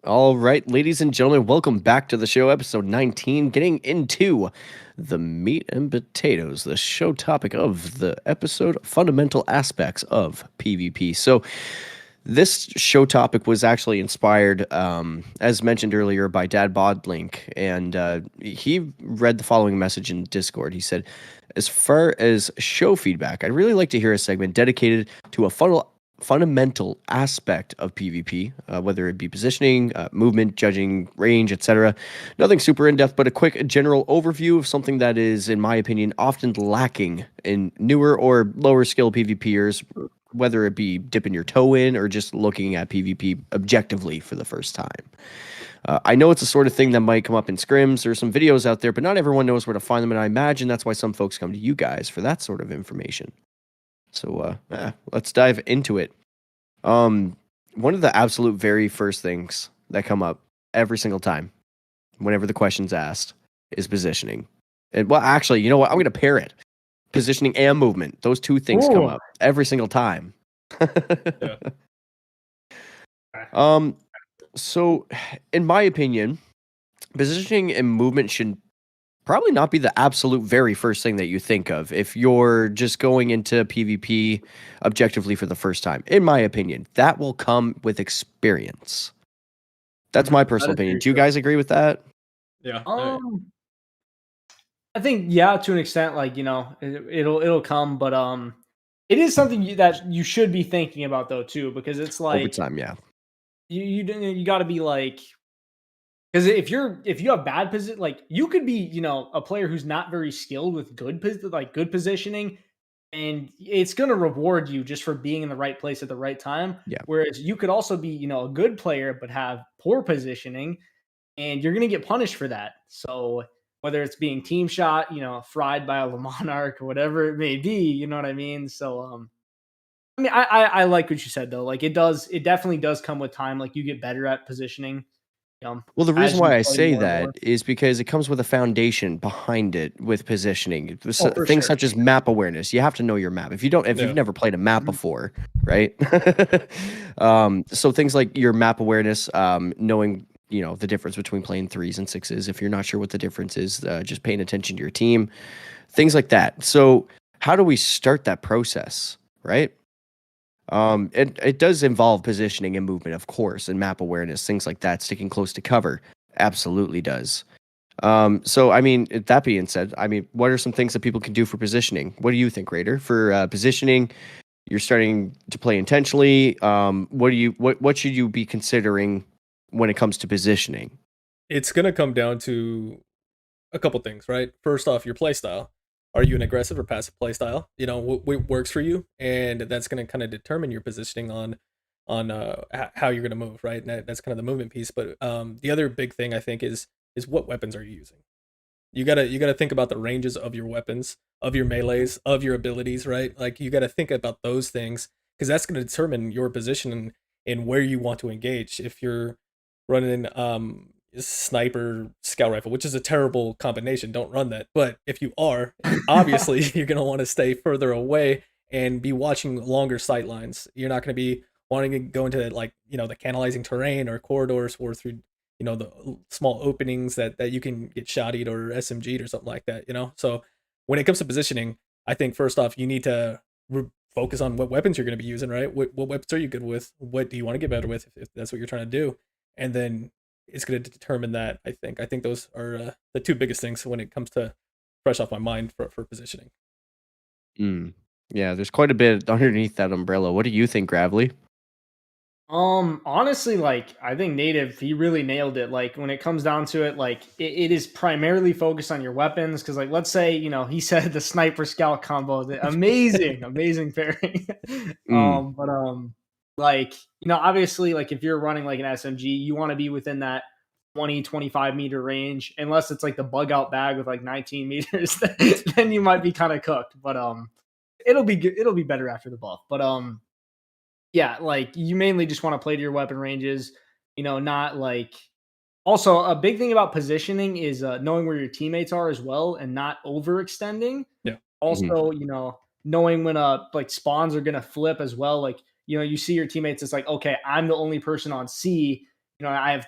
All right, ladies and gentlemen, welcome back to the show, episode 19, getting into the meat and potatoes, the show topic of the episode, fundamental aspects of PvP. So, this show topic was actually inspired, as mentioned earlier, by Dad Bodlink, and he read the following message in Discord. He said, as far as show feedback, I'd really like to hear a segment dedicated to a fundamental aspect of PvP, whether it be positioning, movement, judging, range, etc. Nothing super in-depth, but a quick general overview of something that is, in my opinion, often lacking in newer or lower skill PvPers, whether it be dipping your toe in or just looking at PvP objectively for the first time. I know it's the sort of thing that might come up in scrims. There's some videos out there, but not everyone knows where to find them, and I imagine that's why some folks come to you guys for that sort of information. So let's dive into it. One of the absolute very first things that come up every single time, whenever the question's asked, is positioning. And well, actually, you know what? I'm going to pair it. Positioning and movement. Those two things come up every single time. Yeah. So, in my opinion, positioning and movement should probably not be the absolute very first thing that you think of if you're just going into PvP objectively for the first time. In my opinion, that will come with experience. That's my personal opinion. Do you guys agree with that? Yeah. I think to an extent, like it'll come, but it is something that you should be thinking about though too, because it's like Over time, yeah. You got to be like, because if you have bad position, like you could be a player who's not very skilled with good positioning, and it's going to reward you just for being in the right place at the right time. Yeah. Whereas you could also be a good player but have poor positioning, and you're going to get punished for that. So whether it's being team shot, fried by a Monarch or whatever it may be, you know what I mean? So I mean, I like what you said though. Like it definitely does come with time. Like you get better at positioning. Well, the reason as you why I play say more and that more. is because it comes with a foundation behind it with positioning. for Things sure. such as map awareness. You have to know your map. If Yeah. you've never played a map Mhm. before, right? So things like your map awareness, knowing the difference between playing 3s and 6s. If you're not sure what the difference is, just paying attention to your team, things like that. So how do we start that process, right? It does involve positioning and movement, of course, and map awareness, things like that. Sticking close to cover absolutely does. So, I mean, that being said, I mean, what are some things that people can do for positioning? What do you think, Raider? For positioning, you're starting to play intentionally. What should you be considering when it comes to positioning? It's gonna come down to a couple things, right? First off, your play style. Are you an aggressive or passive play style? What works for you, and that's gonna kind of determine your positioning on how you're gonna move, right? And that's kind of the movement piece. But the other big thing I think is what weapons are you using? You gotta think about the ranges of your weapons, of your melees, of your abilities, right? Like you gotta think about those things because that's gonna determine your position and where you want to engage. If you're running sniper scout rifle, which is a terrible combination, don't run that. But if you are, obviously you're gonna want to stay further away and be watching longer sight lines. You're not gonna be wanting to go into the canalizing terrain or corridors or through the small openings that you can get shottied or SMG'd or something like that, So when it comes to positioning, I think first off, you need to focus on what weapons you're going to be using, right? What weapons are you good with? What do you want to get better with if that's what you're trying to do? And then it's going to determine that, I think. I think those are the two biggest things when it comes to fresh off my mind for positioning. Yeah, there's quite a bit underneath that umbrella. What do you think, Gravely? Honestly, like I think Native, he really nailed it. Like when it comes down to it, like it is primarily focused on your weapons. Cause like let's say, he said the sniper scout combo, amazing pairing. But like, obviously like if you're running like an SMG, you want to be within that 20-25 meter range, unless it's like the bug out bag with like 19 meters, then you might be kind of cooked. But it'll be good, it'll be better after the buff. But yeah, like you mainly just want to play to your weapon ranges, not like. Also, a big thing about positioning is knowing where your teammates are as well and not overextending. Yeah. Also, knowing when like spawns are gonna flip as well. Like, you see your teammates, it's like, okay, I'm the only person on C.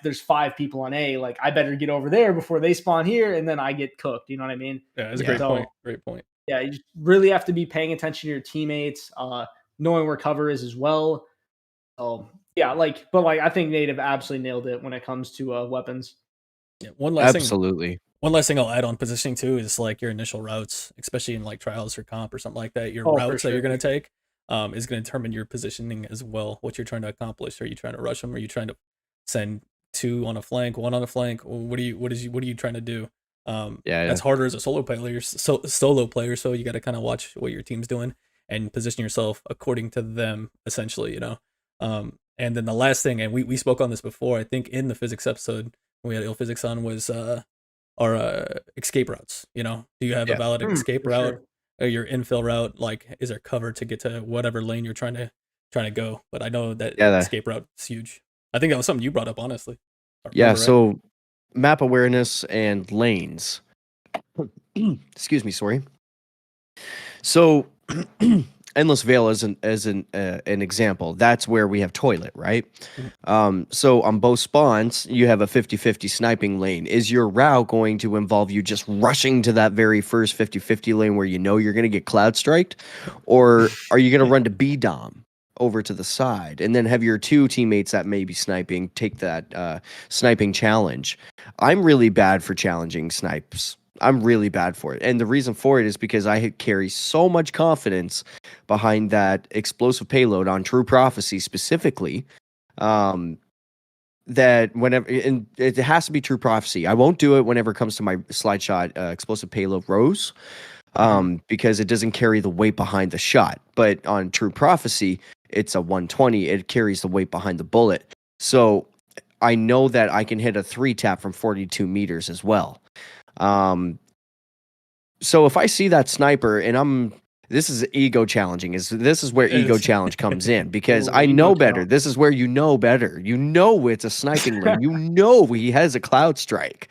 there's 5 people on A, like I better get over there before they spawn here, and then I get cooked. You know what I mean? Yeah, that's a Yeah. great So, point. Great point. yeah, you just really have to be paying attention to your teammates, knowing where cover is as well. So yeah, but I think Native absolutely nailed it when it comes to weapons. Yeah, one last thing. Absolutely. One last thing I'll add on positioning too is like your initial routes, especially in like trials or comp or something like that. Your Oh, for routes that you're sure. going to take is going to determine your positioning as well. What you're trying to accomplish. Are you trying to rush them? Are you trying to send 2 on a flank, 1 on a flank? What are you trying to do? Yeah. That's harder as a solo player. So you got to kind of watch what your team's doing and position yourself according to them, essentially. You know. And then the last thing, and we spoke on this before, I think in the physics episode when we had Ill Physics on, was our escape routes. You know, do you have a valid escape for route sure. or your infill route? Like, is there cover to get to whatever lane you're trying to go? But I know that Yeah, escape route is huge. I think that was something you brought up, honestly. If I Yeah, remember right. so map awareness and lanes. Excuse me, sorry. So Endless Veil as an example. That's where we have toilet, right? So on both spawns, you have a 50-50 sniping lane. Is your route going to involve you just rushing to that very first 50-50 lane where you know you're going to get cloud striked? Or are you going to run to B-Dom over to the side and then have your 2 teammates that may be sniping take that sniping challenge? I'm really bad for challenging snipes. I'm really bad for it. And the reason for it is because I carry so much confidence behind that explosive payload on True Prophecy specifically, that whenever, and it has to be True Prophecy. I won't do it whenever it comes to my slide shot explosive payload Rose, because it doesn't carry the weight behind the shot. But on True Prophecy, it's a 120. It carries the weight behind the bullet. So I know that I can hit a 3-tap from 42 meters as well. So if I see that sniper and this is ego challenging. This is where ego challenge comes in, because I know better. Challenge. This is where you know better. You know it's a sniping lane. You know he has a cloud strike.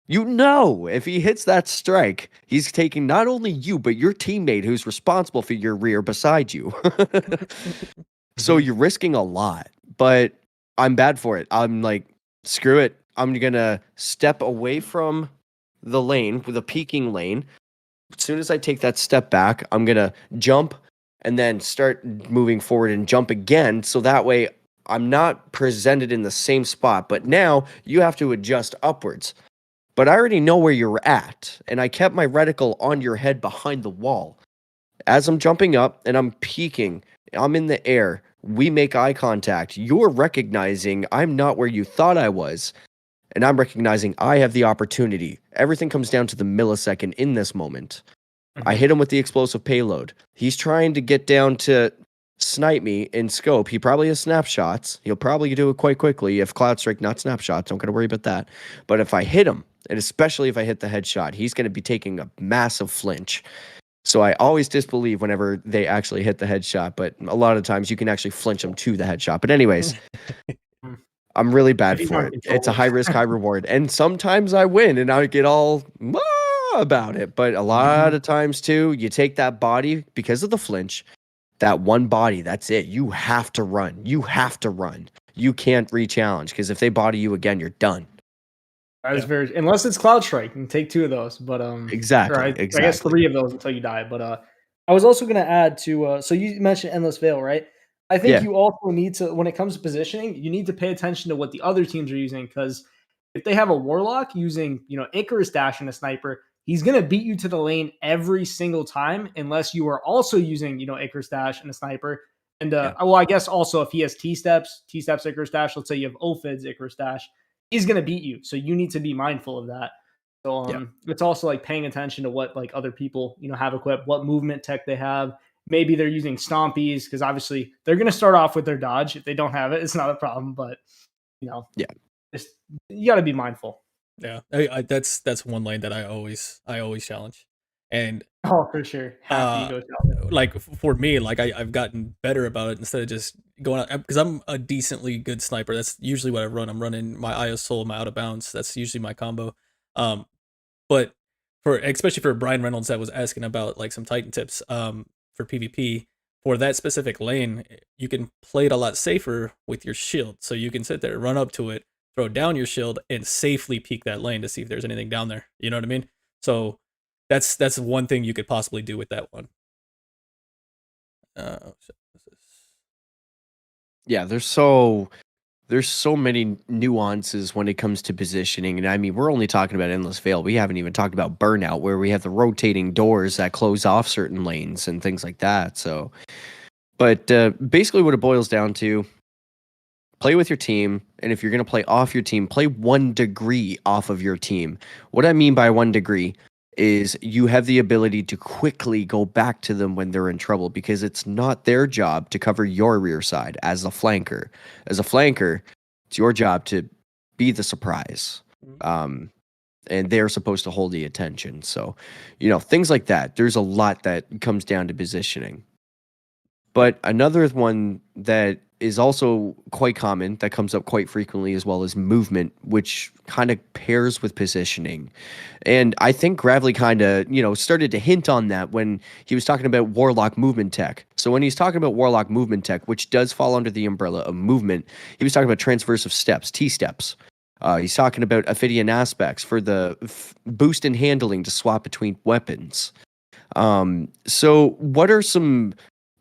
You know if he hits that strike, he's taking not only you but your teammate who's responsible for your rear beside you. So you're risking a lot, but I'm bad for it. I'm like, screw it. I'm gonna step away from the lane, with a peeking lane. As soon as I take that step back, I'm going to jump and then start moving forward and jump again. So that way I'm not presented in the same spot. But now you have to adjust upwards. But I already know where you're at. And I kept my reticle on your head behind the wall. As I'm jumping up and I'm peeking, I'm in the air. We make eye contact. You're recognizing I'm not where you thought I was. And I'm recognizing I have the opportunity. Everything comes down to the millisecond in this moment. I hit him with the explosive payload. He's trying to get down to snipe me in scope. He probably has snapshots. He'll probably do it quite quickly. If Cloud Strike, not snapshots, don't got to worry about that. But if I hit him, and especially if I hit the headshot, he's going to be taking a massive flinch. So I always disbelieve whenever they actually hit the headshot. But a lot of times you can actually flinch them to the headshot. But anyways... I'm really bad for it. It's a high risk, high reward. And sometimes I win and I get all about it. But a lot of times too, you take that body because of the flinch, that one body, that's it. You have to run. You have to run. You can't re-challenge, because if they body you again, you're done. That is very, unless it's Cloud Strike, you can take 2 of those. But exactly. I guess 3 of those until you die. But I was also going to add to so you mentioned Endless Veil, right? I think you also need to, when it comes to positioning, you need to pay attention to what the other teams are using, because if they have a Warlock using, Icarus Dash and a Sniper, he's going to beat you to the lane every single time unless you are also using, Icarus Dash and a Sniper. And well, I guess also if he has T-Steps, Icarus Dash, let's say you have Ophid's Icarus Dash, he's going to beat you. So you need to be mindful of that. So it's also like paying attention to what like other people, have equipped, what movement tech they have. Maybe they're using stompies, because obviously they're going to start off with their dodge. If they don't have it, it's not a problem. But just, you got to be mindful. Yeah, that's one lane that I always challenge, and for sure, like for me, like I've gotten better about it instead of just going out, because I'm a decently good sniper. That's usually what I run. I'm running my Eye of Soul, my out of bounds. That's usually my combo. But especially for Brian Reynolds that was asking about like some Titan tips, for PvP, for that specific lane, you can play it a lot safer with your shield. So you can sit there, run up to it, throw down your shield, and safely peek that lane to see if there's anything down there. You know what I mean? So that's one thing you could possibly do with that one. Yeah, there's so many nuances when it comes to positioning, and I mean, we're only talking about Endless Veil. We haven't even talked about Burnout, where we have the rotating doors that close off certain lanes and things like that. So, but basically, what it boils down to: play with your team, and if you're going to play off your team, play 1 degree off of your team. What I mean by 1 degree is you have the ability to quickly go back to them when they're in trouble, because it's not their job to cover your rear side as a flanker. As a flanker, it's your job to be the surprise. And they're supposed to hold the attention. So, things like that. There's a lot that comes down to positioning. But another one that is also quite common, that comes up quite frequently as well, as movement, which kind of pairs with positioning. And I think Gravely kind of, started to hint on that when he was talking about Warlock movement tech. So when he's talking about Warlock movement tech, which does fall under the umbrella of movement, he was talking about transversive steps, T-steps. He's talking about Ophidian aspects for the boost in handling to swap between weapons. So what are some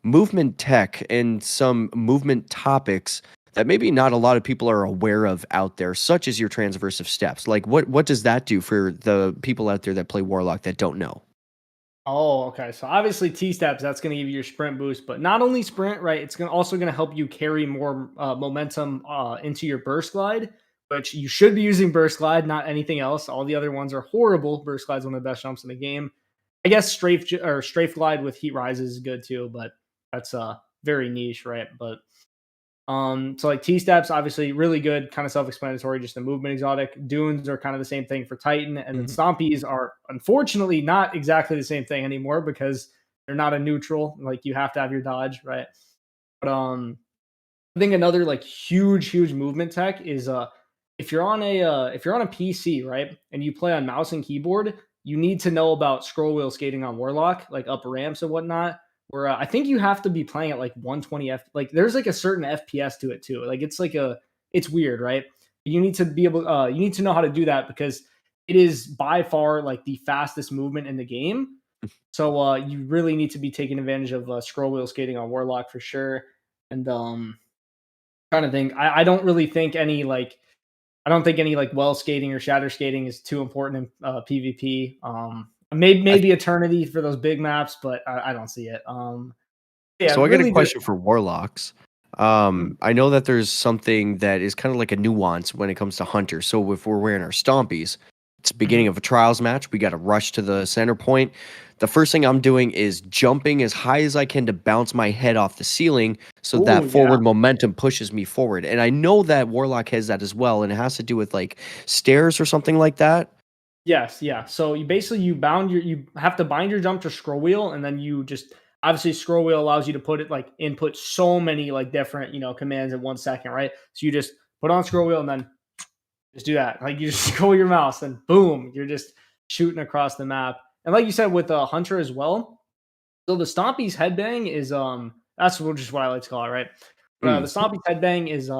movement tech and some movement topics that maybe not a lot of people are aware of out there, such as your transversive steps? Like, what does that do for the people out there that play Warlock that don't know? Oh, okay. So obviously T-steps, that's going to give you your sprint boost, but not only sprint, right? It's also going to help you carry more momentum into your burst glide, which you should be using burst glide, not anything else. All the other ones are horrible. Burst glide is one of the best jumps in the game. I guess strafe glide with heat rise is good too, but that's very niche, right? But so like T-steps, obviously really good, kind of self-explanatory, just a movement exotic. Dunes are kind of the same thing for Titan, and then Stompies are unfortunately not exactly the same thing anymore because they're not a neutral. Like, you have to have your dodge, right? But I think another like huge movement tech is if you're on a PC, right, and you play on mouse and keyboard, you need to know about scroll wheel skating on Warlock, like upper ramps and whatnot. Where I think you have to be playing at like 120 like there's like a certain FPS to it too. Like it's weird, right? You need to be able, you need to know how to do that because it is by far like the fastest movement in the game. So you really need to be taking advantage of scroll wheel skating on Warlock for sure. And trying to think, I don't really think any like, I don't think any like well skating or shatter skating is too important in PvP. Maybe Eternity for those big maps, but I don't see it. Yeah. So I got a question for Warlocks. I know that there's something that is kind of like a nuance when it comes to Hunters. So if we're wearing our Stompies, it's the beginning of a trials match. We got to rush to the center point. The first thing I'm doing is jumping as high as I can to bounce my head off the ceiling so that forward momentum pushes me forward. And I know that Warlock has that as well, and it has to do with like stairs or something like that. Yes, yeah. So you basically you have to bind your jump to scroll wheel, and then you just obviously scroll wheel allows you to put it like input so many like different commands in 1 second, right? So you just put on scroll wheel and then just do that. Like, you just scroll your mouse and boom, you're just shooting across the map. And like you said with Hunter as well. So the Stompy's headbang is that's just what I like to call it, right? But, the Stompy's headbang is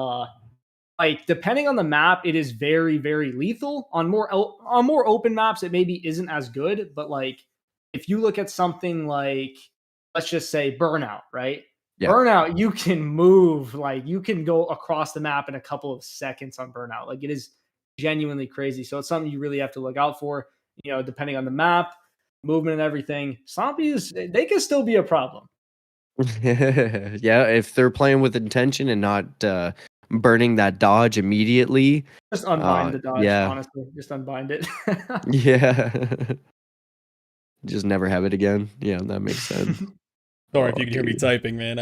like, depending on the map, it is very, very lethal. On more open maps, it maybe isn't as good. But like, if you look at something like, let's just say Burnout, right? Yeah. Burnout, you can move, like you can go across the map in a couple of seconds on Burnout. Like, it is genuinely crazy. So it's something you really have to look out for, depending on the map, movement and everything. Zombies, they can still be a problem. Yeah, if they're playing with intention and not burning that dodge immediately. Just unbind the dodge, honestly. Just unbind it. Yeah. Just never have it again. Yeah, that makes sense. Sorry if you can hear me typing, man.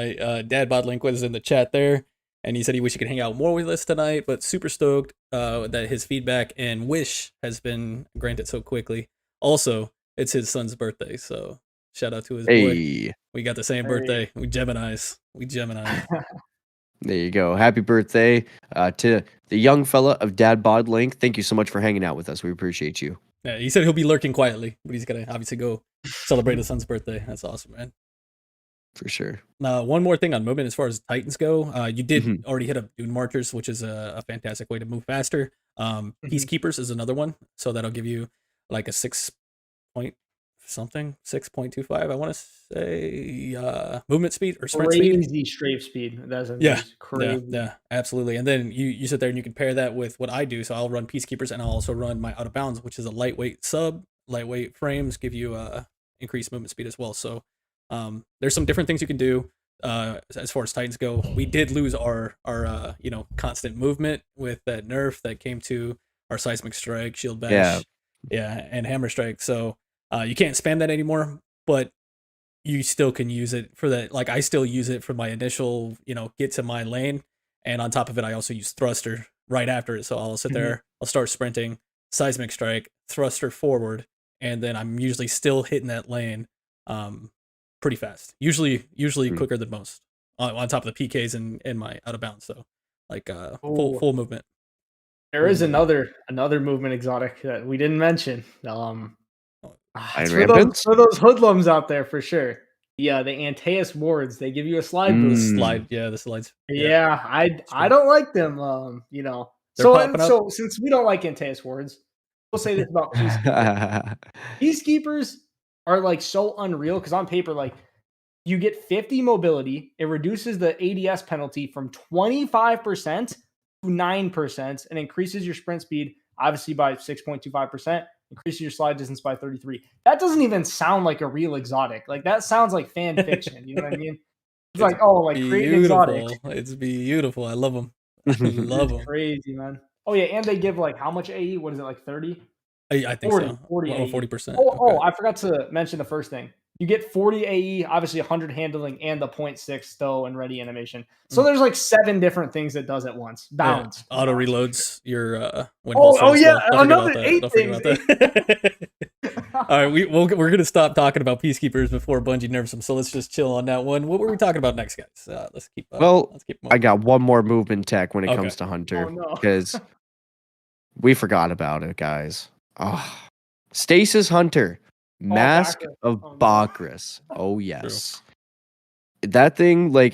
Dad Bodlink was in the chat there, and he said he wished he could hang out more with us tonight, but super stoked that his feedback and wish has been granted so quickly. Also, it's his son's birthday, so shout out to his boy. We got the same birthday. We Geminis. There you go. Happy birthday to the young fella of Dad Bodlink. Thank you so much for hanging out with us. We appreciate you. Yeah, he said he'll be lurking quietly, but he's gonna obviously go celebrate his son's birthday. That's awesome, man. for sure. One more thing on movement as far as Titans go. You did Mhm. already hit up Dune Marchers, which is a fantastic way to move faster. Peacekeepers is another one, so that'll give you like a 6 point something, 6.25. I want to say movement speed or sprint speed. Crazy strafe speed. That's Yeah, crazy. yeah, absolutely. And then you sit there and you can pair that with what I do. So I'll run Peacekeepers and I'll also run my Out of Bounds, which is a lightweight sub. Lightweight frames give you increased movement speed as well. So there's some different things you can do as far as Titans go. We did lose our constant movement with that nerf that came to our Seismic Strike, Shield Bash, and Hammer Strike. So you can't spam that anymore, but you still can use it for that. Like I still use it for my initial, get to my lane. And on top of it, I also use thruster right after it. So I'll sit there, I'll start sprinting, Seismic Strike, thruster forward, and then I'm usually still hitting that lane pretty fast. Usually quicker than most. On top of the PKs and my Out of Bounds. So like full movement. There is another movement exotic that we didn't mention. Iron For those hoodlums out there, for sure. Yeah, the Antaeus wards, they give you a slide boost. The slides. Yeah, I don't like them. So since we don't like Antaeus wards, we'll say this about Peacekeepers. Peacekeepers are like so unreal because on paper, like you get 50 mobility, it reduces the ADS penalty from 25% to 9% and increases your sprint speed obviously by 6.25%. Increase your slide distance by 33. That doesn't even sound like a real exotic. Like that sounds like fan fiction. You know what I mean? It's like, create an exotic. It's beautiful. I love them. I love them. Crazy, man. Oh yeah, and they give like how much AE? What is it, like 30? I think 40, so. 40%. Okay. I forgot to mention the first thing. You get 40 AE, obviously 100 handling, and the 0.6 stow and ready animation. So there's like 7 different things it does at once. Balance. Yeah. Auto reloads your when another 8 things. All right, we're gonna stop talking about Peacekeepers before Bungie nerfs them. So let's just chill on that one. What were we talking about next, guys? Let's keep. Let's keep I got one more movement tech when it comes to Hunter because we forgot about it, guys. Oh, Stasis Hunter. Mask of Bakris. Oh yes. True. That thing, like,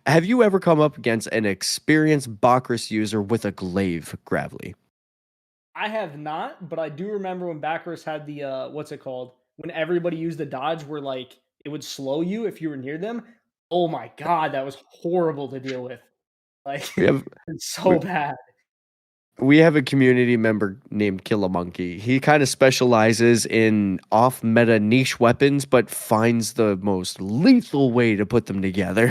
have you ever come up against an experienced Bakris user with a glaive, Gravely? I have not, but I do remember when Bakris had the what's it called? When everybody used the dodge where like it would slow you if you were near them. Oh my god, that was horrible to deal with. Like it's so bad. We have a community member named Killamonkey. He kind of specializes in off-meta niche weapons, but finds the most lethal way to put them together.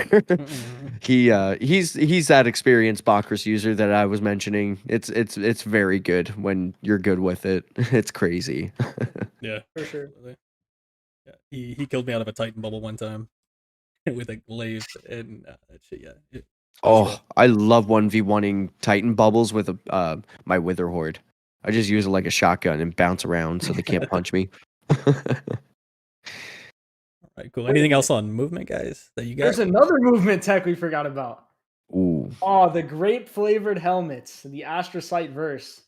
He's that experienced Bakris user that I was mentioning. It's very good when you're good with it. It's crazy. Yeah, for sure. Yeah, he killed me out of a Titan bubble one time with a glaive and that shit. Yeah. I love 1v1ing Titan bubbles with my Wither Horde. I just use it like a shotgun and bounce around so they can't punch me. All right, cool. Anything else on movement, guys, that you got? There's another movement tech we forgot about. Ooh. Oh, the grape flavored helmets, the Astrocyte verse.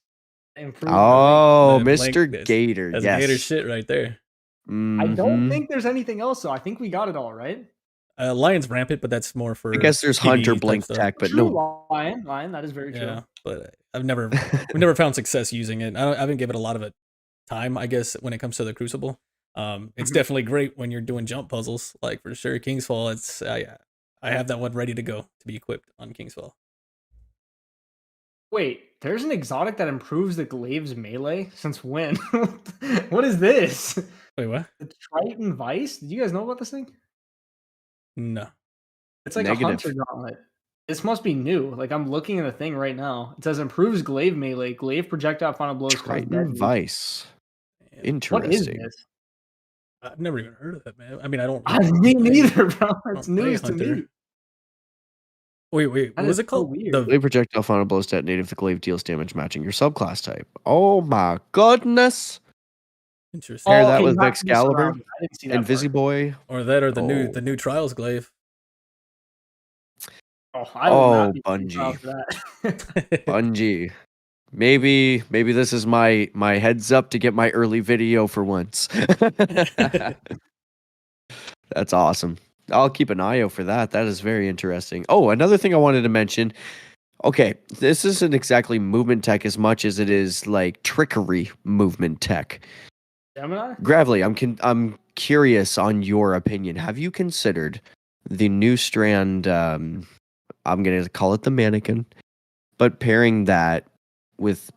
Mr. Gator. That's yes. Gator shit right there. I don't think there's anything else, though. I think we got it all, right? Lion's rampant, but that's more for. I guess there's PvE Hunter Blink tech, but no. Lion. That is very true. Yeah, but we've never found success using it. I haven't given it a lot of time, I guess, when it comes to the Crucible. It's definitely great when you're doing jump puzzles, like for sure. Kingsfall, it's I have that one ready to go to be equipped on Kingsfall. Wait, there's an exotic that improves the glaive's melee? Since when? What is this? Wait, what? The Triton Vice? Did you guys know about this thing? No. It's like a hunter gauntlet. This must be new. Like I'm looking at the thing right now. It says improves glaive melee, glaive projectile final blows. Triton Vice. Interesting. What is this? I've never even heard of that, man. I mean, I don't. Me neither, bro. It's news to me. Wait. What was it called? The glaive projectile final blows detonate if the glaive deals damage matching your subclass type. Oh my goodness. Interesting. Pair that with Excalibur and Visiboy. Or that, or the new Trials glaive. Bungie. Bungie. Maybe this is my heads up to get my early video for once. That's awesome. I'll keep an eye out for that. That is very interesting. Oh, another thing I wanted to mention. Okay, this isn't exactly movement tech as much as it is like trickery movement tech. Gemini? Gravely, I'm curious on your opinion. Have you considered the new strand? I'm gonna call it the mannequin, but pairing that with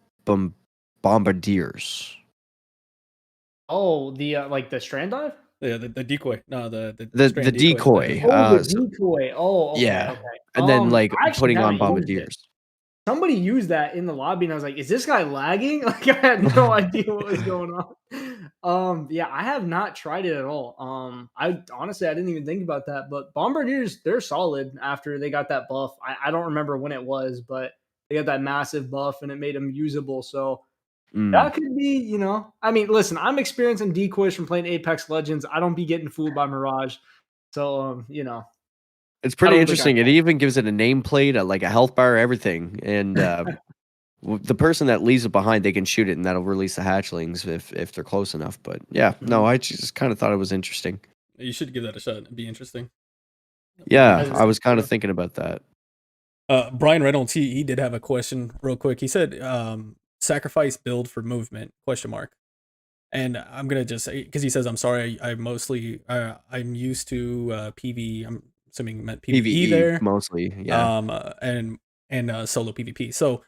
bombardiers. Oh, the like the strand dive? Yeah, the decoy. No, the The strand decoy. decoy. Oh, the So decoy. Oh, okay, yeah, okay. and then like I actually putting on haven't used it. bombardiers. Somebody used that in the lobby, and I was like, "Is this guy lagging?" Like, I had no idea what was going on. Yeah, I have not tried it at all. I honestly I didn't even think about that. But bombardiers, they're solid after they got that buff. I don't remember when it was, but they got that massive buff, and it made them usable. So Mm. that could be, I mean, listen, I'm experiencing decoys from playing Apex Legends. I don't be getting fooled by Mirage. So, It's I pretty don't think I interesting. It can. even gives it a nameplate, like a health bar, everything. And the person that leaves it behind, they can shoot it, and that'll release the hatchlings if they're close enough. But yeah, no, Mhm. I just kind of thought it was interesting. You should give that a shot. It'd be interesting. Yeah, That I is was kind of true. thinking about that. Brian Reynolds, he did have a question real quick. He said, sacrifice build for movement, question mark. And I'm going to just say, because he says, I'm sorry, I mostly, I'm used to PV, I'm assuming meant PvE PvE there, mostly, yeah. and solo PvP. So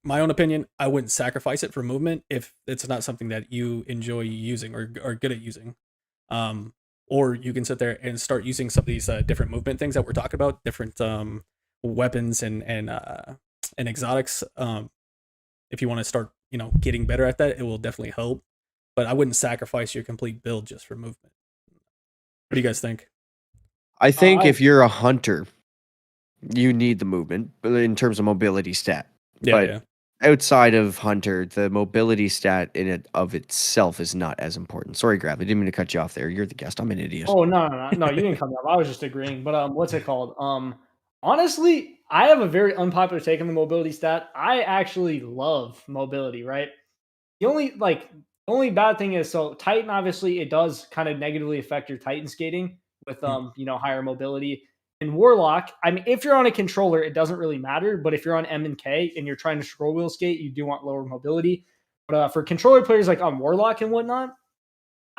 my own opinion, I wouldn't sacrifice it for movement if it's not something that you enjoy using or are good at using. Or you can sit there and start using some of these different movement things that we're talking about, different weapons and exotics. If you want to start, getting better at that, it will definitely help. But I wouldn't sacrifice your complete build just for movement. What do you guys think? I think I if you're a hunter, you need the movement in terms of mobility stat. Yeah, But yeah. outside of hunter, the mobility stat in it of itself is not as important. Sorry, Grav, I didn't mean to cut you off there. You're the guest. I'm an idiot. Oh, no, you didn't cut me off. I was just agreeing. But what's it called? Honestly, I have a very unpopular take on the mobility stat. I actually love mobility, right? The only bad thing is so Titan obviously it does kind of negatively affect your Titan skating with Mm. higher mobility. In Warlock, I mean, if you're on a controller, it doesn't really matter. But if you're on M and K and you're trying to scroll wheel skate, you do want lower mobility. But for controller players like on Warlock and whatnot,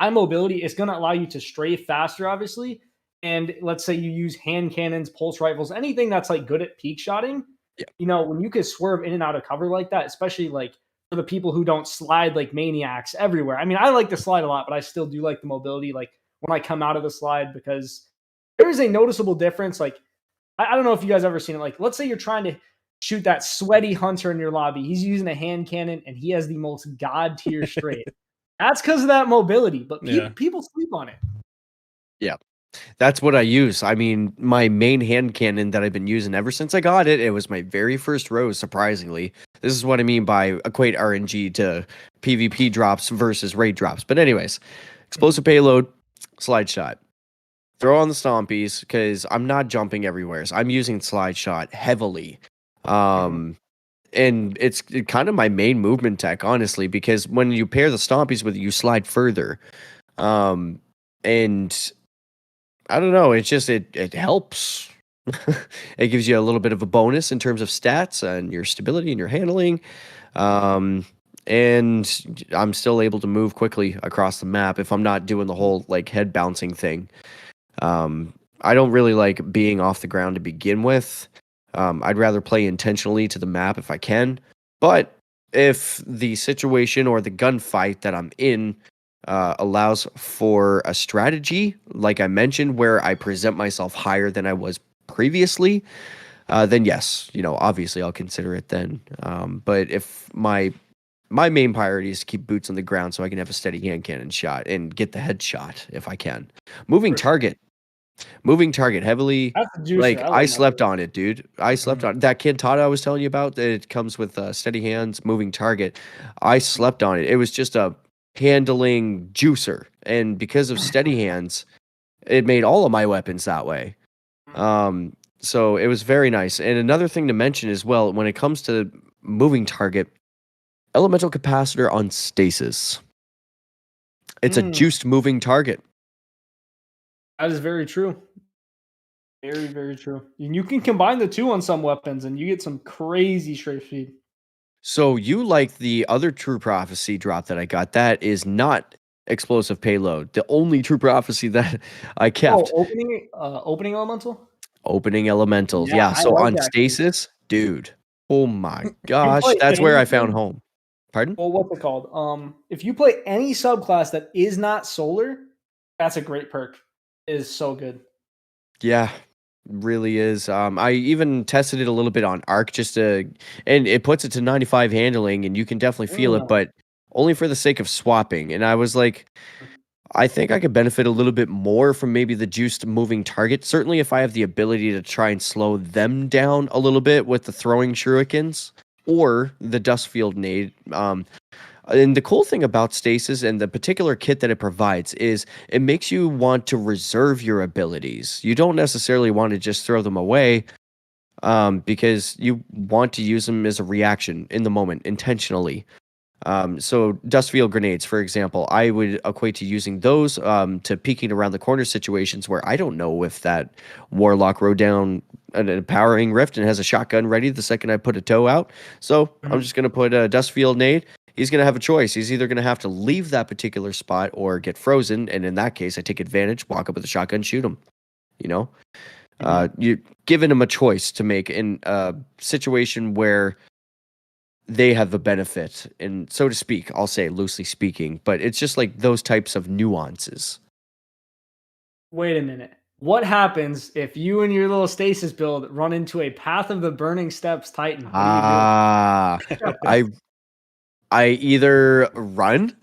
high mobility is going to allow you to strafe faster, obviously. And let's say you use hand cannons, pulse rifles, anything that's like good at peak shotting. Yeah. When you could swerve in and out of cover like that, especially like for the people who don't slide like maniacs everywhere. I mean, I like to slide a lot, but I still do like the mobility. Like when I come out of the slide, because there is a noticeable difference. Like I don't know if you guys ever seen it. Like let's say you're trying to shoot that sweaty hunter in your lobby. He's using a hand cannon and he has the most god tier straight. That's because of that mobility, but Yeah. people sleep on it. Yeah. That's what I use. I mean, my main hand cannon that I've been using ever since I got it, it was my very first rose, surprisingly. This is what I mean by equate RNG to PvP drops versus raid drops. But anyways, explosive payload, slide shot. Throw on the stompies, because I'm not jumping everywhere. So I'm using slide shot heavily. And it's kind of my main movement tech, honestly, because when you pair the stompies with it, you slide further. And I don't know. It's just it helps. It gives you a little bit of a bonus in terms of stats and your stability and your handling. And I'm still able to move quickly across the map if I'm not doing the whole like head bouncing thing. I don't really like being off the ground to begin with. I'd rather play intentionally to the map if I can. But if the situation or the gunfight that I'm in allows for a strategy, like I mentioned, where I present myself higher than I was previously, then yes, obviously I'll consider it then. But if my main priority is to keep boots on the ground so I can have a steady hand cannon shot and get the headshot if I can. Moving For sure. target heavily. That's a juicer. Like I I love slept mobility. on it, dude. I slept on that Kintata I was telling you about. That it comes with steady hands, moving target. I slept on it. It was just a handling juicer, and because of steady hands, it made all of my weapons that way. So it was very nice. And another thing to mention as well, when it comes to moving target, elemental capacitor on stasis. It's a Mm. juiced moving target. That is very true. Very, very true. And you can combine the two on some weapons, and you get some crazy strafe speed. So you like the other True Prophecy drop that I got? That is not explosive payload. The only True Prophecy that I kept. Oh, opening elemental. Opening elementals. Yeah, Yeah. I So like on that. stasis, dude. Oh my You gosh. play That's where I anything? found home. Pardon? Well, what's it called? If you play any subclass that is not solar, that's a great perk. It is so good. Yeah, really is. I even tested it a little bit on Arc and it puts it to 95 handling, and you can definitely feel it, Mm. but only for the sake of swapping. And I was like, I think I could benefit a little bit more from maybe the juiced moving target. Certainly, if I have the ability to try and slow them down a little bit with the throwing shurikens or the dust field nade. And the cool thing about stasis and the particular kit that it provides is it makes you want to reserve your abilities. You don't necessarily want to just throw them away, because you want to use them as a reaction in the moment intentionally. So dust field grenades, for example, I would equate to using those to peeking around the corner situations where I don't know if that warlock rode down a powering rift and has a shotgun ready the second I put a toe out. So I'm just gonna put a dust field nade. He's gonna have a choice. He's either gonna have to leave that particular spot or get frozen, and in that case, I take advantage, walk up with a shotgun, shoot him. You know, you're giving him a choice to make in a situation where they have the benefit, and so to speak, I'll say loosely speaking, but it's just like those types of nuances. Wait a minute. What happens if you and your little stasis build run into a Path of the Burning Steps Titan? What do you do? Ah, I I either run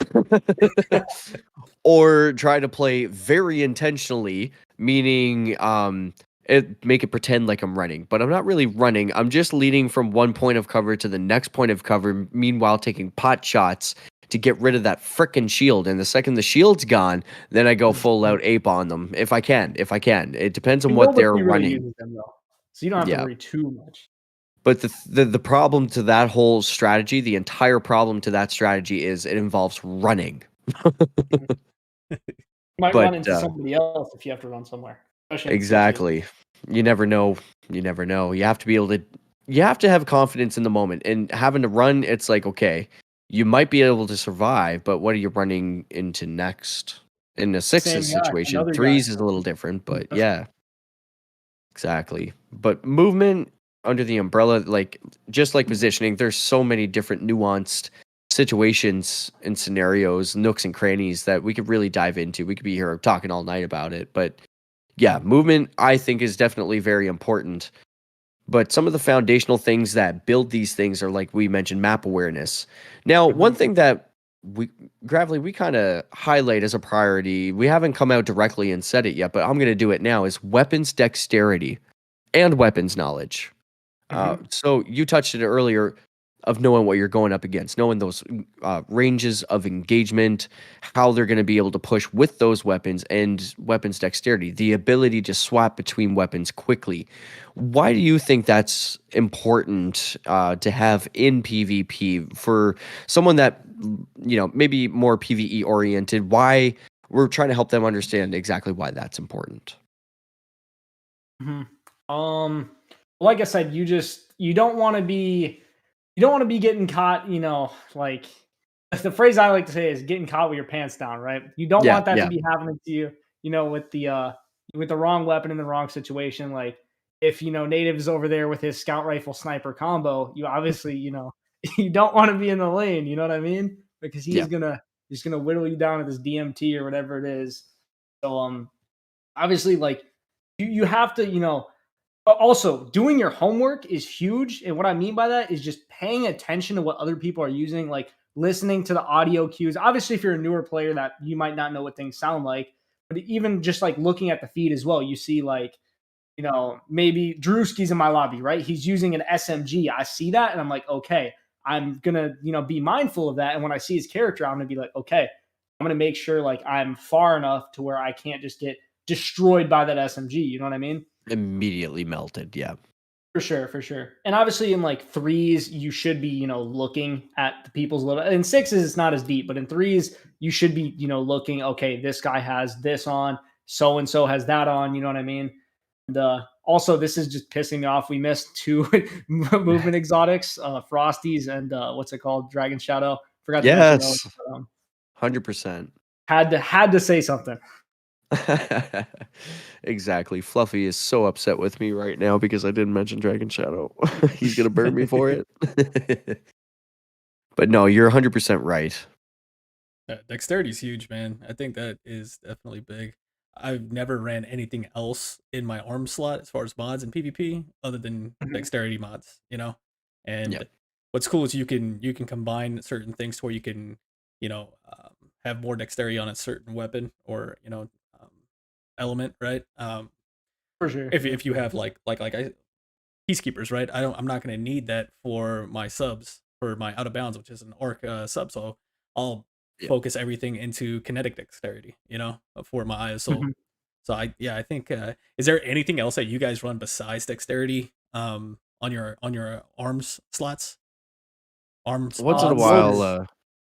or try to play very intentionally, meaning make it pretend like I'm running, but I'm not really running. I'm just leading from one point of cover to the next point of cover, meanwhile taking pot shots to get rid of that frickin' shield. And the second the shield's gone, then I go full out ape on them if I can. If I can, it depends on what they're Nobody really running. uses them though, so you don't have to Yeah. worry too much. But the problem to that whole strategy, the entire problem to that strategy is it involves running. You might run But into somebody else if you have to run somewhere, especially in 6s. exactly. You never know. You never know. You have to be able to you have to have confidence in the moment. And having to run, it's like, okay, you might be able to survive, but what are you running into next? In a sixes Same guy, situation, another guy. threes is a little different, but yeah, exactly. But movement under the umbrella, like just like positioning, there's so many different nuanced situations and scenarios, nooks and crannies that we could really dive into. We could be here talking all night about it, but yeah, movement I think is definitely very important. But some of the foundational things that build these things are, like we mentioned, map awareness. Now, one thing that we kind of highlight as a priority, we haven't come out directly and said it yet, but I'm going to do it now, is weapons dexterity and weapons knowledge. So you touched it earlier of knowing what you're going up against, knowing those ranges of engagement, how they're going to be able to push with those weapons, and weapons dexterity, the ability to swap between weapons quickly. Why do you think that's important to have in PvP for someone that, maybe more PvE oriented? Why we're trying to help them understand exactly why that's important. Like I said, you don't want to be getting caught, like the phrase I like to say is getting caught with your pants down, right? You don't Yeah, want that yeah, to be happening to you, with the wrong weapon in the wrong situation. Like if Native's over there with his scout rifle sniper combo, you obviously, you don't want to be in the lane, you know what I mean? Because yeah. he's gonna whittle you down with his DMT or whatever it is. So obviously like you have to, but also, doing your homework is huge. And what I mean by that is just paying attention to what other people are using, like listening to the audio cues. Obviously, if you're a newer player, that you might not know what things sound like, but even just like looking at the feed as well, you see like, maybe Drewski's in my lobby, right? He's using an SMG. I see that and I'm like, okay, I'm gonna, be mindful of that. And when I see his character, I'm gonna be like, okay, I'm gonna make sure like I'm far enough to where I can't just get destroyed by that SMG. You know what I mean? Immediately melted. Yeah. For sure, for sure. And obviously in like threes, you should be, looking at the people's little in sixes, it's not as deep, but in threes, you should be, looking, okay, this guy has this on, so and so has that on. You know what I mean? And also, this is just pissing me off. We missed 2 movement exotics, Frosties and what's it called, Dragon Shadow. Forgot to mention those. Yes, But, 100%. had to say something. Exactly. Fluffy is so upset with me right now because I didn't mention Dragon Shadow. He's gonna burn me for it. But no, you're 100% right. Dexterity is huge, man. I think that is definitely big. I've never ran anything else in my arm slot as far as mods in PvP other than dexterity mods, you know? And Yep. what's cool is you can combine certain things to where you can, have more dexterity on a certain weapon or, element, right? For sure. If you have like peacekeepers, right? I'm not gonna need that for my subs for my out of bounds, which is an orc sub, so I'll focus everything into kinetic dexterity, for my ISO. So I think is there anything else that you guys run besides dexterity on your arms slots? Arms Once in a loads. while,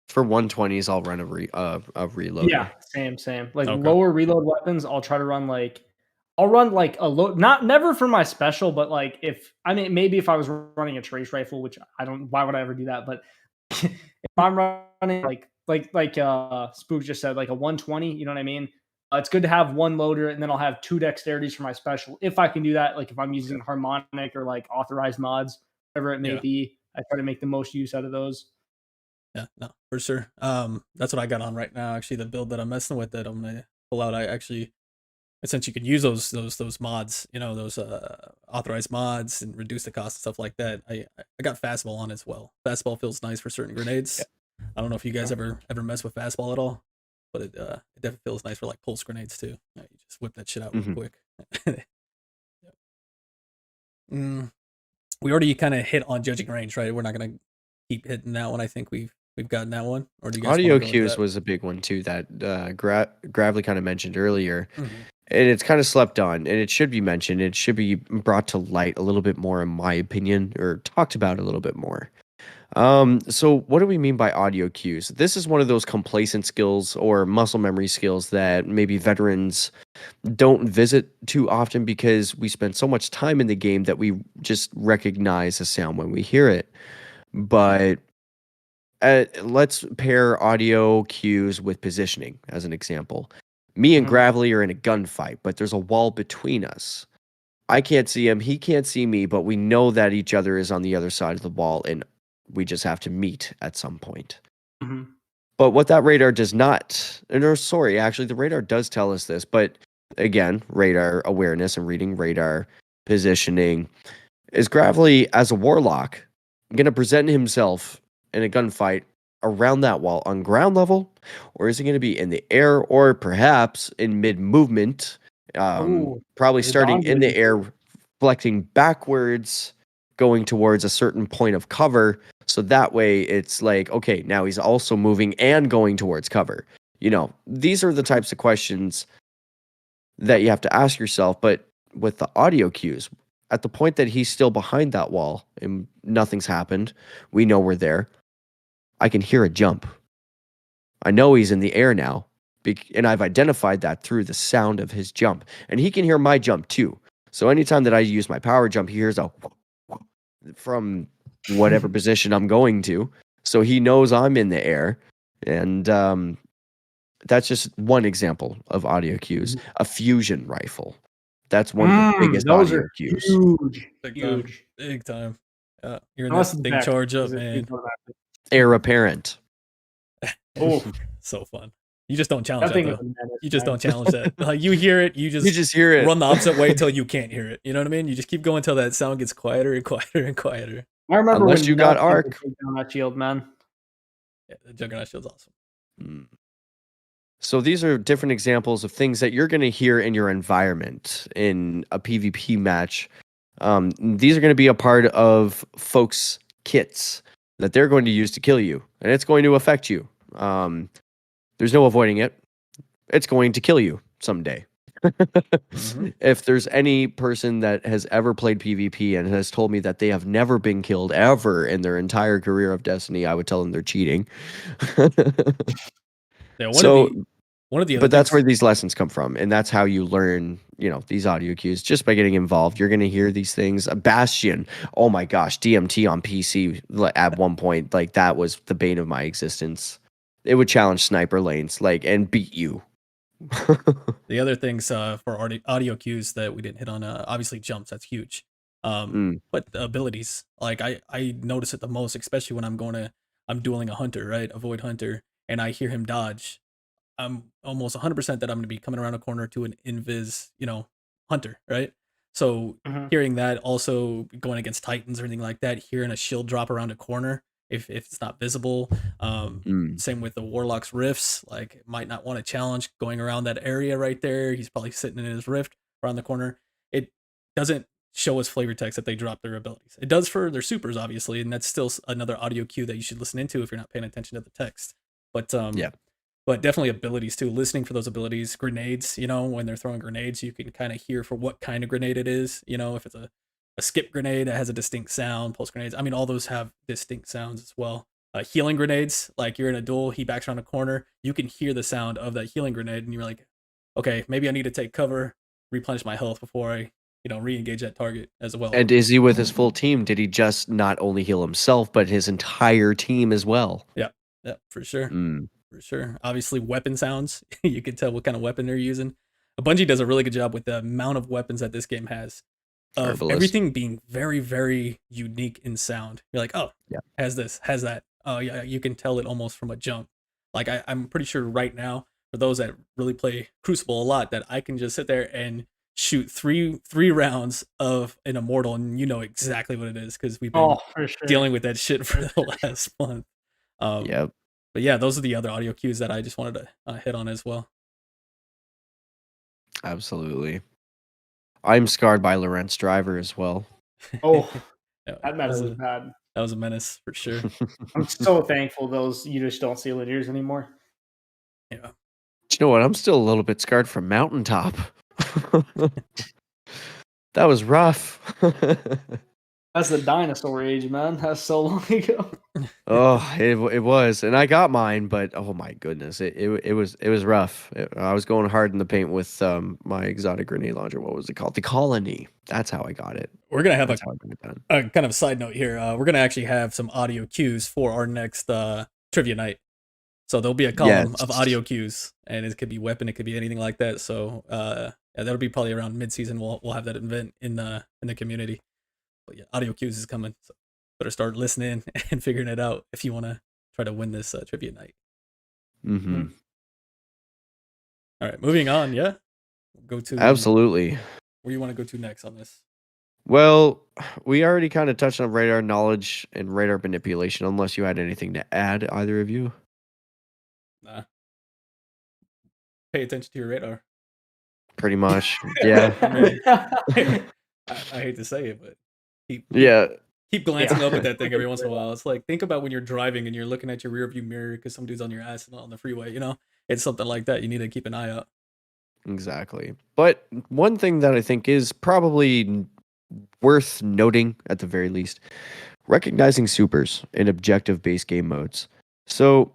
for 120s, I'll run a reloader. Yeah, same. Like Okay. lower reload weapons, I'll try to run like a load, not never for my special, but like maybe if I was running a trace rifle, which I don't, why would I ever do that? But if I'm running like Spook just said, like a 120, you know what I mean? It's good to have one loader, and then I'll have 2 dexterities for my special if I can do that. Like if I'm using harmonic or like authorized mods, whatever it may be, I try to make the most use out of those. Yeah, no, for sure. That's what I got on right now. Actually, the build that I'm messing with that I'm gonna pull out. Since you can use those mods, those authorized mods and reduce the cost and stuff like that. I got fastball on as well. Fastball feels nice for certain grenades. I don't know if you guys ever mess with fastball at all, but it definitely feels nice for like pulse grenades too. You just whip that shit out real quick. We already kind of hit on judging range, right? We're not gonna keep hitting that one. I think we've gotten that one. Or do you guys Audio wanna go into cues that? was a big one too that Gravely kind of mentioned earlier. And it's kind of slept on, and it should be mentioned. It should be brought to light a little bit more, in my opinion, or talked about a little bit more. So what do we mean by audio cues? This is one of those complacent skills or muscle memory skills that maybe veterans don't visit too often because we spend so much time in the game that we just recognize a sound when we hear it. But let's pair audio cues with positioning as an example. Me and Gravely are in a gunfight, but there's a wall between us. I can't see him, he can't see me, but we know that each other is on the other side of the wall, and we just have to meet at some point. But what that radar does not, actually, the radar does tell us this, but again, radar awareness and reading radar positioning. Is Gravely, as a warlock, going to present himself in a gunfight around that wall on ground level, or is it going to be in the air, or perhaps in mid movement, probably starting in the air, reflecting backwards, going towards a certain point of cover, so that way it's like, okay, now he's also moving and going towards cover. These are the types of questions that you have to ask yourself. But with the audio cues, at the point that he's still behind that wall and nothing's happened, we know we're there. I can hear a jump. I know he's in the air now, and I've identified that through the sound of his jump. And he can hear my jump too. So anytime that I use my power jump, he hears a from whatever position I'm going to. So he knows I'm in the air. And that's just one example of audio cues. A fusion rifle. That's one of the biggest audio cues. Huge. Big time. You're in that thing charge up, man. Heir apparent. Oh, so fun. You just don't challenge that, though. Menace, you just don't challenge that. Like, you hear it, you just hear it. Run the opposite way until you can't hear it. You know what I mean? You just keep going until that sound gets quieter and quieter and quieter. I remember unless when you got arc on that shield, man. Yeah, the Juggernaut shield's awesome. So these are different examples of things that you're going to hear in your environment in a PvP match. These are going to be a part of folks' kits that they're going to use to kill you, and it's going to affect you. There's no avoiding it. It's going to kill you someday. If there's any person that has ever played PvP and has told me that they have never been killed ever in their entire career of Destiny, I would tell them they're cheating. Yeah, One of the other But that's things, where these lessons come from, and that's how you learn, these audio cues. Just by getting involved, you're going to hear these things. Bastion, oh my gosh, DMT on PC at one point, like that was the bane of my existence. It would challenge sniper lanes, and beat you. the other things for audio cues that we didn't hit on, obviously jumps, that's huge. But the abilities, like I notice it the most, especially when I'm dueling a hunter, right? A void hunter, and I hear him dodge. I'm almost 100% that I'm going to be coming around a corner to an invis, hunter, right? So hearing that, also going against Titans or anything like that, hearing a shield drop around a corner if it's not visible. Same with the Warlock's rifts, like might not want to challenge going around that area right there. He's probably sitting in his rift around the corner. It doesn't show us flavor text that they drop their abilities. It does for their supers, obviously, and that's still another audio cue that you should listen into if you're not paying attention to the text. But yeah. But definitely abilities too. Listening for those abilities, grenades. When they're throwing grenades, you can kind of hear for what kind of grenade it is. If it's a skip grenade that has a distinct sound, pulse grenades. I mean, all those have distinct sounds as well. Healing grenades, like you're in a duel, he backs around a corner, you can hear the sound of that healing grenade, and you're like, okay, maybe I need to take cover, replenish my health before I, re-engage that target as well. And is he with his full team? Did he just not only heal himself, but his entire team as well? Yeah, for sure. For sure. Obviously, weapon sounds. You can tell what kind of weapon they're using. Bungie does a really good job with the amount of weapons that this game has. Of everything being very, very unique in sound. You're like, oh, yeah, has this, has that. Oh, yeah, you can tell it almost from a jump. Like, I'm pretty sure right now, for those that really play Crucible a lot, that I can just sit there and shoot three rounds of an Immortal, and you know exactly what it is, because we've been dealing with that shit for the last month. Yep. But yeah, those are the other audio cues that I just wanted to hit on as well. Absolutely. I'm scarred by Lorentz Driver as well. Oh, that menace was bad. That was a menace for sure. I'm so thankful you just don't see Lydiers anymore. Yeah. Do you know what? I'm still a little bit scarred from Mountaintop. That was rough. That's the dinosaur age, man. That's so long ago. Oh, it was, and I got mine, but oh my goodness, it was rough. I was going hard in the paint with my exotic grenade launcher. What was it called? The Colony. That's how I got it. We're gonna have a kind of side note here. We're gonna actually have some audio cues for our next trivia night. So there'll be a column of audio cues, and it could be weapon, it could be anything like that. So yeah, that'll be probably around mid-season. We'll have that event in the community. But yeah, audio cues is coming. So better start listening and figuring it out if you want to try to win this trivia night. Mm-hmm. All right, moving on. Yeah, we'll go to absolutely. Where you want to go to next on this? Well, we already kind of touched on radar knowledge and radar manipulation. Unless you had anything to add, either of you. Nah. Pay attention to your radar. Pretty much, yeah. I hate to say it, but keep glancing up at that thing every once in a while. It's like, think about when you're driving and you're looking at your rear view mirror because some dude's on your ass on the freeway. It's something like that. You need to keep an eye out. Exactly. But one thing that I think is probably worth noting, at the very least, recognizing supers in objective-based game modes. So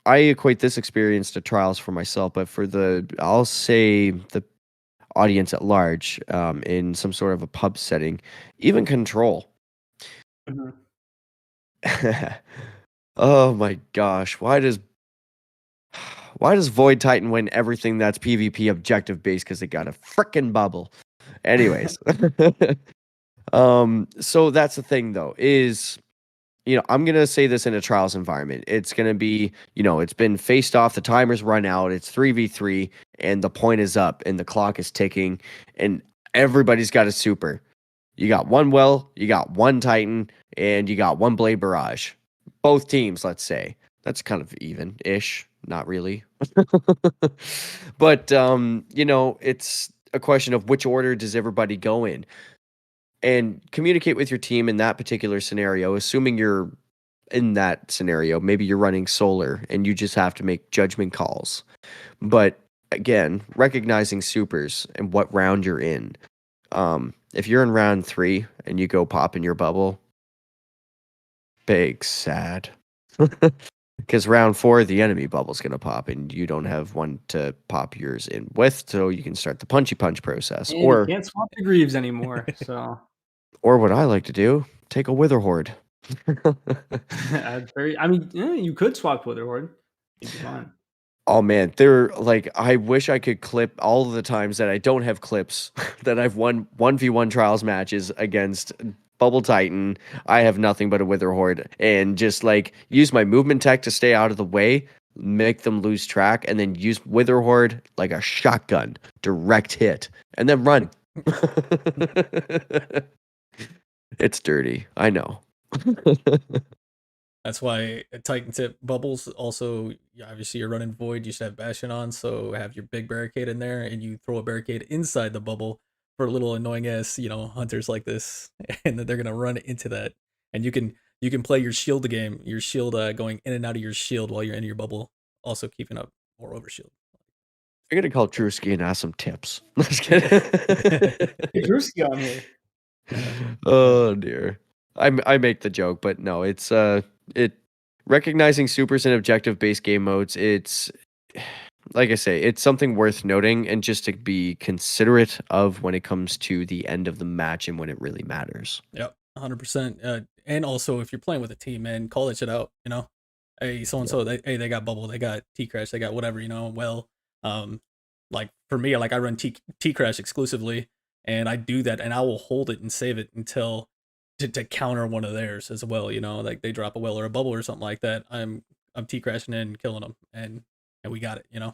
I equate this experience to trials for myself, but for I'll say the audience at large, in some sort of a pub setting, even Control. Oh my gosh, why does Void Titan win everything that's PvP objective based? Because they got a frickin' bubble. Anyways, so that's the thing though, is I'm gonna say this in a trials environment. It's gonna be, it's been faced off, the timer's run out, it's 3v3, and the point is up, and the clock is ticking, and everybody's got a super. You got one well, you got one Titan, and you got one Blade Barrage. Both teams, let's say. That's kind of even-ish. Not really. But, it's a question of which order does everybody go in. And communicate with your team in that particular scenario, assuming you're in that scenario. Maybe you're running solar, and you just have to make judgment calls. But, again, recognizing supers and what round you're in. If you're in round 3 and you go pop in your bubble, big sad. Because round 4, the enemy bubble's going to pop, and you don't have one to pop yours in with, so you can start the punchy punch process. And you can't swap the Greaves anymore. So, Or what I like to do, take a Wither Horde. I mean, yeah, you could swap Wither Horde. You'd be fine. Oh man, they're like, I wish I could clip all of the times that I don't have clips that I've won 1v1 trials matches against Bubble Titan. I have nothing but a Wither Horde, and just like use my movement tech to stay out of the way, make them lose track, and then use Wither Horde like a shotgun, direct hit, and then run. It's dirty, I know. That's why Titan tip bubbles also, obviously you're running void, you should have Bastion on, so have your big barricade in there and you throw a barricade inside the bubble for little annoying ass, hunters like this, and then they're gonna run into that. And you can play your shield game, your shield going in and out of your shield while you're in your bubble, also keeping up more overshield. I'm gonna call Drewski and ask some tips. Just kidding. Hey, Drewski on here. Oh dear. I make the joke, but no, it's recognizing supers in objective based game modes, it's like I say, it's something worth noting, and just to be considerate of when it comes to the end of the match and when it really matters. Yep, 100%. And also, if you're playing with a team, man, call that shit out. Hey, so and so, they got bubble, they got T Crash, they got whatever. Well, like for me, like I run T Crash exclusively, and I do that, and I will hold it and save it until to counter one of theirs as well. Like they drop a well or a bubble or something like that. I'm T crashing in, killing them, and we got it. So.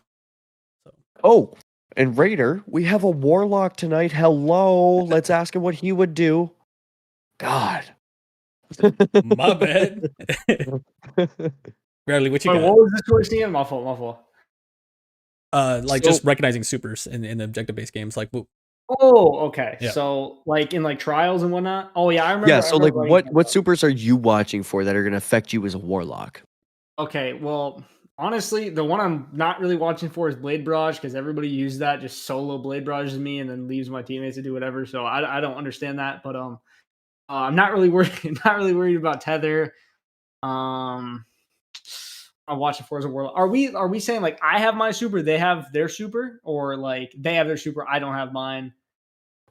Oh, and Raider, we have a Warlock tonight. Hello, let's ask him what he would do. God, my bad. Bradley, what you got? What was this choice again? My fault. Just recognizing supers in objective-based games, like whoop. Oh, okay. Yeah. So like in like trials and whatnot. Oh yeah, I remember. Yeah. So like, what supers are you watching for that are going to affect you as a Warlock? Okay, well, honestly, the one I'm not really watching for is Blade Barrage, because everybody uses that, just solo Blade Barrages me and then leaves my teammates to do whatever. So I don't understand that, but I'm not really worried. Not really worried about Tether. I'm watching for as a Warlock. Are we saying like I have my super, they have their super, or like they have their super, I don't have mine?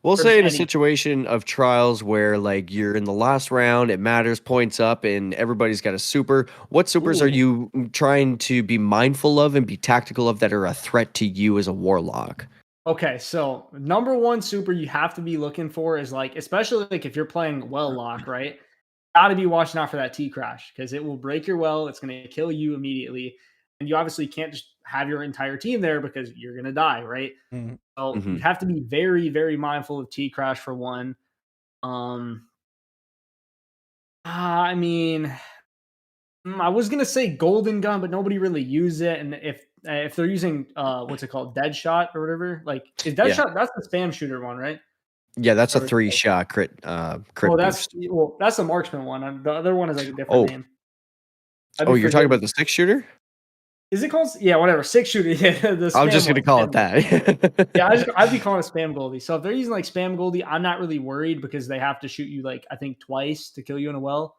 We'll say in a situation of trials where like you're in the last round, it matters, points up, and everybody's got a super. What supers are you trying to be mindful of and be tactical of that are a threat to you as a Warlock? Okay, so number one super you have to be looking for is like, especially like if you're playing well lock, right? Got to be watching out for that T crash, because it will break your well. It's going to kill you immediately, and you obviously can't just have your entire team there because you're going to die, right? Mm-hmm. So you have to be very, very mindful of T crash for one. I mean, I was gonna say golden gun, but nobody really uses it. And if they're using what's it called, dead shot or whatever, like is dead shot, that's the spam shooter one, right? Yeah, that's a 3-shot crit. Oh, that's the marksman one. The other one is like a different name. Oh, you're talking about the 6-shooter? Is it called? Yeah, whatever. 6-shooter. Yeah, I'm just gonna call it that. Yeah, I'd be calling it spam Goldie. So if they're using like spam Goldie, I'm not really worried, because they have to shoot you like I think twice to kill you in a well.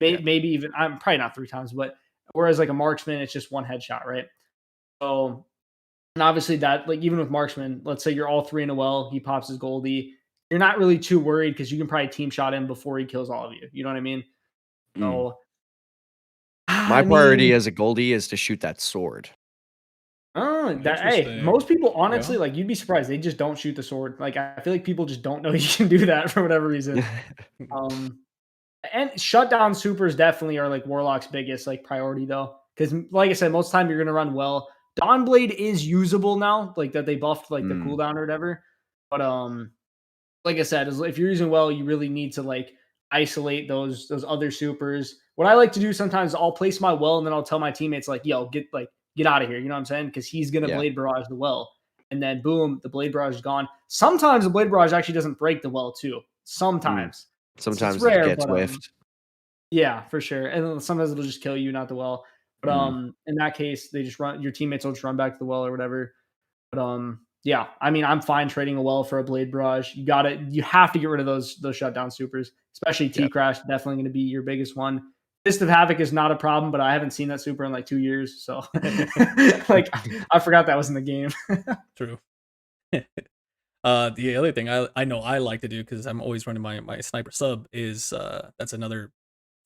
Maybe even, I'm probably not 3 times, but whereas like a marksman, it's just one headshot, right? So, and obviously that, like even with marksman, let's say you're all 3 in a well, he pops his Goldie, you're not really too worried because you can probably team shot him before he kills all of you. You know what I mean? So my priority as a Goldie is to shoot that sword. Hey, most people honestly, like you'd be surprised, they just don't shoot the sword. Like I feel like people just don't know you can do that for whatever reason. And shutdown supers definitely are like Warlock's biggest like priority though, because like I said, most of the time you're gonna run well. Dawnblade is usable now, like that they buffed like the cooldown or whatever. But like I said, if you're using well, you really need to like isolate those other supers. What I like to do sometimes is I'll place my well and then I'll tell my teammates like, yo, get out of here. You know what I'm saying? Because he's gonna blade barrage the well, and then boom, the blade barrage is gone. Sometimes the blade barrage actually doesn't break the well too. Sometimes. Sometimes it's rare, it gets whiffed. Yeah, for sure. And then sometimes it'll just kill you, not the well. But in that case, they just run, your teammates will just run back to the well or whatever. But yeah, I mean, I'm fine trading a well for a blade barrage. You have to get rid of those shutdown supers, especially T crash, definitely going to be your biggest one. Fist of Havoc is not a problem, but I haven't seen that super in like 2 years. So like I forgot that was in the game. True. The other thing I know I like to do, because I'm always running my sniper sub, is that's another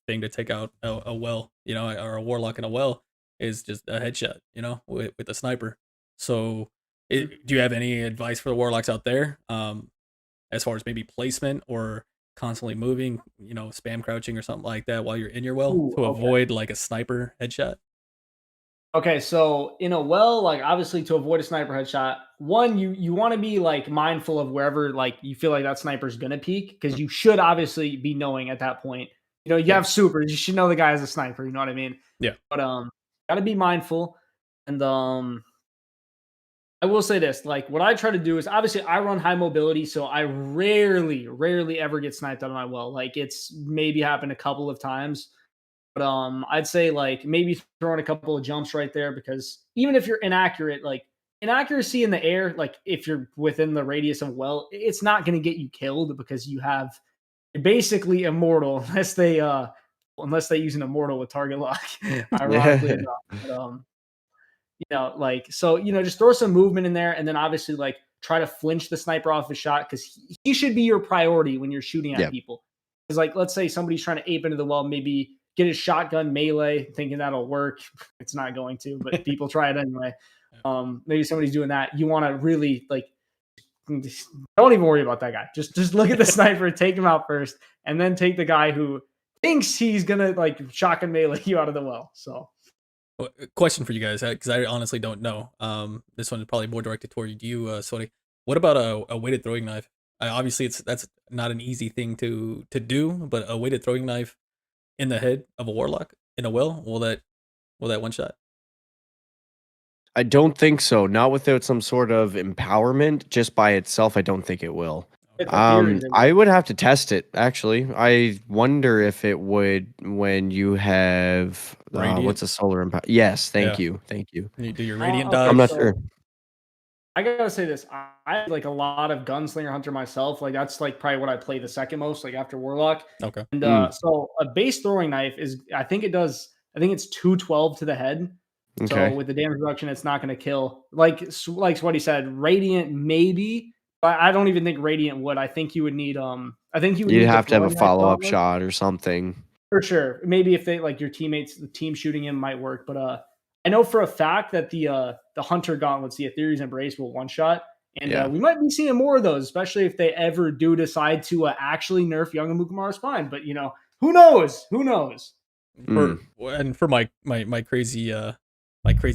thing to take out a well, you know, or a warlock in a well, is just a headshot, you know, with a sniper. So do you have any advice for the warlocks out there, as far as maybe placement or constantly moving, you know, spam crouching or something like that while you're in your well, Ooh, to okay. avoid like a sniper headshot? Okay, so in a well, like obviously to avoid a sniper headshot, one you want to be like mindful of wherever like you feel like that sniper's gonna peek, because you should obviously be knowing at that point. You know, you Yeah. have supers, you should know the guy is a sniper. You know what I mean? Yeah. But gotta be mindful. And I will say this: like what I try to do is obviously I run high mobility, so I rarely ever get sniped out of my well. Like it's maybe happened a couple of times. But I'd say like maybe throwing a couple of jumps right there, because even if you're inaccurate, like inaccuracy in the air, like if you're within the radius of well, it's not going to get you killed, because you're basically immortal unless they use an immortal with target lock, ironically Yeah. enough. But, like so just throw some movement in there, and then obviously like try to flinch the sniper off his shot, because he should be your priority when you're shooting at Yeah. people. Because like let's say somebody's trying to ape into the well, maybe get his shotgun melee, thinking that'll work. It's not going to, but people try it anyway. Maybe somebody's doing that. You want to really like, don't even worry about that guy. Just look at the sniper, take him out first, and then take the guy who thinks he's gonna like shotgun melee you out of the well. So, Question for you guys, because I honestly don't know. This one is probably more directed toward you, Sweaty. What about a weighted throwing knife? Obviously, that's not an easy thing to do, but a weighted throwing knife in the head of a warlock in a well, will that one shot? I don't think so. Not without some sort of empowerment. Just by itself, I don't think it will. it's a theory. I would have to test it, actually. I wonder if it would when you have Radiant. what's a solar empower? Yes, thank Yeah. you. Thank you. Can you do your radiant okay, dodge? I'm not so- sure. I gotta say this. I have like a lot of gunslinger hunter myself. Like that's like probably what I play the second most, like after warlock. Okay. And so a base throwing knife is, I think it's 212 to the head. Okay. So with the damage reduction, it's not going to kill. Like what he said, radiant maybe, but I don't even think radiant would. I think you would need I think you would You'd need the have to have a throwing knife follow-up probably. shot or something. For sure. Maybe if they like your teammates, the team shooting him might work. But I know for a fact that the hunter gauntlets, the Aetheri's Embrace, will one shot. And Yeah. we might be seeing more of those, especially if they ever do decide to actually nerf Young Amukamara's spine. But who knows? Who knows? For my crazy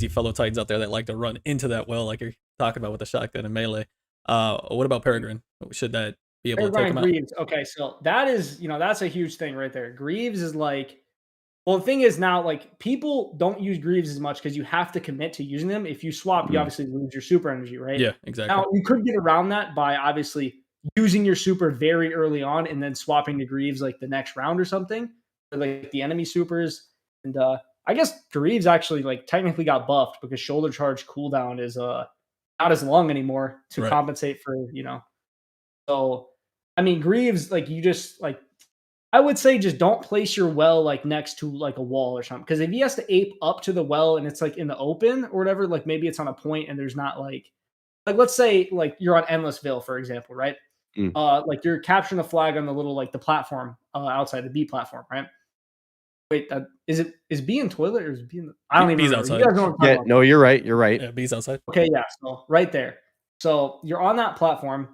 fellow Titans out there that like to run into that well, like you're talking about with the shotgun and melee. What about Peregrine? Should that be able to take him out? Greaves. Okay, so that is, that's a huge thing right there. Greaves is like, well, the thing is now, like, people don't use Greaves as much because you have to commit to using them. If you swap, you obviously lose your super energy, right? Yeah, exactly. Now, you could get around that by obviously using your super very early on and then swapping to Greaves like the next round or something, or like the enemy supers. And I guess Greaves actually like technically got buffed because shoulder charge cooldown is not as long anymore to Right. compensate for, So, I mean, Greaves, like you just like, I would say just don't place your well like next to like a wall or something. Because if he has to ape up to the well and it's like in the open or whatever, like maybe it's on a point and there's not like let's say like you're on Endlessville, for example, right? Like you're capturing the flag on the little like the platform outside the B platform, right? Wait, is B in toilet or is B in the, I don't even B's remember. outside. You guys know what I'm talking Yeah, about. no, you're right. You're right. Yeah, B's outside. Okay, yeah. So right there. So you're on that platform.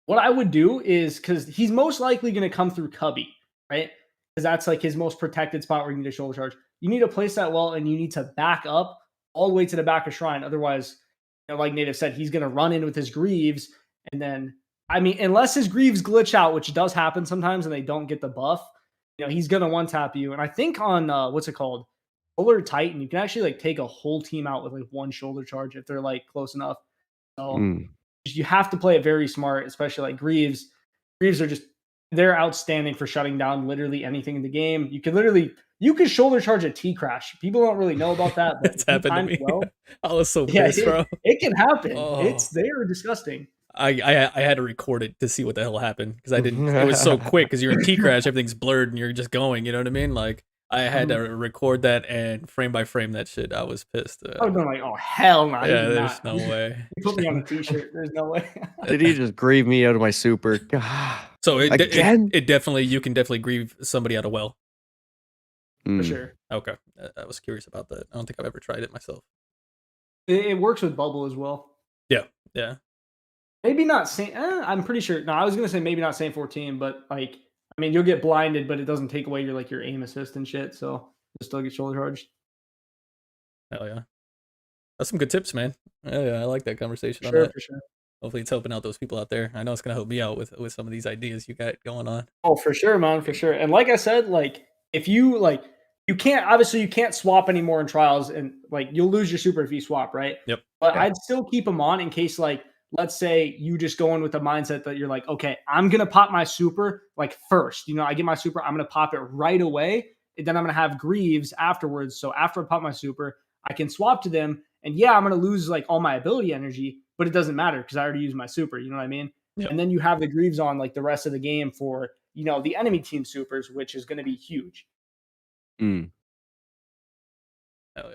What I would do is, because he's most likely going to come through Cubby, right? Because that's like his most protected spot where you need a shoulder charge. You need to place that well, and you need to back up all the way to the back of Shrine. Otherwise, like Native said, he's going to run in with his Greaves. And then, I mean, unless his Greaves glitch out, which does happen sometimes and they don't get the buff, he's going to one-tap you. And I think on, what's it called? Solar Titan, you can actually like take a whole team out with like one shoulder charge if they're like close enough. So you have to play it very smart, especially like Greaves. Greaves are they're outstanding for shutting down literally anything in the game. You could shoulder charge a T-Crash. People don't really know about that, but It's happened to me. Well, I was so pissed, bro. It can happen. Oh. They're disgusting. I had to record it to see what the hell happened because I didn't. It was so quick because you're in T-Crash, everything's blurred and you're just going. You know what I mean? Like I had to record that and frame by frame that shit. I was pissed. I would have been like, oh hell no! Yeah, He did there's not. no way. He put me on a t-shirt. There's no way. Did he just grieve me out of my super? God. So Again? it definitely, you can definitely grieve somebody out of well. For Mm. sure. Okay, I was curious about that. I don't think I've ever tried it myself. It works with bubble as well. Yeah. Maybe not Saint. I'm pretty sure. No, I was gonna say maybe not Saint 14, but like, I mean, you'll get blinded, but it doesn't take away your aim assist and shit. So you'll still get shoulder charged. Hell yeah. That's some good tips, man. Yeah, I like that conversation on Sure, that. for sure. Hopefully it's helping out those people out there. I know it's gonna help me out with some of these ideas you got going on. Oh, for sure, man, for sure. And like I said, like if you like, you can't swap anymore in trials, and like you'll lose your super if you swap, right? Yep. But Yeah. I'd still keep them on in case, like, let's say you just go in with the mindset that you're like, okay, I'm gonna pop my super like first. I get my super, I'm gonna pop it right away, and then I'm gonna have Greaves afterwards. So after I pop my super, I can swap to them, and yeah, I'm gonna lose like all my ability energy, but it doesn't matter because I already used my super. You know what I mean? Yep. And then you have the Greaves on like the rest of the game for the enemy team supers, which is gonna be huge. Mm. Hell yeah.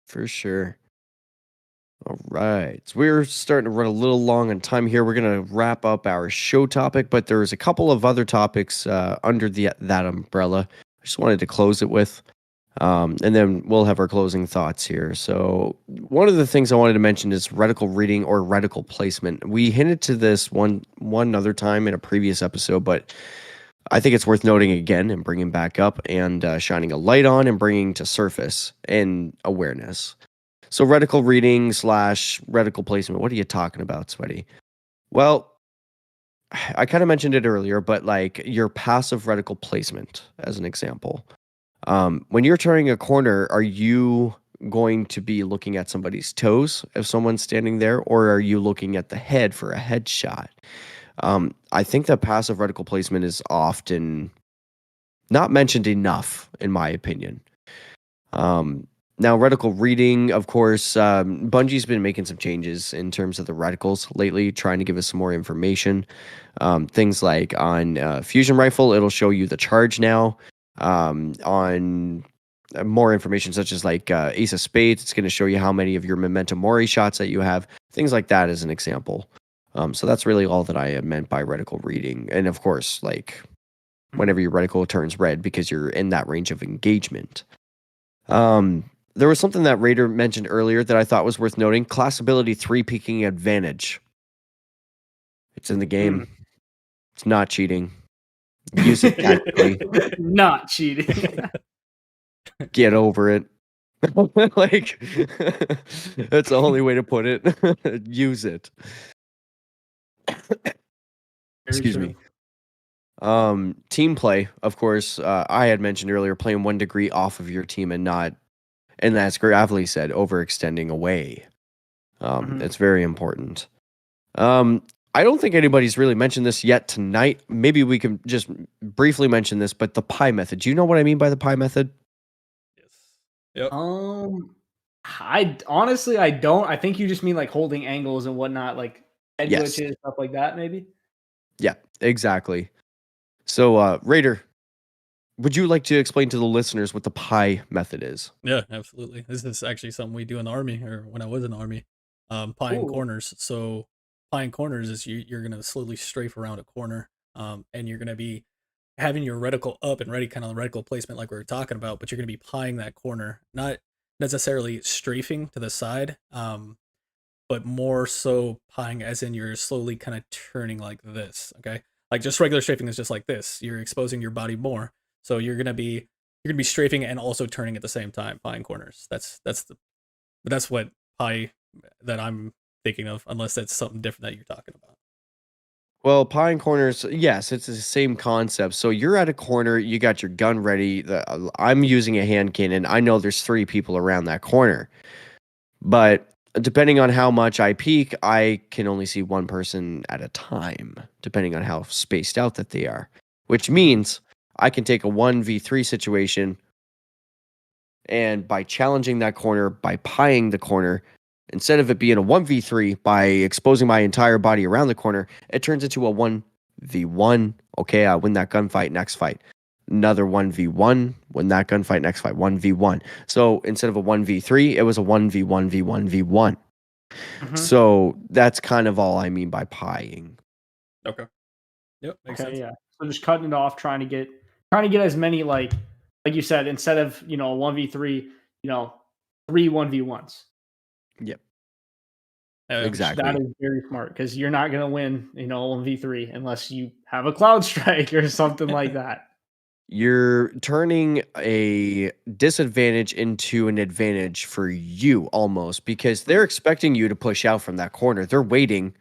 For sure. All right. So we're starting to run a little long on time here. We're going to wrap up our show topic, but there's a couple of other topics under that umbrella. I just wanted to close it with. And then we'll have our closing thoughts here. So one of the things I wanted to mention is reticle reading or reticle placement. We hinted to this one other time in a previous episode, but I think it's worth noting again and bringing back up and shining a light on and bringing to surface and awareness. So reticle reading / reticle placement. What are you talking about, Sweaty? Well, I kind of mentioned it earlier, but like your passive reticle placement, as an example. When you're turning a corner, are you going to be looking at somebody's toes if someone's standing there, or are you looking at the head for a headshot? I think that passive reticle placement is often not mentioned enough, in my opinion. Now, reticle reading, of course, Bungie's been making some changes in terms of the reticles lately, trying to give us some more information. Things like on Fusion Rifle, it'll show you the charge now. On more information such as like Ace of Spades, it's going to show you how many of your Memento Mori shots that you have. Things like that as an example. So that's really all that I meant by reticle reading. And of course, like whenever your reticle turns red because you're in that range of engagement. There was something that Raider mentioned earlier that I thought was worth noting. Class ability 3 peeking advantage. It's in the game. It's not cheating. Use it tactically. Not cheating. Get over it. Like, that's the only way to put it. Use it. Excuse me. Team play, of course, I had mentioned earlier, playing 1 degree off of your team and not, and as Gravely said, overextending away. It's very important. I don't think anybody's really mentioned this yet tonight. Maybe we can just briefly mention this, but the pie method. Do you know what I mean by the pie method? Yes. Yep. I honestly, I don't. I think you just mean like holding angles and whatnot, like head Yes. glitches, stuff like that, maybe. Yeah, exactly. So, Raider, would you like to explain to the listeners what the pie method is? Yeah, absolutely. This is actually something we do in the army, or when I was in the army. Pieing Ooh. corners. So pieing corners is you're gonna slowly strafe around a corner, and you're gonna be having your reticle up and ready, kind of reticle placement like we were talking about, but you're gonna be pieing that corner, not necessarily strafing to the side, but more so pieing as in you're slowly kind of turning like this. Okay, like just regular strafing is just like this. You're exposing your body more, so you're gonna be strafing and also turning at the same time, pieing corners. That's what pie that I'm thinking of, unless that's something different that you're talking about. Well, pieing corners, yes, it's the same concept. So you're at a corner, you got your gun ready. I'm using a hand cannon. I know there's 3 people around that corner. But depending on how much I peek, I can only see 1 person at a time, depending on how spaced out that they are. Which means I can take a 1v3 situation, and by challenging that corner, by pieing the corner, instead of it being a 1v3 by exposing my entire body around the corner, it turns into a 1v1. Okay, I win that gunfight, next fight. another 1v1, win that gunfight, next fight, 1v1. So instead of a 1v3, it was a 1v1v1v1. So that's kind of all I mean by pieing. Okay. Yep. Makes sense. Yeah. So just cutting it off, trying to get as many like you said, instead of a 1v3, 3 1v1s. Yep. Exactly. That is very smart because you're not gonna win, 1v3 unless you have a cloud strike or something like that. You're turning a disadvantage into an advantage for you almost because they're expecting you to push out from that corner. They're waiting,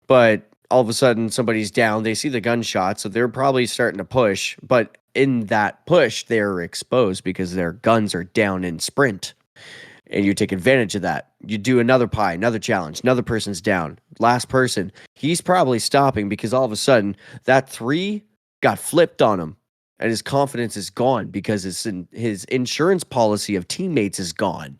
but all of a sudden somebody's down. They see the gunshot, so they're probably starting to push. But in that push, they're exposed because their guns are down in sprint. And you take advantage of that. You do another pie, another challenge, another person's down. Last person, he's probably stopping because all of a sudden that 3 got flipped on him. And his confidence is gone because his insurance policy of teammates is gone.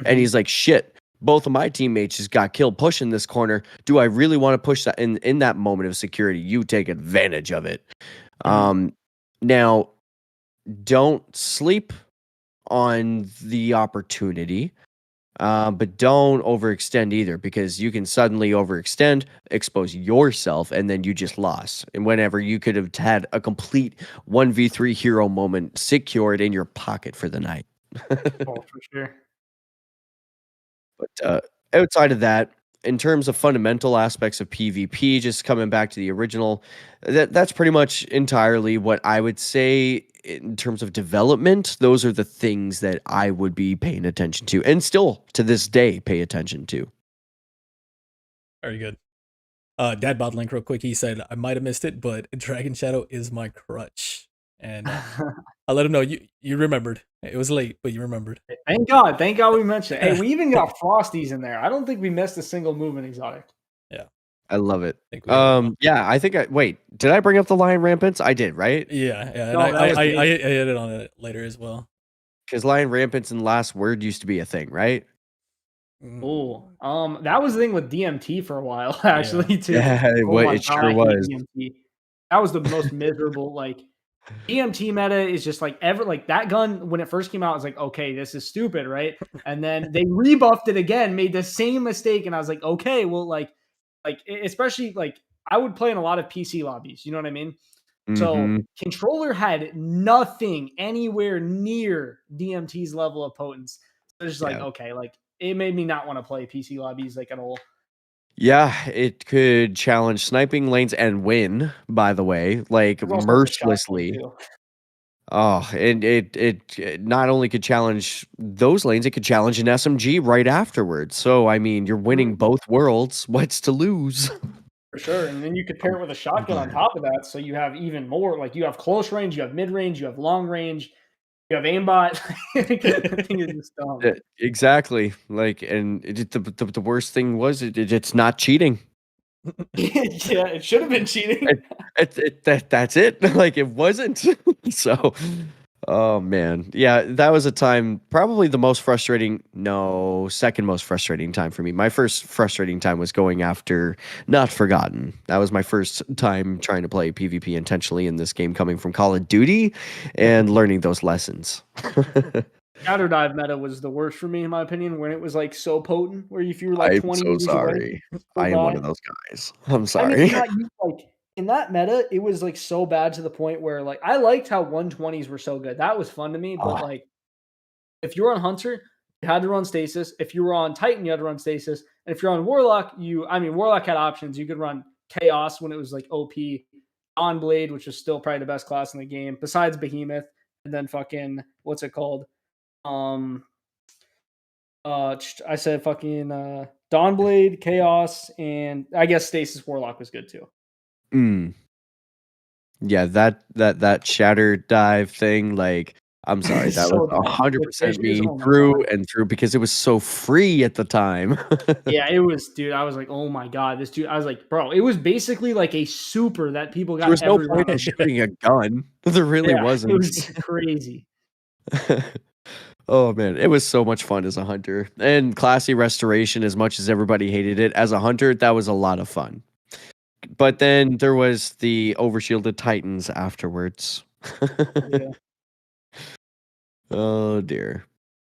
And he's like, shit, both of my teammates just got killed pushing this corner. Do I really want to push that? In that moment of security, you take advantage of it. Now, don't sleep on the opportunity, but don't overextend either because you can suddenly overextend, expose yourself, and then you just lost. And whenever you could have had a complete 1v3 hero moment secured in your pocket for the night. For sure. But outside of that, in terms of fundamental aspects of PvP, just coming back to the original, that's pretty much entirely what I would say in terms of development. Those are the things that I would be paying attention to and still to this day pay attention to. Very good. Dad bought link real quick. He said, I might have missed it, but Dragon Shadow is my crutch. And I let him know you remembered. It was late, but you remembered. Thank God we mentioned it. Hey, we even got Frosties in there. I don't think we missed a single movement exotic. Yeah. I love it. I think wait, did I bring up the Lion Rampants? I did, right? Yeah. No, and I hit it on it later as well. Because Lion Rampants and Last Word used to be a thing, right? Oh, that was the thing with DMT for a while, actually, too. Yeah, it sure was. DMT. That was the most miserable, DMT meta is just that gun when it first came out, I was like, okay, this is stupid, right? And then they rebuffed it again, made the same mistake, and I was like, okay, well, especially I would play in a lot of PC lobbies, you know what I mean? So controller had nothing anywhere near DMT's level of potence. So it's just okay, it made me not want to play PC lobbies at all. Yeah, it could challenge sniping lanes and win, by the way, mercilessly. Oh, and it not only could challenge those lanes, it could challenge an SMG right afterwards. So, I mean, you're winning both worlds. What's to lose? For sure. And then you could pair it with a shotgun on top of that. So you have even more. You have close range, you have mid range, you have long range, you have aimbot. I think it's just dumb. Exactly. And the worst thing was it's not cheating. Yeah, it should have been cheating. That's it. It wasn't. So, oh man, yeah, that was a time, probably the most frustrating. No, second most frustrating time for me. My first frustrating time was going after Not Forgotten. That was my first time trying to play PvP intentionally in this game, coming from Call of Duty and learning those lessons. Shadow dive meta was the worst for me, in my opinion, when it was so potent. Where if you were 20 I'm so meters sorry. away, I am one of those guys. I'm sorry. I mean, in that meta, it was so bad to the point where I liked how 120s were so good. That was fun to me. But if you were on Hunter, you had to run stasis. If you were on Titan, you had to run stasis. And if you're on Warlock, Warlock had options. You could run Chaos when it was OP, On Blade, which is still probably the best class in the game, besides Behemoth, and then fucking what's it called? I said fucking Dawnblade, Chaos, and I guess Stasis Warlock was good too. Yeah, that shatter dive thing, I'm sorry, that was 100% me through and through because it was so free at the time. Yeah, it was, dude. I was like, oh my god, this dude. I was like, bro, it was basically a super that people got. There was no point in shooting a gun. There really wasn't. It was crazy. Oh man, it was so much fun as a hunter. And Classy Restoration, as much as everybody hated it, as a hunter, that was a lot of fun. But then there was the overshielded Titans afterwards. Yeah. Oh dear.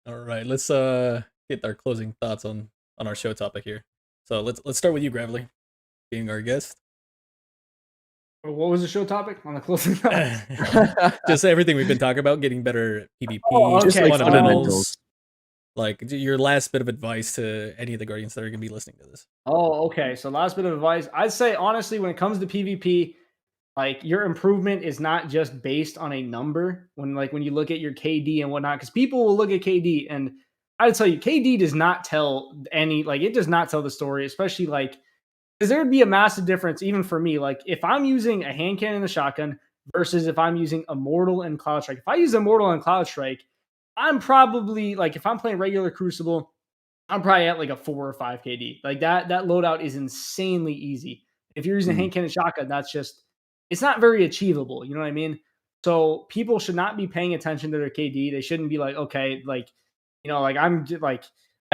All right, let's get our closing thoughts on our show topic here. So let's start with you, Gravely, being our guest. What was the show topic on the closing thoughts? Just everything we've been talking about, getting better at PvP, Oh, Just okay. like fundamentals. Like your last bit of advice to any of the Guardians that are going to be listening to this. Oh, okay. So last bit of advice. I'd say honestly, when it comes to PvP, like your improvement is not just based on a number. When you look at your KD and whatnot, because people will look at KD and I'd tell you, KD does not tell it does not tell the story, especially because there would be a massive difference even for me. Like if I'm using a hand cannon and a shotgun versus if I'm using Immortal and Cloud Strike. If I use Immortal and Cloud Strike, I'm probably like if I'm playing regular Crucible, I'm probably at like a 4 or 5 KD. Like that loadout is insanely easy. If you're using a hand cannon shotgun, it's not very achievable. You know what I mean? So people should not be paying attention to their KD. They shouldn't be like, okay, I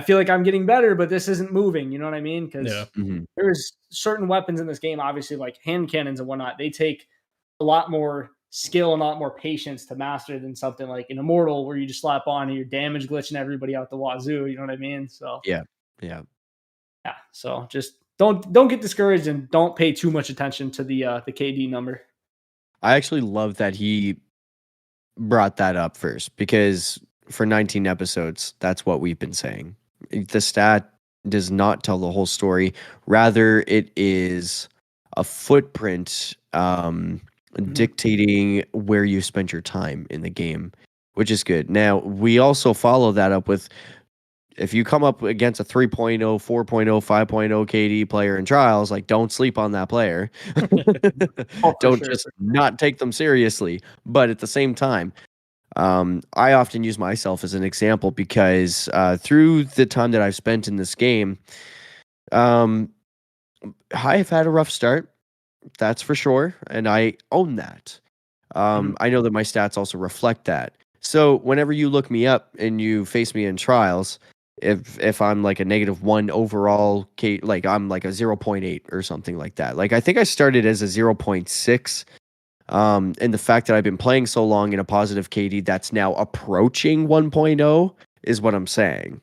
feel like I'm getting better, but this isn't moving. You know what I mean? Because there's certain weapons in this game, obviously like hand cannons and whatnot. They take a lot more skill and a lot more patience to master than something like an Immortal where you just slap on and you're damage glitching everybody out the wazoo. You know what I mean? So yeah. So just don't get discouraged and don't pay too much attention to the KD number. I actually love that he brought that up first because for 19 episodes, that's what we've been saying. The stat does not tell the whole story. Rather, it is a footprint dictating where you spend your time in the game, which is good. Now, we also follow that up with if you come up against a 3.0, 4.0, 5.0 KD player in trials, like don't sleep on that player. Don't just not take them seriously. But at the same time, I often use myself as an example because through the time that I've spent in this game, I've had a rough start. That's for sure. And I own that. I know that my stats also reflect that. So whenever you look me up and you face me in trials, if I'm like a -1 overall, like I'm like a 0.8 or something like that. Like I think I started as a 0.6. And the fact that I've been playing so long in a positive KD that's now approaching 1.0 is what I'm saying.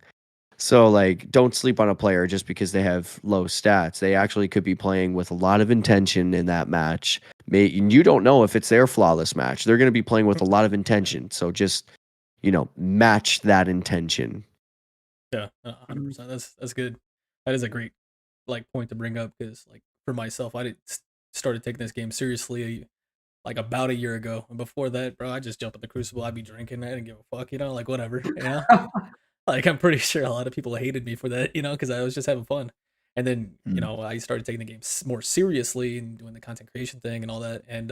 So like don't sleep on a player just because they have low stats. They actually could be playing with a lot of intention in that match. You don't know if it's their flawless match. They're going to be playing with a lot of intention. So just, match that intention. Yeah, 100%. That's good. That is a great point to bring up because for myself, I started taking this game seriously like about a year ago. And before that, bro, I just jump in the Crucible. I'd be drinking. I didn't give a fuck, like whatever, Like I'm pretty sure a lot of people hated me for that, because I was just having fun. And then I started taking the game more seriously and doing the content creation thing and all that. And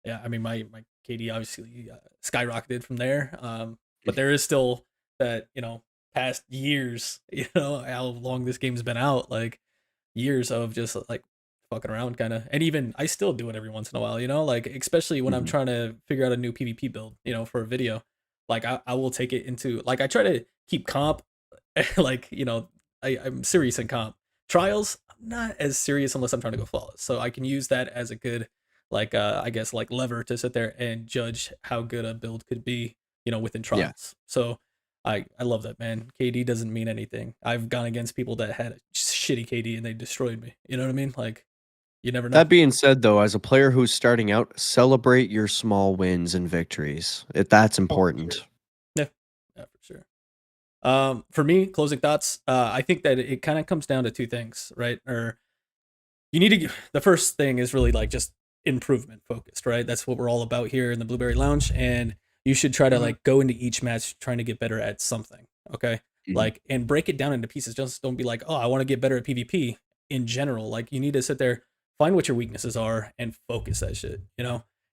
yeah, I mean my KD obviously skyrocketed from there. But there is still that past years, how long this game's been out, like years of just like fucking around kind of. And even I still do it every once in a while, like especially when I'm trying to figure out a new PvP build, for a video. Like I will take it into like I try to keep comp like, I'm serious in comp. Trials, I'm not as serious unless I'm trying to go flawless. So I can use that as a good I guess like lever to sit there and judge how good a build could be, within trials. Yeah. So I love that, man. KD doesn't mean anything. I've gone against people that had a shitty KD and they destroyed me. You know what I mean? Like you never know. That being said, though, as a player who's starting out, celebrate your small wins and victories. That's important. Yeah, for sure. For me, closing thoughts. I think that it kind of comes down to two things, right? Or you need to. The first thing is really like just improvement focused, right? That's what we're all about here in the BlueBerry Lounge, and you should try to like go into each match trying to get better at something. Okay, like and break it down into pieces. Just don't be like, oh, I want to get better at PvP in general. Like you need to sit there. Find what your weaknesses are and focus that shit,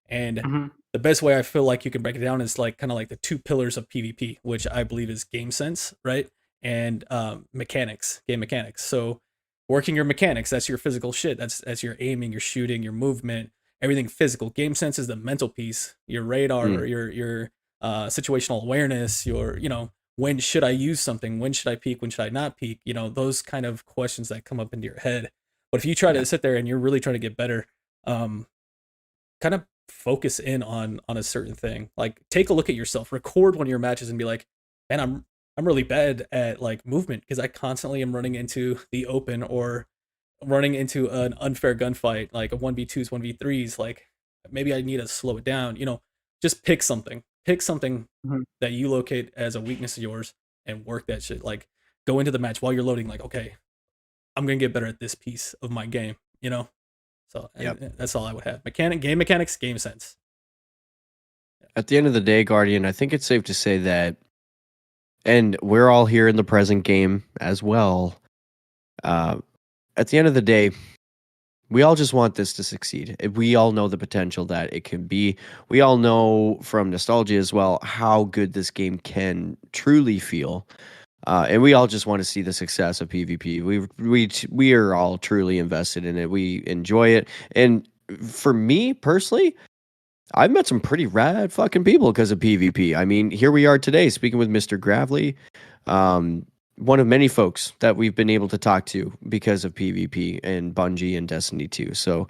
And the best way I feel like you can break it down is like kind of like the two pillars of PvP, which I believe is game sense, right? And mechanics, game mechanics. So working your mechanics, that's your physical shit. That's your aiming, your shooting, your movement, everything physical. Game sense is the mental piece, your radar, your situational awareness, your, when should I use something? When should I peek? When should I not peek? Those kind of questions that come up into your head. But if you try to sit there and you're really trying to get better, kind of focus in on a certain thing. Like take a look at yourself, record one of your matches and be like, man, I'm really bad at like movement because I constantly am running into the open or running into an unfair gunfight, like a 1v2s, 1v3s. Like maybe I need to slow it down. You know, just pick something. Pick something that you locate as a weakness of yours and work that shit. Like go into the match while you're loading, like, okay, I'm gonna get better at this piece of my game, you know? So that's all I would have. Game mechanics, game sense. At the end of the day, Guardian, I think it's safe to say that, and we're all here in the present game as well. At the end of the day, we all just want this to succeed. We all know the potential that it can be. We all know from nostalgia as well how good this game can truly feel. And we all just want to see the success of PvP. We are all truly invested in it. We enjoy it. And for me personally, I've met some pretty rad fucking people because of PvP. I mean, here we are today speaking with Mr. Gravely, one of many folks that we've been able to talk to because of PvP and Bungie and Destiny 2. So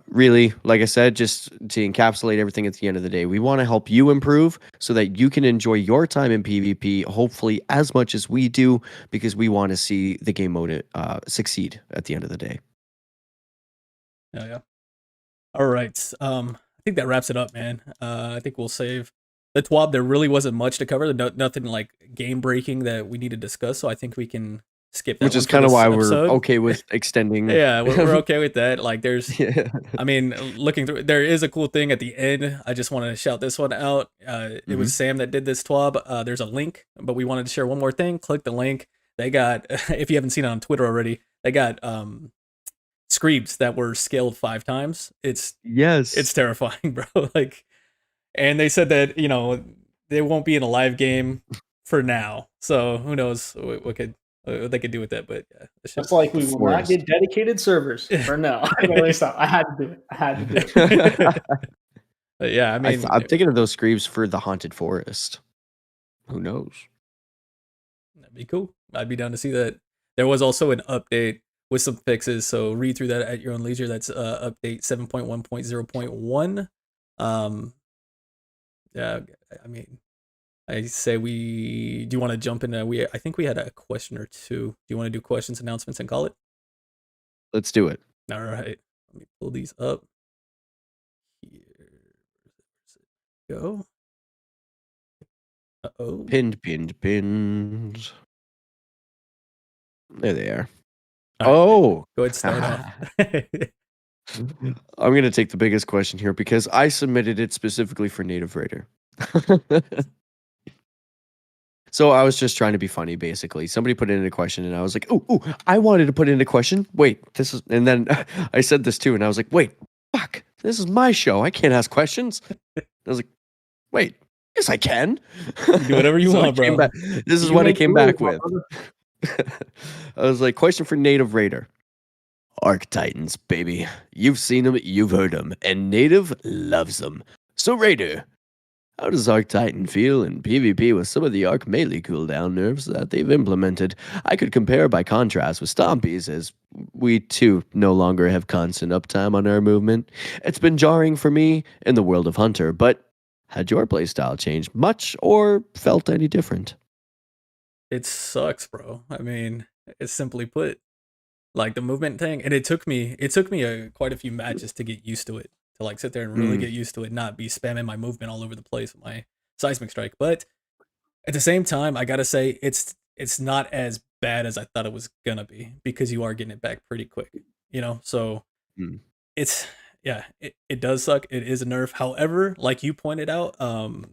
really, like I said, just to encapsulate everything at the end of the day, we want to help you improve so that you can enjoy your time in PvP, hopefully as much as we do, because we want to see the game mode succeed at the end of the day. Yeah. All right. I think that wraps it up, man. I think we'll save the TWAB. There really wasn't much to cover. Nothing like game breaking that we need to discuss. So I think we can skip that. Which is kind of why we're okay with extending. Yeah, we're okay with that. Like there's, I mean, looking through, there is a cool thing at the end. I just wanted to shout this one out. It was Sam that did this TWAB. There's a link, but we wanted to share one more thing. Click the link. They got, if you haven't seen it on Twitter already, they got screeds that were scaled 5 times. It's terrifying, bro. Like, and they said that, you know, they won't be in a live game for now. So who knows what they could do with that, but yeah, that's like we will not get dedicated servers for now. I had to do it. But yeah, I mean, I'm thinking of those screams for the Haunted Forest. Who knows? That'd be cool. I'd be down to see that. There was also an update with some fixes, so read through that at your own leisure. That's update 7.1.0.1. Yeah, I mean, I say do you want to jump in? I think we had a question or two. Do you want to do questions, announcements, and call it? Let's do it. All right. Let me pull these up. Here. Go. Uh-oh. Pinned. There they are. Right, go ahead, start off. I'm going to take the biggest question here because I submitted it specifically for Native Raider. So I was just trying to be funny, basically. Somebody put in a question, and I was like, "Oh, I wanted to put in a question. Wait, this is..." And then I said this too, and I was like, "Wait, fuck, this is my show. I can't ask questions." I was like, "Wait, yes, I can. Do whatever you want, bro." This is what I came back with. I was like, question for Native Raider. Arc Titans, baby. You've seen them, you've heard them, and Native loves them. So, Raider, how does Arc Titan feel in PvP with some of the Arc melee cooldown nerfs that they've implemented? I could compare by contrast with Stompies, as we too no longer have constant uptime on our movement. It's been jarring for me in the world of Hunter, but had your playstyle changed much or felt any different? It sucks, bro. I mean, it's simply put, like the movement thing, and it took me quite a few matches to get used to it, to like sit there and really get used to it, not be spamming my movement all over the place with my seismic strike. But at the same time, I gotta say it's not as bad as I thought it was gonna be, because you are getting it back pretty quick, you know. So it's it does suck. It is a nerf. However, like you pointed out,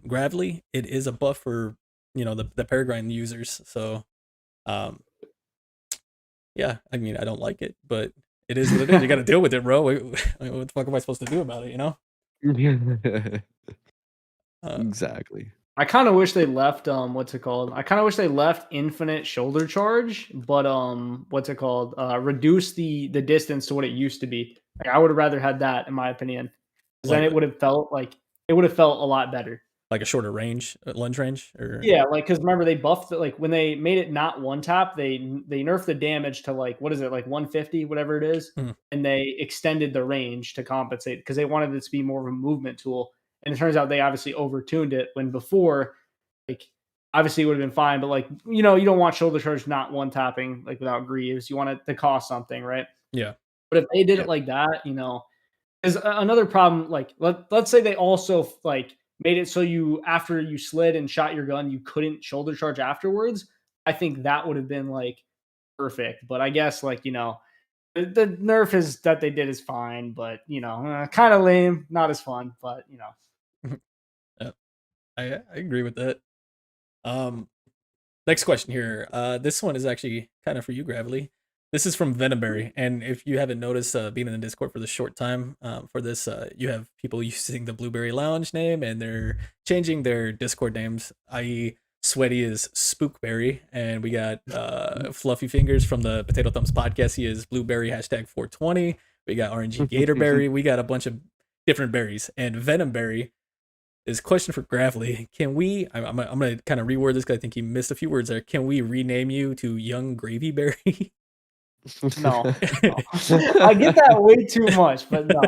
Gravely, it is a buff for, you know, the Peregrine users. So yeah, I mean, I don't like it, but it is what it is. You got to deal with it, bro. What the fuck am I supposed to do about it, you know? Exactly. I kind of wish they left what's it called? I kind of wish they left infinite shoulder charge, but what's it called? Reduce the distance to what it used to be. Like, I would have rather had that, in my opinion, because then it would have felt a lot better. like a shorter range, lunge range, or Yeah, like because remember they buffed it, like when they made it not one tap, they nerfed the damage to like what is it, like 150, whatever it is, Mhm. and they extended the range to compensate because they wanted it to be more of a movement tool. And it turns out they obviously overtuned it when before, like obviously it would have been fine, but like you don't want shoulder charge not one tapping like without greaves. You want it to cost something, right? yeah. But if they did it Yep. like that, is another problem. Like let's say they also like made it so you after you slid and shot your gun, you couldn't shoulder charge afterwards. I think that would have been like perfect. But I guess like the nerf is that they did is fine, but kind of lame, not as fun. But Yeah, I agree with that. Next question here. This one is actually kind of for you, Gravely. This is from Venomberry, and if you haven't noticed, being in the Discord for the short time for this, you have people using the BlueBerry Lounge name, and they're changing their Discord names. I.e., Sweaty is Spookberry, and we got Fluffy Fingers from the Potato Thumbs podcast. He is Blueberry #420. We got RNG Gatorberry. We got a bunch of different berries, and Venomberry is question for Gravely. Can we? I'm gonna kind of reword this because I think he missed a few words there. Can we rename you to Young Gravyberry? no. I get that way too much, but no.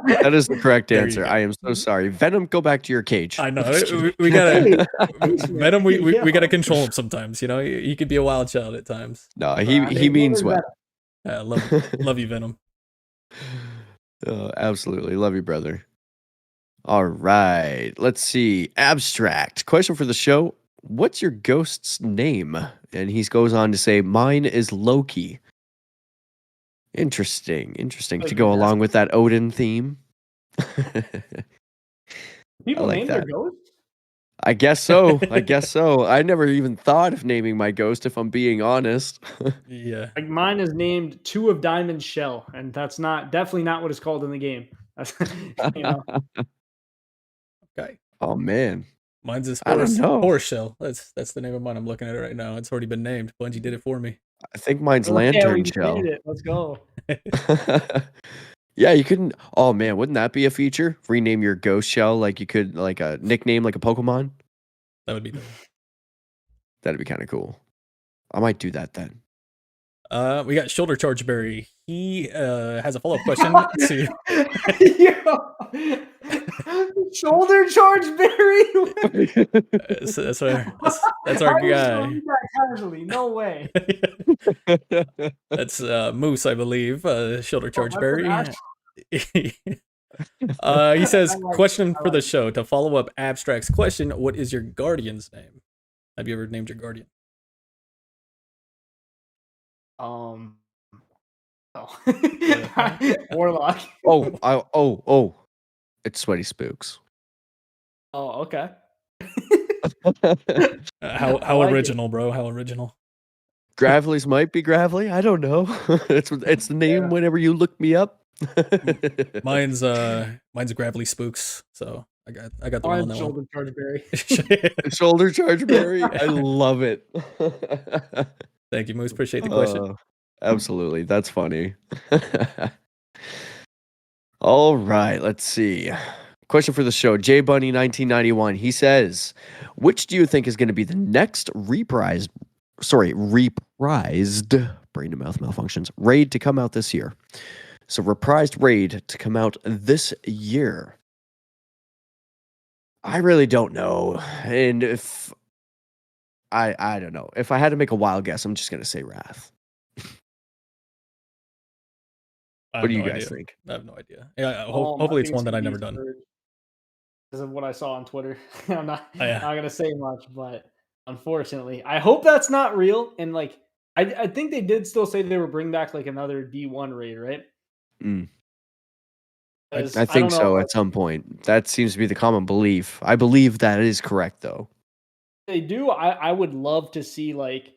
That is the correct There you answer. go. I am so sorry. Venom, go back to your cage. I know Just kidding. we gotta Hey, Venom. We yo. gotta control him sometimes. He could be a wild child at times. No, he means well. Love you, Venom. Absolutely. Love you, brother. All right. Let's see. Abstract. Question for the show. What's your ghost's name? And he goes on to say, mine is Loki. Interesting. To go along with that Odin theme. People like name that. their ghosts? I guess so. I never even thought of naming my ghost, if I'm being honest. Yeah. Like mine is named Two of Diamond Shell, and that's definitely not what it's called in the game. That's, Okay. Oh man. Mine's a I don't know. Horse Shell. That's the name of mine. I'm looking at it right now. It's already been named. Bungie did it for me. I think mine's Okay, Lantern we Shell. did it. Let's go. Yeah, you couldn't. Oh man, wouldn't that be a feature? Rename your ghost shell like you could, like a nickname, like a Pokemon. That would be dope. That'd be kind of cool. I might do that then. We got Shoulder Charge Berry. He has a follow-up question to Shoulder Charge Berry. that's our guy. Casually, no way. That's Moose, I believe. Shoulder Charge that's Berry. an He says, like question it. for the show. To follow up Abstract's question, what is your guardian's name? Have you ever named your guardian? Oh. Yeah. Warlock. Oh. It's SweatySpookz. Oh, okay. How like original, bro? How original. Gravely's might be Gravely. I don't know. It's the name whenever you look me up. Mine's Gravely Spooks. So I got the one on that Shoulder one. Charge Berry. Shoulder Charge Berry. I love it. Thank you, Moose. Appreciate the question. Absolutely. That's funny. All right. Let's see. Question for the show. J Bunny 1991. He says, which do you think is going to be the next reprised brain to mouth malfunctions raid to come out this year? So reprised raid to come out this year. I really don't know. And if I don't know. If I had to make a wild guess, I'm just going to say Wrath. What do you guys think? I have no idea. Yeah, hopefully it's one that I've never done. Because of what I saw on Twitter. I'm not Oh, yeah. going to say much, but unfortunately, I hope that's not real. And like, I think they did still say they were bringing back like another D1 raid, right? I think so at some point. That seems to be the common belief. I believe that is correct, though. They do. I would love to see, like,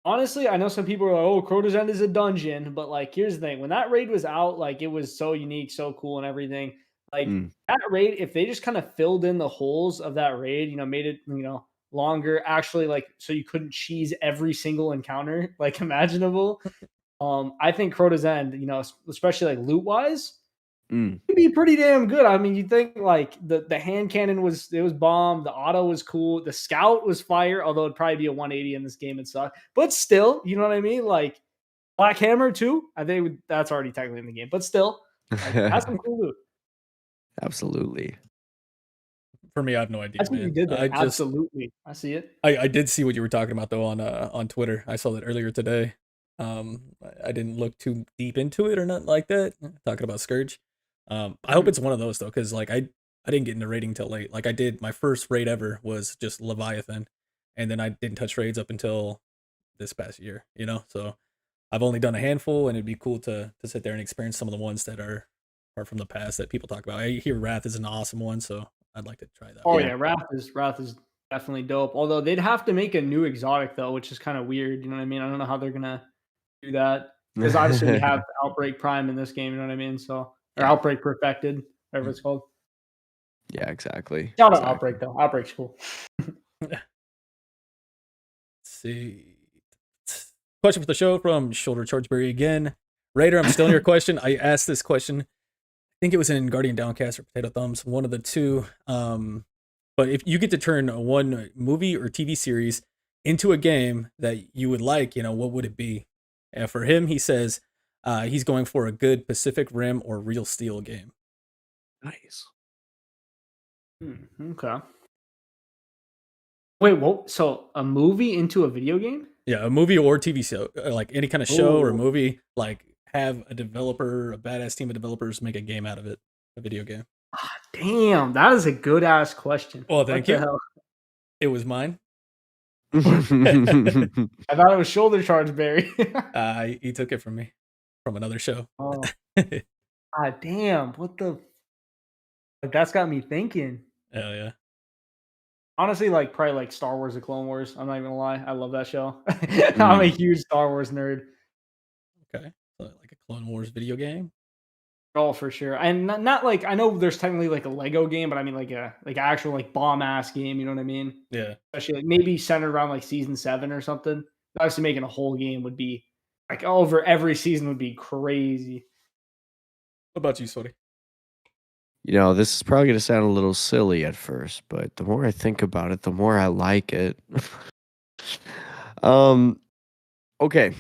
honestly, I know some people are like, oh, Crota's End is a dungeon, but like, here's the thing. When that raid was out, like, it was so unique, so cool and everything. Like, that raid, if they just kind of filled in the holes of that raid, made it, longer, actually, like, so you couldn't cheese every single encounter, like, imaginable. I think Crota's End, especially like loot-wise, It'd be pretty damn good. I mean, you think like the hand cannon was bomb, the auto was cool, the scout was fire, although it'd probably be a 180 in this game and suck. But still, you know what I mean? Like Black Hammer too. I think that's already technically in the game, but still, like, that's some cool loot. Absolutely. For me, I have no idea, I see what you man. did there. I just Absolutely, I see it. I did see what you were talking about though on Twitter. I saw that earlier today. I didn't look too deep into it or nothing like that. Talking about Scourge. I hope it's one of those though, because like I didn't get into raiding till late. Like I did my first raid ever was just Leviathan, and then I didn't touch raids up until this past year. You know, so I've only done a handful, and it'd be cool to sit there and experience some of the ones that are from the past that people talk about. I hear Wrath is an awesome one, so I'd like to try that. Oh Yeah. yeah, Wrath is definitely dope. Although they'd have to make a new exotic though, which is kind of weird. You know what I mean? I don't know how they're gonna do that because obviously we have Outbreak Prime in this game. You know what I mean? So or Yeah. Outbreak Perfected, whatever it's called. Yeah, exactly. Shout out Exactly. Outbreak though. Outbreak's cool. Let's see. Question for the show from Shoulder Chargeberry again. Raider, I'm still in your question. I asked this question. I think it was in Guardian Downcast or Potato Thumbs, one of the two. But if you get to turn one movie or TV series into a game that you would like, you know, what would it be? And for him, he says he's going for a good Pacific Rim or Real Steel game. Nice. Okay. Wait, what? So a movie into a video game? Yeah, a movie or TV show, like any kind of show or Ooh. movie, like have a developer, a badass team of developers make a game out of it, a video game. Damn, that is a good ass question. Well, thank you. Hell? It was mine. I thought it was Shoulder Charge Berry. He took it from me, from another show. Oh. God damn, what the? Like, that's got me thinking. Hell yeah. Honestly, like probably like Star Wars: The Clone Wars. I'm not even gonna lie, I love that show. I'm a huge Star Wars nerd. Okay, so like a Clone Wars video game. Oh, for sure. And not like I know there's technically like a Lego game, but I mean like actual like bomb ass game. You know what I mean? Yeah. Especially like maybe centered around like season 7 or something. Obviously, making a whole game would be like over every season would be crazy. What about you, Sweaty? You know, this is probably going to sound a little silly at first, but the more I think about it, the more I like it. Okay.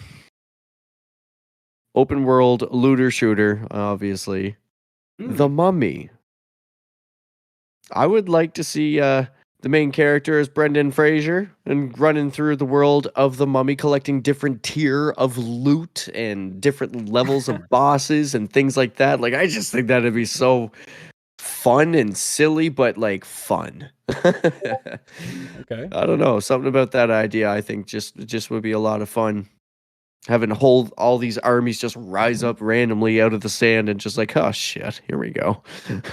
Open world looter shooter, obviously. The Mummy. I would like to see the main character is Brendan Fraser and running through the world of the Mummy, collecting different tier of loot and different levels of bosses and things like that. Like, I just think that'd be so fun and silly, but like fun. Okay. I don't know. Something about that idea I think just would be a lot of fun. Having all these armies just rise up randomly out of the sand and just like, oh shit, here we go.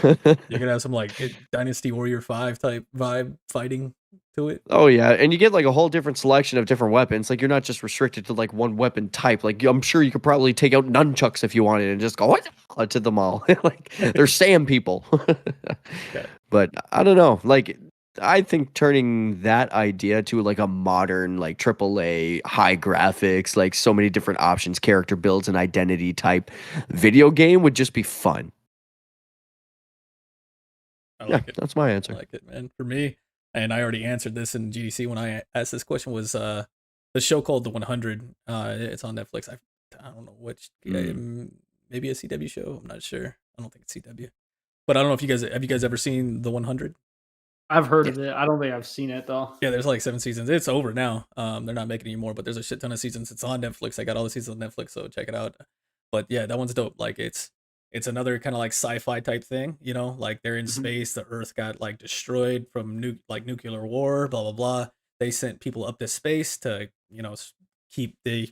You're gonna have some like Dynasty Warrior 5 type vibe fighting to it. Oh yeah, and you get like a whole different selection of different weapons. Like you're not just restricted to like one weapon type. Like I'm sure you could probably take out nunchucks if you wanted and just go to them all. Like they're Sam people. Okay. But I don't know. Like I think turning that idea to like a modern like AAA high graphics, like so many different options, character builds and identity type video game would just be fun. I like it. That's my answer. I like it, man. For me, and I already answered this in GDC when I asked this question, was the show called The 100. It's on Netflix. I don't know which, maybe a CW show. I'm not sure. I don't think it's CW. But I don't know if you guys ever seen The 100? I've heard of it. I don't think I've seen it though. Yeah, there's like 7 seasons. It's over now. They're not making it anymore, but there's a shit ton of seasons. It's on Netflix. I got all the seasons on Netflix, so check it out. But yeah, that one's dope. Like it's another kind of like sci-fi type thing, you know, like they're in space, the Earth got like destroyed from nuclear war, blah blah blah. They sent people up to space to, you know, keep the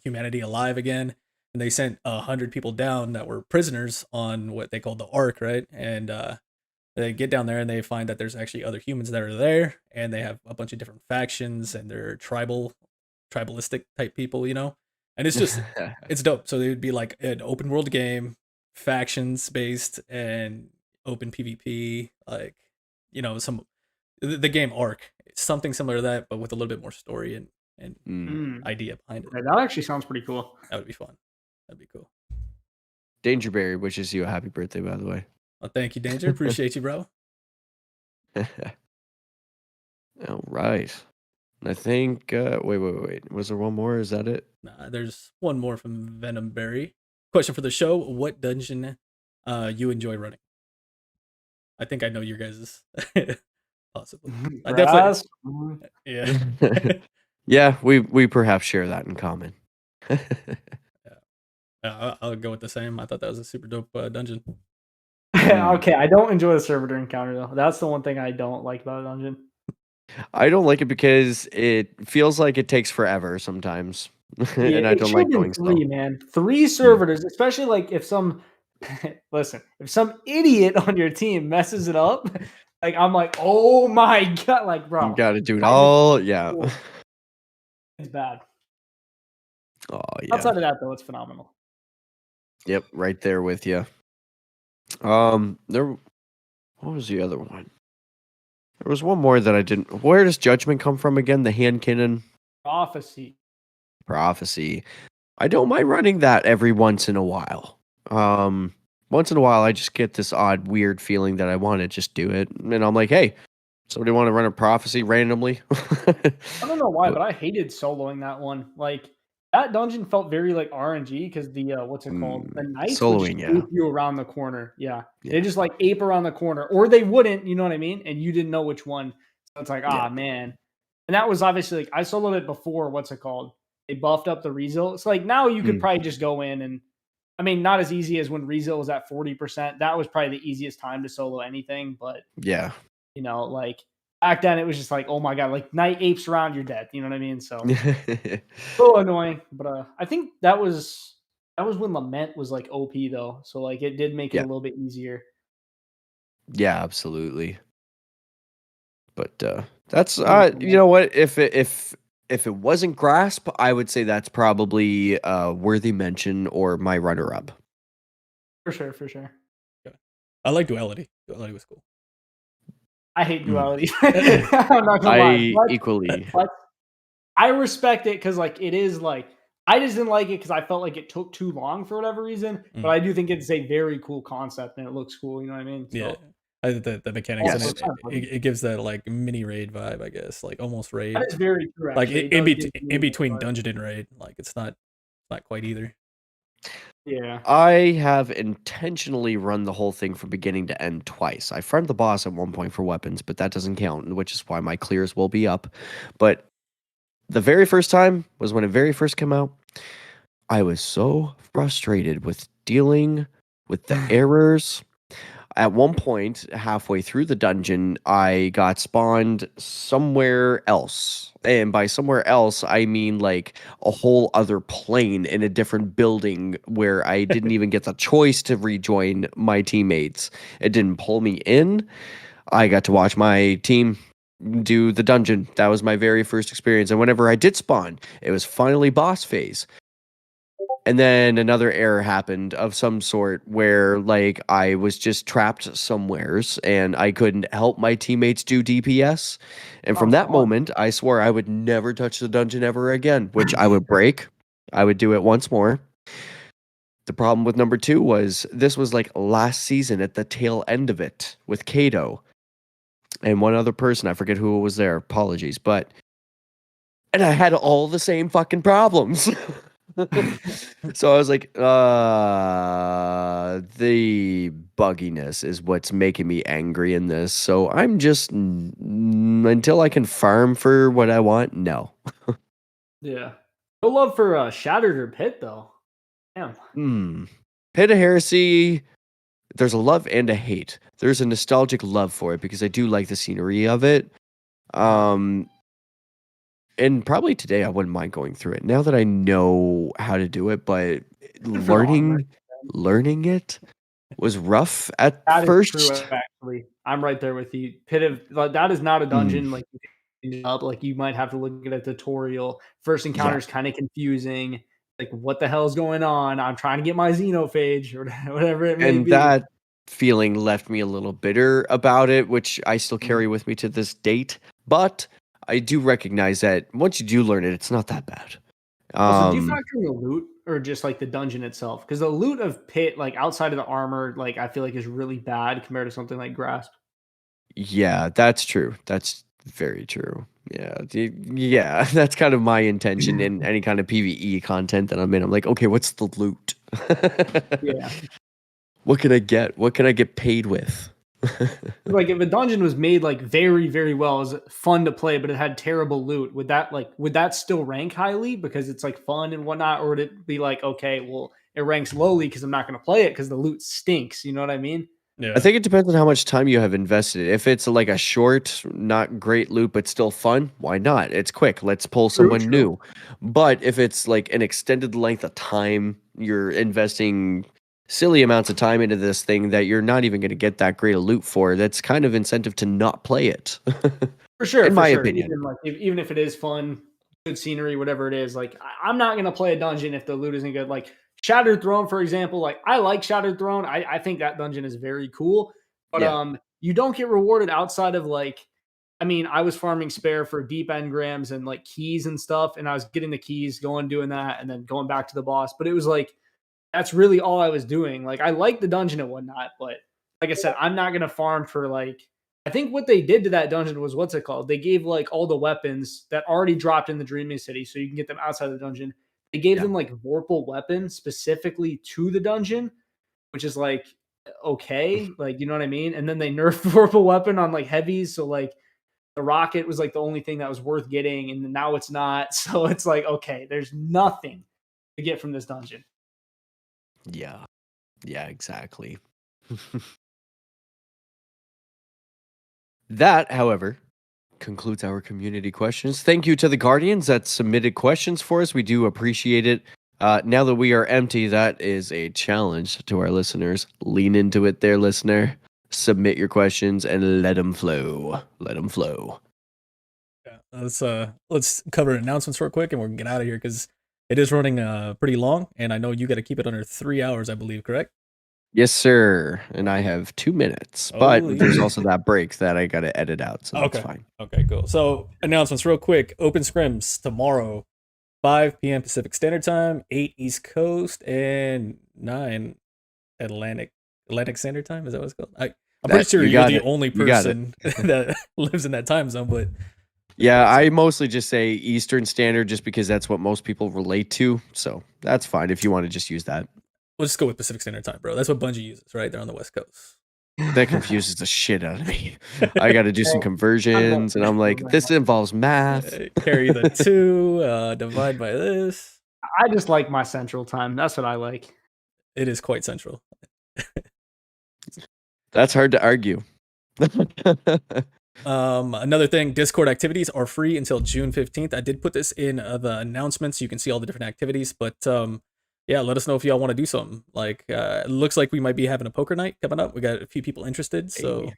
humanity alive again. And they sent 100 people down that were prisoners on what they called the Ark, right? And they get down there and they find that there's actually other humans that are there, and they have a bunch of different factions, and they're tribalistic type people, you know. And it's just it's dope. So they would be like an open world game, factions based, and open PvP, like, you know, the game Ark. It's something similar to that, but with a little bit more story and idea behind it. That actually sounds pretty cool. That would be fun. That'd be cool. Dangerberry wishes you a happy birthday, by the way. Well, thank you, Danger. Appreciate you, bro. All right. I think. Wait. Was there one more? Is that it? Nah, there's one more from Venomberry. Question for the show: what dungeon you enjoy running? I think I know your guys's. Possibly. I definitely. Grass? Yeah. Yeah, we perhaps share that in common. I'll go with the same. I thought that was a super dope dungeon. Okay, I don't enjoy the servitor encounter though. That's the one thing I don't like about a dungeon. I don't like it because it feels like it takes forever sometimes, and I it don't should like have been going slow. 3, man. 3 servitors, especially like if some listen, if some idiot on your team messes it up, like I'm like, oh my god, like bro, You got to do it I just- all. Yeah. it's bad. Oh yeah. Outside of that though, it's phenomenal. Yep, right there with you. There. What was the other one? There was one more that I didn't. Where does judgment come from again? The hand cannon Prophecy. prophecy. I don't mind running that every once in a while. Once in a while, I just get this odd, weird feeling that I want to just do it, and I'm like, hey, somebody want to run a prophecy randomly? I don't know why, but I hated soloing that one. Like that dungeon felt very like RNG because the what's it called? The knights would just soloing, yeah. ape you around the corner. Yeah. Yeah. They just like ape around the corner, or they wouldn't. You know what I mean? And you didn't know which one. So it's like, Yeah. man. And that was obviously like I soloed it before. What's it called? They buffed up the rezeal. It's like now you could probably just go in and. I mean, not as easy as when rezeal was at 40%. That was probably the easiest time to solo anything, but Yeah. you know, like back then it was just like, oh my god, like night apes around, you're dead. You know what I mean? So so annoying. But I think that was when Lament was like OP though. So like it did make it Yeah. a little bit easier. Yeah, absolutely. But that's you know what? If it wasn't Grasp, I would say that's probably worthy mention or my runner up. For sure. Yeah. I like Duality. Duality was cool. I hate Duality. I'm not gonna lie. Equally. But I respect it because like it is like I just didn't like it because I felt like it took too long for whatever reason. But I do think it's a very cool concept and it looks cool. You know what I mean? So, Yeah. The mechanics Yes. in it gives that like mini raid vibe, I guess, like almost raid. that is very true. Like Actually. in between dungeon and raid, like it's not quite either. Yeah. I have intentionally run the whole thing from beginning to end twice. I farmed the boss at one point for weapons, but that doesn't count, which is why my clears will be up. But the very first time was when it very first came out. I was so frustrated with dealing with the errors. At one point, halfway through the dungeon, I got spawned somewhere else. And by somewhere else, I mean like a whole other plane in a different building where I didn't even get the choice to rejoin my teammates. It didn't pull me in. I got to watch my team do the dungeon. That was my very first experience. And whenever I did spawn, it was finally boss phase. And then another error happened of some sort where like I was just trapped somewheres and I couldn't help my teammates do DPS. And from that moment, I swore I would never touch the dungeon ever again, which I would break. I would do it once more. The problem with number 2 was this was like last season at the tail end of it with Kato and one other person. I forget who was there. Apologies. And I had all the same fucking problems. So I was like, the bugginess is what's making me angry in this. So I'm just, until I can farm for what I want, no. Yeah. No love for Shattered or Pit though. Damn. Pit of Heresy, there's a love and a hate. There's a nostalgic love for it because I do like the scenery of it. And probably today I wouldn't mind going through it now that I know how to do it, but learning it was rough at first. Is true, actually. I'm right there with you. Pit of that is not a dungeon like you might have to look at a tutorial. First encounter is kind of confusing. Like what the hell's going on? I'm trying to get my xenophage or whatever it may be. And that feeling left me a little bitter about it, which I still carry with me to this date. But I do recognize that once you do learn it, it's not that bad. Also, do you Um, factor in the loot or just like the dungeon itself? Because the loot of pit, like outside of the armor, like I feel like is really bad compared to something like grasp. yeah, that's true. That's very true. Yeah, yeah, that's kind of my intention in any kind of PvE content that I'm in. I'm like, okay, what's the loot? Yeah. What can I get? What can I get paid with? Like if a dungeon was made like very, very well, it was fun to play, but it had terrible loot, would that still rank highly because it's like fun and whatnot, or would it be like, okay, well, it ranks lowly because I'm not going to play it because the loot stinks? You know what I mean? Yeah. I think it depends on how much time you have invested. If it's like a short, not great loop, but still fun, why not? It's quick. Let's pull someone new. But if it's like an extended length of time, you're investing silly amounts of time into this thing that you're not even going to get that great a loot for, that's kind of incentive to not play it. For sure, In for my sure. opinion. Even like even if it is fun, good scenery, whatever it is, like I'm not gonna play a dungeon if the loot isn't good. Like Shattered Throne, for example, like I like Shattered Throne. I think that dungeon is very cool. But Yeah. you don't get rewarded outside of like I mean, I was farming spare for deep engrams and like keys and stuff, and I was getting the keys, going doing that, and then going back to the boss. But it was like that's really all I was doing. Like I like the dungeon and whatnot, but like I said, I'm not gonna farm for like I think what they did to that dungeon was what's it called? They gave like all the weapons that already dropped in the Dreaming City, so you can get them outside the dungeon. They gave Yeah. them like Vorpal weapons specifically to the dungeon, which is like okay, like you know what I mean. And then they nerfed Vorpal weapon on like heavies, so like the rocket was like the only thing that was worth getting, and now it's not. So it's like okay, there's nothing to get from this dungeon. Yeah. Yeah, exactly. That, however, concludes our community questions. Thank you to the Guardians that submitted questions for us. We do appreciate it. Now that we are empty, that is a challenge to our listeners. Lean into it there, listener. Submit your questions and let them flow. Let them flow. Yeah, let's cover announcements real quick and we're gonna get out of here because it is running pretty long, and I know you got to keep it under 3 hours, I believe, correct? Yes, sir. And I have 2 minutes, but Holy there's shit. also that break that I got to edit out, so that's Okay. fine. Okay, cool. So announcements real quick. Open scrims tomorrow, 5 p.m. Pacific Standard Time, 8 East Coast, and 9 Atlantic Standard Time. Is that what it's called? I'm pretty sure you're the only person that lives in that time zone, but yeah, I mostly just say Eastern Standard just because that's what most people relate to. So that's fine if you want to just use that. we'll just go with Pacific Standard Time, bro. That's what Bungie uses, right? They're on the West Coast. That confuses the shit out of me. I got to do some conversions, and I'm like, this involves math. Carry the 2, divide by this. I just like my central time. That's what I like. It is quite central. That's hard to argue. Another thing, Discord activities are free until June 15th. I did put this in the announcements. You can see all the different activities, but yeah, let us know if y'all want to do something. Like, it looks like we might be having a poker night coming up. We got a few people interested, so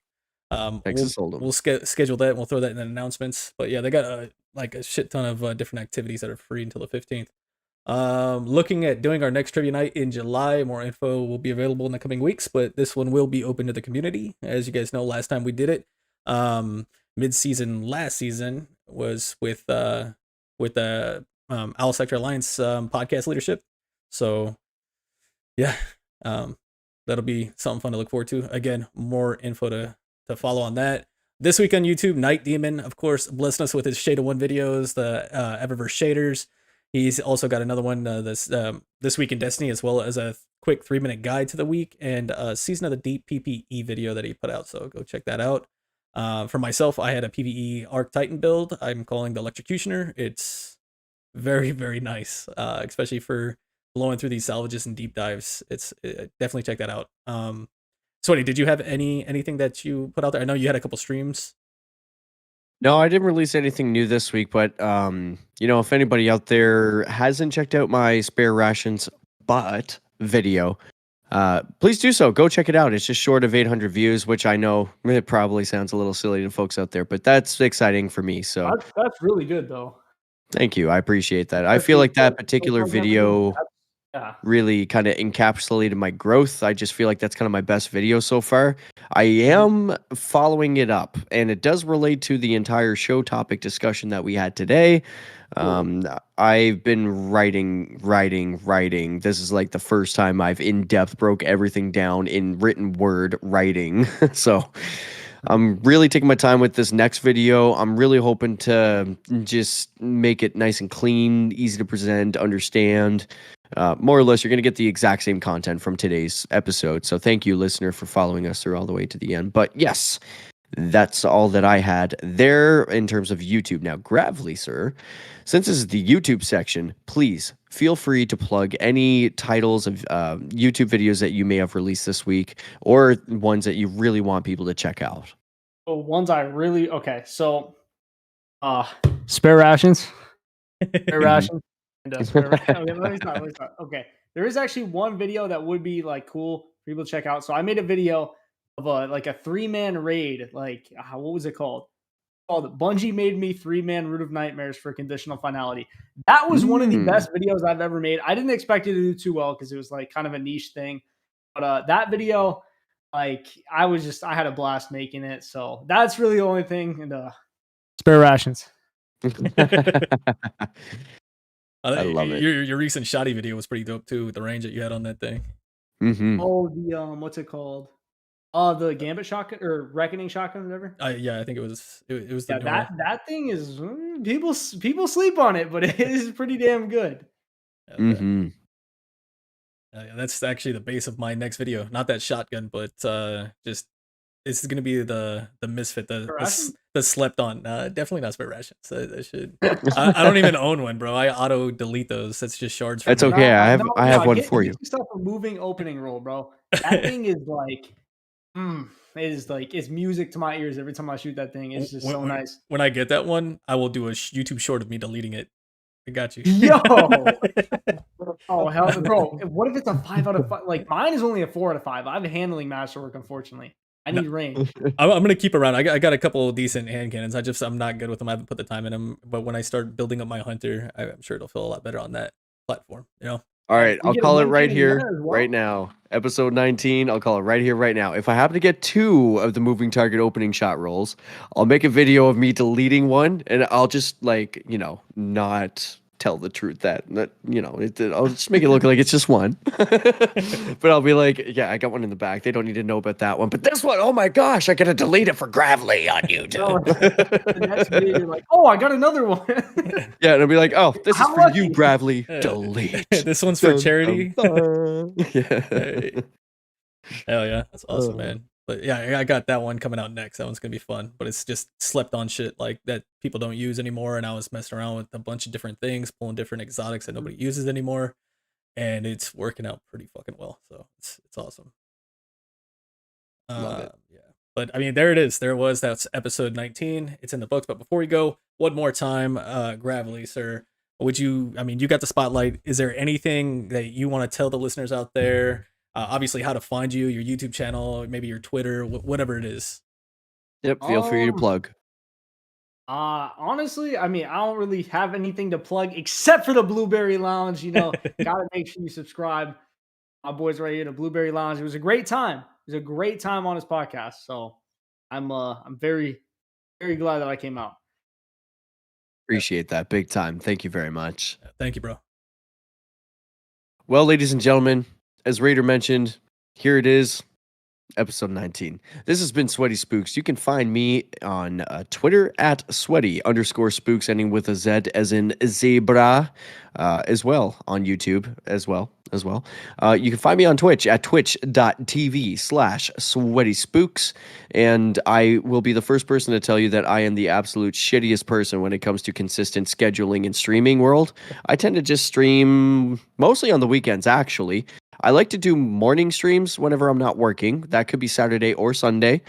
we'll schedule that and we'll throw that in the announcements. But yeah, they got like a shit ton of different activities that are free until the 15th. Looking at doing our next trivia night in July. More info will be available in the coming weeks, but this one will be open to the community. As you guys know, last time we did it, mid-season last season was with the Owl Sector Alliance podcast leadership. So yeah, that'll be something fun to look forward to. Again, more info to follow on that. This week on YouTube, Night Demon, of course, blessed us with his Shade of One videos, the Eververse shaders. He's also got another one this week in Destiny, as well as a quick 3-minute guide to the week and a Season of the Deep PvE video that he put out. So go check that out. For myself, I had a PvE Arc Titan build. I'm calling the Electrocutioner. It's very, very nice, especially for blowing through these salvages and deep dives. It's definitely check that out. Sweaty, did you have anything that you put out there? I know you had a couple streams. No, I didn't release anything new this week, but you know, if anybody out there hasn't checked out my Spare Rations but video, please do so. Go check it out. It's just short of 800 views, which I know it probably sounds a little silly to folks out there, but that's exciting for me. So that's really good though. Thank you. I appreciate that. I feel like that particular video really kind of encapsulated my growth. I just feel like that's kind of my best video so far. I am following it up, and it does relate to the entire show topic discussion that we had today. I've been writing. This is like the first time I've in depth broke everything down in written word writing. So I'm really taking my time with this next video. I'm really hoping to just make it nice and clean, easy to present, understand. More or less, you're going to get the exact same content from today's episode. So thank you, listener, for following us through all the way to the end. But yes, that's all that I had there in terms of YouTube. Now, Gravely, sir, since this is the YouTube section, please feel free to plug any titles of YouTube videos that you may have released this week or ones that you really want people to check out. Oh, ones I really so spare rations. Spare rations. And, spare okay, let me start. Okay. There is actually one video that would be like cool for people to check out. So I made a video of a 3-man raid. Like what was it called? Called Bungie Made Me 3-Man Root of Nightmares for Conditional Finality. That was one of the best videos I've ever made. I didn't expect it to do too well because it was like kind of a niche thing. But that video, like I had a blast making it. So that's really the only thing. And spare rations. I love it. Your recent shoddy video was pretty dope too, with the range that you had on that thing. Oh, the what's it called? The Gambit shotgun or Reckoning shotgun, whatever. Yeah, I think it was the that thing is people sleep on it, but it is pretty damn good. That's actually the base of my next video. Not that shotgun, but just this is gonna be the misfit, the slept on. Definitely not spare rations. I should. I don't even own one, bro. I auto delete those. That's just shards. That's okay. I have one for you. Get yourself a moving opening roll, bro. That thing is like, it's music to my ears every time I shoot that thing. It's just so nice. When I get that one, I will do a YouTube short of me deleting it. I got you. Yo. Oh hell, bro! What if it's a 5 out of 5? Like mine is only a 4 out of 5. I have handling masterwork, unfortunately. I need range. I'm gonna keep around. I got a couple of decent hand cannons. I'm not good with them. I haven't put the time in them. But when I start building up my hunter, I'm sure it'll feel a lot better on that platform. You know. All right, I'll call it right here, right now. Episode 19. I'll call it right here, right now. If I happen to get 2 of the moving target opening shot rolls, I'll make a video of me deleting one, and I'll just not tell the truth that I'll just make it look like it's just one. But I'll be like, yeah, I got one in the back. They don't need to know about that one. But this one, oh my gosh, I gotta delete it for Gravely on YouTube. The next video, you're like, oh, I got another one. Yeah, and I'll be like, oh, this is for you, Gravely. Delete. This one's for charity. Yeah. Hey. Hell yeah, that's awesome, man. But yeah, I got that one coming out next. That one's gonna be fun. But it's just slept on shit like that people don't use anymore. And I was messing around with a bunch of different things, pulling different exotics that nobody uses anymore, and it's working out pretty fucking well. So it's awesome. Love it. Yeah. But I mean, there it is. That's episode 19. It's in the books. But before we go, one more time, Gravely, sir, you got the spotlight. Is there anything that you want to tell the listeners out there? Obviously, how to find you, your YouTube channel, maybe your Twitter, whatever it is. Yep, feel free to plug. Honestly, I don't really have anything to plug except for the BlueBerry Lounge. Gotta make sure you subscribe. My boys right here, the BlueBerry Lounge. It was a great time. It was a great time on this podcast. So I'm very, very glad that I came out. Appreciate that big time. Thank you very much. Thank you, bro. Well, ladies and gentlemen, as Raider mentioned, here it is, episode 19. This has been SweatySpookz. You can find me on Twitter at @Sweaty_Spookz, ending with a Z as in zebra, as well on YouTube as well. You can find me on Twitch at twitch.tv/SweatySpookz, and I will be the first person to tell you that I am the absolute shittiest person when it comes to consistent scheduling and streaming world. I tend to just stream mostly on the weekends, actually. I like to do morning streams whenever I'm not working. That could be Saturday or Sunday.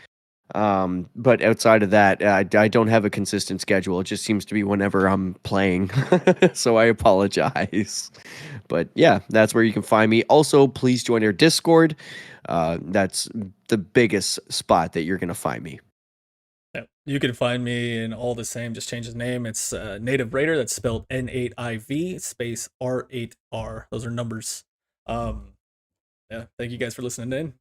But outside of that, I don't have a consistent schedule. It just seems to be whenever I'm playing. So I apologize. But yeah, that's where you can find me. Also, please join our Discord. That's the biggest spot that you're going to find me. Yeah, you can find me in all the same, just change his name. It's Native Raider. That's spelled N8IV space R8R. Those are numbers. Yeah, thank you guys for listening in.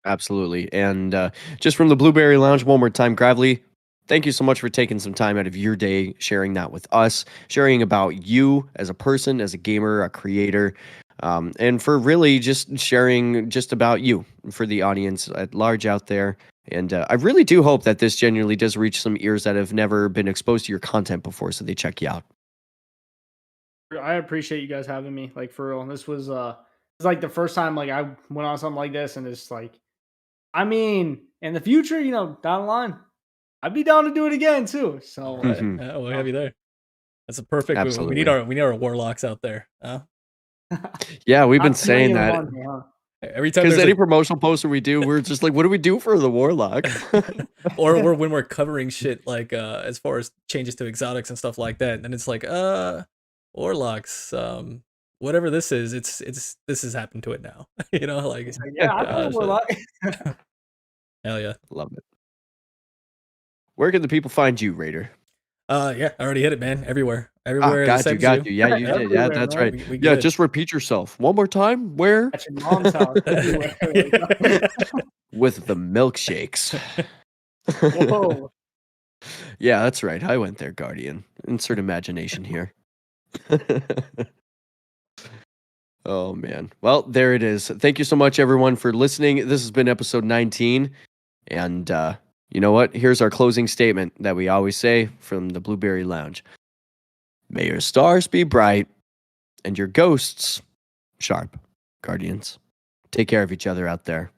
Absolutely. And just from the BlueBerry Lounge, one more time, Gravely, thank you so much for taking some time out of your day, sharing that with us, sharing about you as a person, as a gamer, a creator, and for really just sharing just about you for the audience at large out there. And I really do hope that this genuinely does reach some ears that have never been exposed to your content before, so they check you out. I appreciate you guys having me. Like for real. This was it's like the first time like I went on something like this, and it's like, I mean, in the future, you know, down the line, I'd be down to do it again too. So We'll have you there. That's a perfect. We need Absolutely. our warlocks out there. Yeah, we've been not too many saying of them that. on here, huh? Every time Because there's any promotional poster we do, we're just like, what do we do for the warlock? or when we're covering shit like as far as changes to exotics and stuff like that, and it's like warlocks, whatever this is, this has happened to it now. You know, like It's like, yeah, I play so- Warlock. hell yeah. Love it. Where can the people find you, Raider? Yeah, I already hit it, man. Everywhere. Everywhere. Got you, got you. Yeah, you did. Yeah, Everywhere, that's man. right. We Yeah, good. just repeat yourself one more time. Where? At your mom's house. Everywhere. With the milkshakes. Whoa. Yeah, that's right. I went there, Guardian. Insert imagination here. Oh, man. Well, there it is. Thank you so much, everyone, for listening. This has been episode 19. And you know what? Here's our closing statement that we always say from the BlueBerry Lounge. May your stars be bright and your ghosts sharp, Guardians. Take care of each other out there.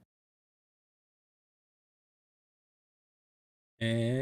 And